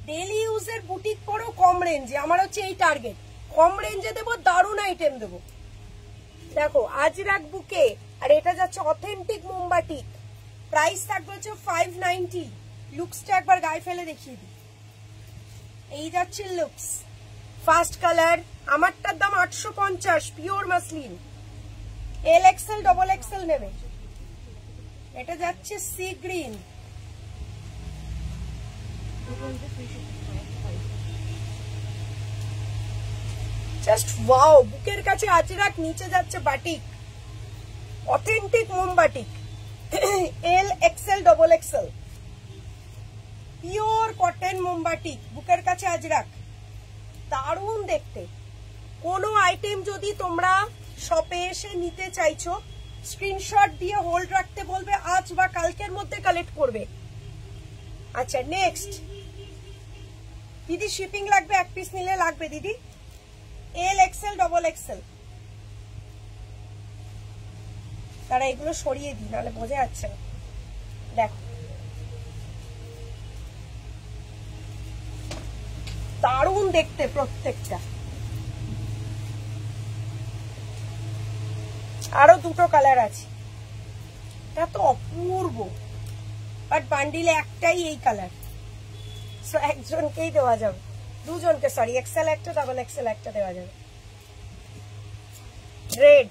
ডেলি ইউজের বুটিক পরো কম রেঞ্জে, আমার হচ্ছে এই টার্গেট, কম রেঞ্জে দেবো, দারুন আইটেম দেবো। দেখো আজরাক বুকে, আর এটা যাচ্ছে অথেন্টিক মোমবাতি, প্রাইস থাকবে হচ্ছে 590। লুকসটা একবার গায়ে ফেলে দেখিয়ে দিই। এই যাচ্ছে লুকস, ফার্স্ট কালার, আমারটার দাম 850, পিওর মাসলিন, এল এক্সেল, ডবল এক্সেল নেবে। এটা যাচ্ছে সি গ্রিন, জাস্ট ওয়াও, বুকের কাছে আজরাক, নিচে যাচ্ছে বাটিক, অথেন্টিক মোমবাটিক, L XL, double XL, pure cotton মোমবাটিক, বুকের কাছে আজরাক, দারুণ দেখতে। কোনো আইটেম যদি তোমরা শপে এসে নিতে চাইছো, স্ক্রিনশট দিয়ে হোল্ড রাখতে বলবে, আজ বা কালকের মধ্যে কালেক্ট করবে। আচ্ছা নেক্সট, দিদি শিপিং লাগবে, এক পিস নিলে লাগবে দিদি, এল এক্সেল, ডবল এক্সেল। তারা এগুলো সরিয়ে দিই, নাহলে বোঝা যাচ্ছে না। দেখো দারুণ দেখতে প্রত্যেকটা। আরো দুটো কালার আছে, এটা তো অপূর্ব, বাট বান্ডিলে একটাই এই কালার, সো একজনকেই দেওয়া যাবে, দুজনকে, সরি, এক্সেল একটা, ডাবল এক্সেল একটা দেওয়া যাবে। রেড,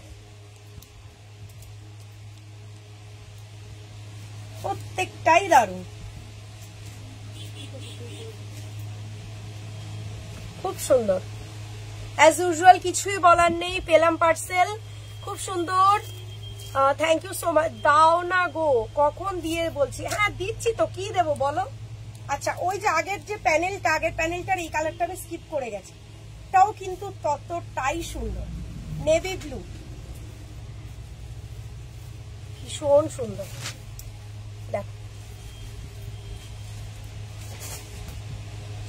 প্রত্যেকটাই দারুণ, খুব সুন্দর। অ্যাজ ইউজুয়াল কিছুই বলার নেই, পেলাম পার্সেল, খুব সুন্দর, থ্যাংক ইউ সো মাচ। দাও না গো, কখন দিয়ে বলছি, হ্যাঁ দিচ্ছি তো, কি দেবো বলো। আচ্ছা ওই যে আগের যে প্যানেলটা, আগের প্যানেলটার এই কালারটা আমি স্কিপ করে গেছি, এটাও কিন্তু ততটাই সুন্দর, নেভি ব্লু, ভীষণ সুন্দর। দেখো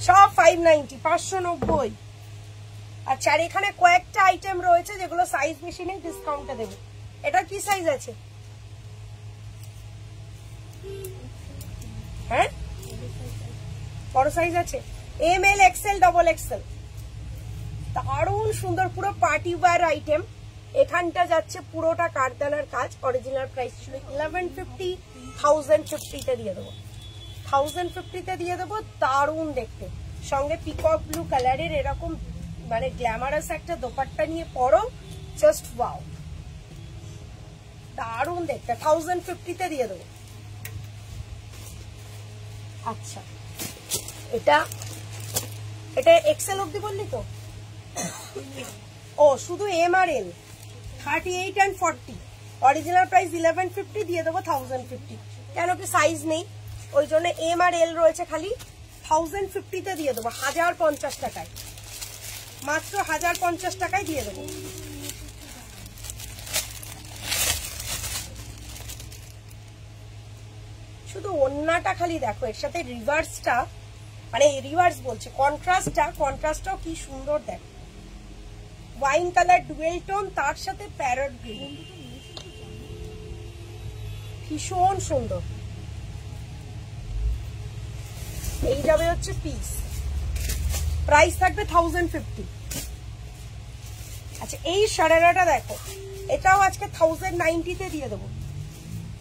সব 590, 590। আচ্ছা, আর এখানে কয়েকটা আইটেম রয়েছে যেগুলো সাইজ বেশি নেই, ডিসকাউন্টে দেবো। এটা কি সাইজ আছে? হ্যাঁ বড় সাইজ আছে, M L, XL, double XL, দারুণ সুন্দর, পুরো পার্টি ওয়্যার আইটেম। এখানটা যাচ্ছে পুরোটা কারদানার কাজ, অরিজিনাল প্রাইস ছিল 1150, 1050-তে দিয়ে দেবো, 1050-তে দিয়ে দেবো। দারুণ দেখতে, সঙ্গে পিকক ব্লু কালারের এরকম মানে গ্ল্যামারাস একটা দোপাট্টা নিয়ে পরো, জাস্ট ওয়াও, দারুণ দেখতে, 1050-তে দিয়ে দেবো। আচ্ছা এটা এক্সেল অব্দি বললি তো? ও শুধু এম আর এল, 38 and 40, অরিজিনাল প্রাইস 1150, দিয়ে দেবো 1050। কেন কি সাইজ নেই, ওই জন্য এম আর এল রয়েছে, খালি 1050-তে দিয়ে দেবো, 1050 টাকায়, মাত্র 1050 টাকায় দিয়ে দেবো। শুধু ওন্নাটা খালি দেখো, এর সাথে রিভার্সটা, মানে রিভার্স বলছে, কন্ট্রাস্টটাও কি সুন্দর দেখো, ওয়াইন কালার ডুয়েল টোন, তার সাথে প্যারট গ্রিন, ভীষণ সুন্দর। এই যাবে হচ্ছে পিস, প্রাইস থাকবে 1050। আচ্ছা এই সারারাটা দেখো, এটাও আজকে 1090-তে দিয়ে দেবো,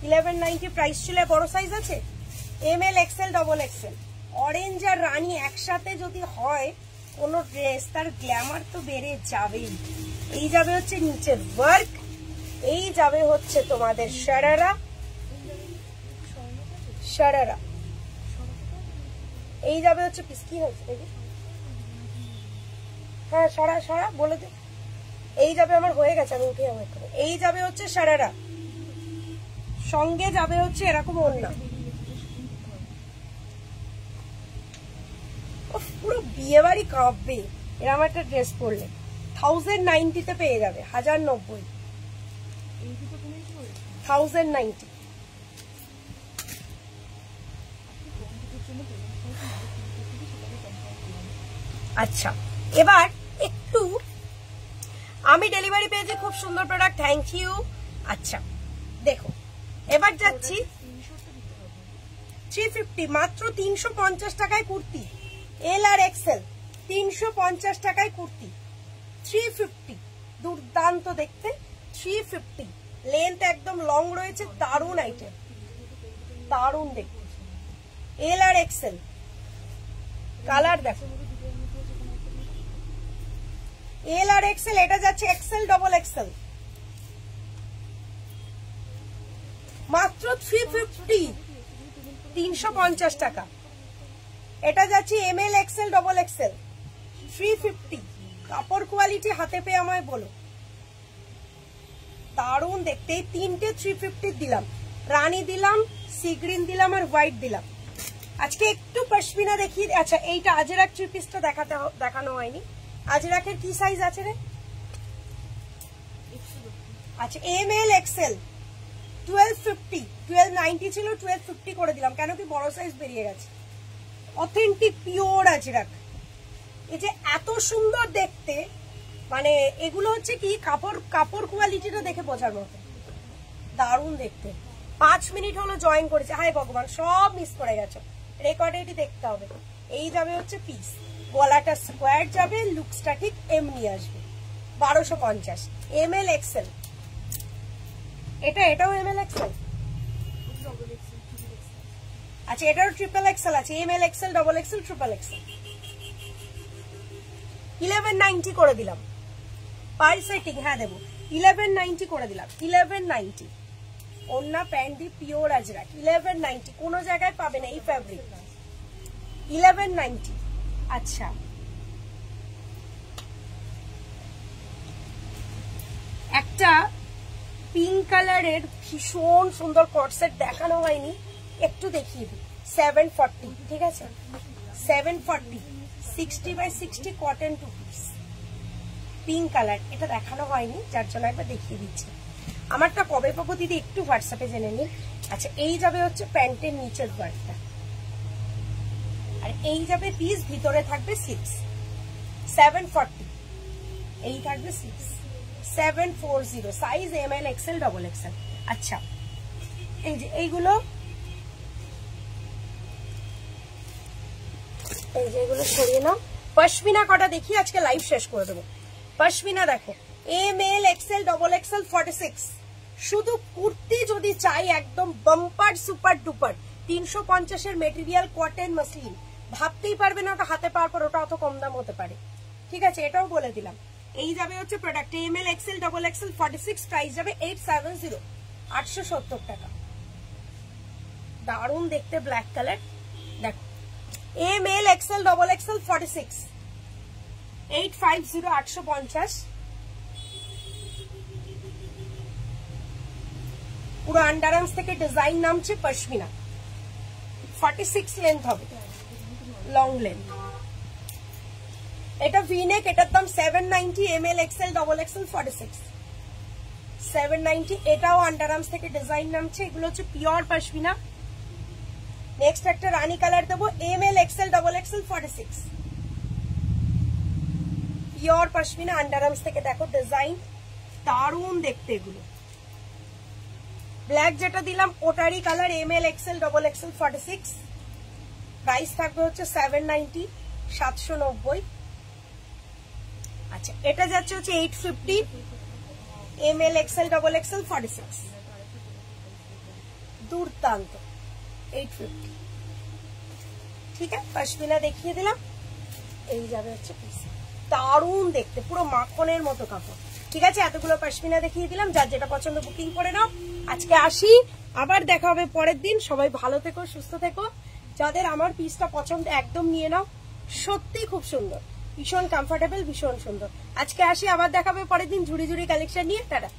1190 প্রাইস ছিল। বড় সাইজ আছে, M L, XL, double XL. Orange আর রানী একসাথে যদি হয় কোনো ড্রেস, তার গ্ল্যামার তো বেড়ে যাবেই। এই যাবে হচ্ছে নিচের ওয়ার্ক, এই যাবে হচ্ছে তোমাদের সারারা, এই যাবে হচ্ছে পিস। কি হচ্ছে দেখি, হ্যাঁ সারা বলে দে, এই যাবে, আমার হয়ে গেছে, আমি উঠে যাবো। এই যাবে হচ্ছে সারারা, সঙ্গে যাবে হচ্ছে এরকম ওড়না, পুরো বিয়ে বাড়ি কাঁপবে এরকম একটা ড্রেস পরলে। 1090-তে পেয়ে যাবে, 1090। 1090। আচ্ছা এবার একটু আমি ডেলিভারি পেয়েছি, খুব সুন্দর প্রোডাক্ট, থ্যাংক ইউ। আচ্ছা দেখো এবার যাচ্ছি 350, মাত্র 350 টাকায় কুর্তি, এল আর এক্সেল 350 টাকায় কুর্তি, 350, দুর্দান্ত দেখতে, 350, লেন্থ একদম লং রয়েছে, দারুণ আইটেম, দারুণ দেখতে, এল আর এক্সেল, কালার দেখো, এল আর এক্সেল, এটা যাচ্ছে এক্সেল ডবল এক্সেল, মাত্র 350, 350 টাকা। এটা যাচ্ছে M L XL double XL, 350, কাপড় কোয়ালিটি হাতে পেয়ে আমায় বলো, দারুণ দেখতে। এই তিনটে 350 দিলাম, রানী দিলাম, সি গ্রিন দিলাম আর হোয়াইট দিলাম। আজকে একটু পশমিনা দেখি। আচ্ছা এইটা আজরাক 3 পিসটা দেখানো হয়নি, আজরাকের কি সাইজ আছে রে? আচ্ছা এম এল এক্সেল 1250, 1290 ছিল, 1250 করে দিলাম, কেন কি বড় সাইজ বেরিয়ে গেছে। অথেন্টিক পিওর আজরাক, এই যে এত সুন্দর দেখতে, মানে এগুলো হচ্ছে কি কাপড় কোয়ালিটিটা দেখে বোঝার মতো, দারুণ দেখতে। 5 মিনিট হলো জয়েন করেছে, হায় ভগবান সব মিস করে গেছে, রেকর্ডে এটি দেখতে হবে। এই যাবে হচ্ছে পিস, গলাটা স্কোয়ার যাবে, লুকসটা ঠিক এমনি আসবে, 1250, এম এল এক্সেল। এটাও এম এল এক্সেল, আচ্ছা এটারও ট্রিপল এক্সেল আছে, M L XL double XL triple XL, 1190 করে দিলাম, পার সেটিং, হ্যাঁ দেবো, 1190 করে দিলাম, 1190, ওন্না প্যান্ট দি পিওর আজরাক, 1190, কোনো জায়গায় পাবে না এই ফ্যাব্রিক, 1190। আচ্ছা একটা পিঙ্ক কালারের ভীষণ সুন্দর কটসেট দেখানো হয়নি, একটু দেখিয়ে দিই, 740, ঠিক আছে, 740, 60x60 cotton 2 piece, pink colour, এটা দেখানো হয়নি যার জন্য একবার দেখিয়ে দিচ্ছি। আমারটা কবে পাবো দিদি একটু হোয়াটসঅ্যাপে জেনে নিন। আচ্ছা এই যাবে হচ্ছে প্যান্টের নিচের পার্টটা, আর এই যাবে পিস, ভিতরে থাকবে 6, 740, এই থাকবে 6, 740, size M L XL double XL. আচ্ছা এই যে এইগুলো, এই যে এগুলো সরিয়ে নাও। পশমিনা কটা দেখি, আজকে লাইভ শেষ করে দেবো। পশমিনা দেখো, M L XL double XL 46, শুধু কুর্তি যদি চাই একদম bumper super duper, 350 material, cotton muslin, ভাবতেই পারবে না ওটা হাতে পাওয়ার পর ওটা অত কম দাম হতে পারে, ঠিক আছে, এটাও বলে দিলাম। এই যাবে হচ্ছে product M L XL double XL 46, price যাবে 870, 870 টাকা, দারুণ দেখতে ব্ল্যাক কালার। দেখো M L XL double XL 46, 850, 850, পুরো আন্ডারআর্মস থেকে ডিজাইন নামছে পশমিনা, 46 লেন্থ হবে, লং লেন্থ। এটা ভিনেক, এটার দাম 790, M L XL double XL 46, 790, এটাও আন্ডারআর্মস থেকে ডিজাইন নামছে, এগুলো হচ্ছে পিওর পশমিনা। নেক্সট একটা রানী কালার দেবো, M L XL double XL 46, pure pashmina, underarms থেকে দেখো ডিজাইন, দারুণ দেখতে এগুলো। ব্ল্যাক যেটা দিলাম ওটারই colour, M L XL double XL 46, price থাকবে হচ্ছে 790, 790। আচ্ছা এটা যাচ্ছে হচ্ছে 850, M L XL double XL 46, দুর্দান্ত, 850, ঠিক আছে। পশমিনা দেখিয়ে দিলাম, এই যাবে হচ্ছে পিস, দারুণ দেখতে, পুরো মাখনের মতো কাপড়, ঠিক আছে। এতগুলো পশমিনা দেখিয়ে দিলাম, যার যেটা পছন্দ বুকিং করে নাও। আজকে আসি, আবার দেখা হবে পরের দিন। সবাই ভালো থেকো, সুস্থ থেকো। যাদের আমার পিসটা পছন্দ একদম নিয়ে নাও, সত্যি খুব সুন্দর, ভীষণ কমফোর্টেবল, ভীষণ সুন্দর। আজকে আসি, আবার দেখা হবে পরের দিন ঝুড়ি ঝুড়ি কালেকশন নিয়ে। টাটা।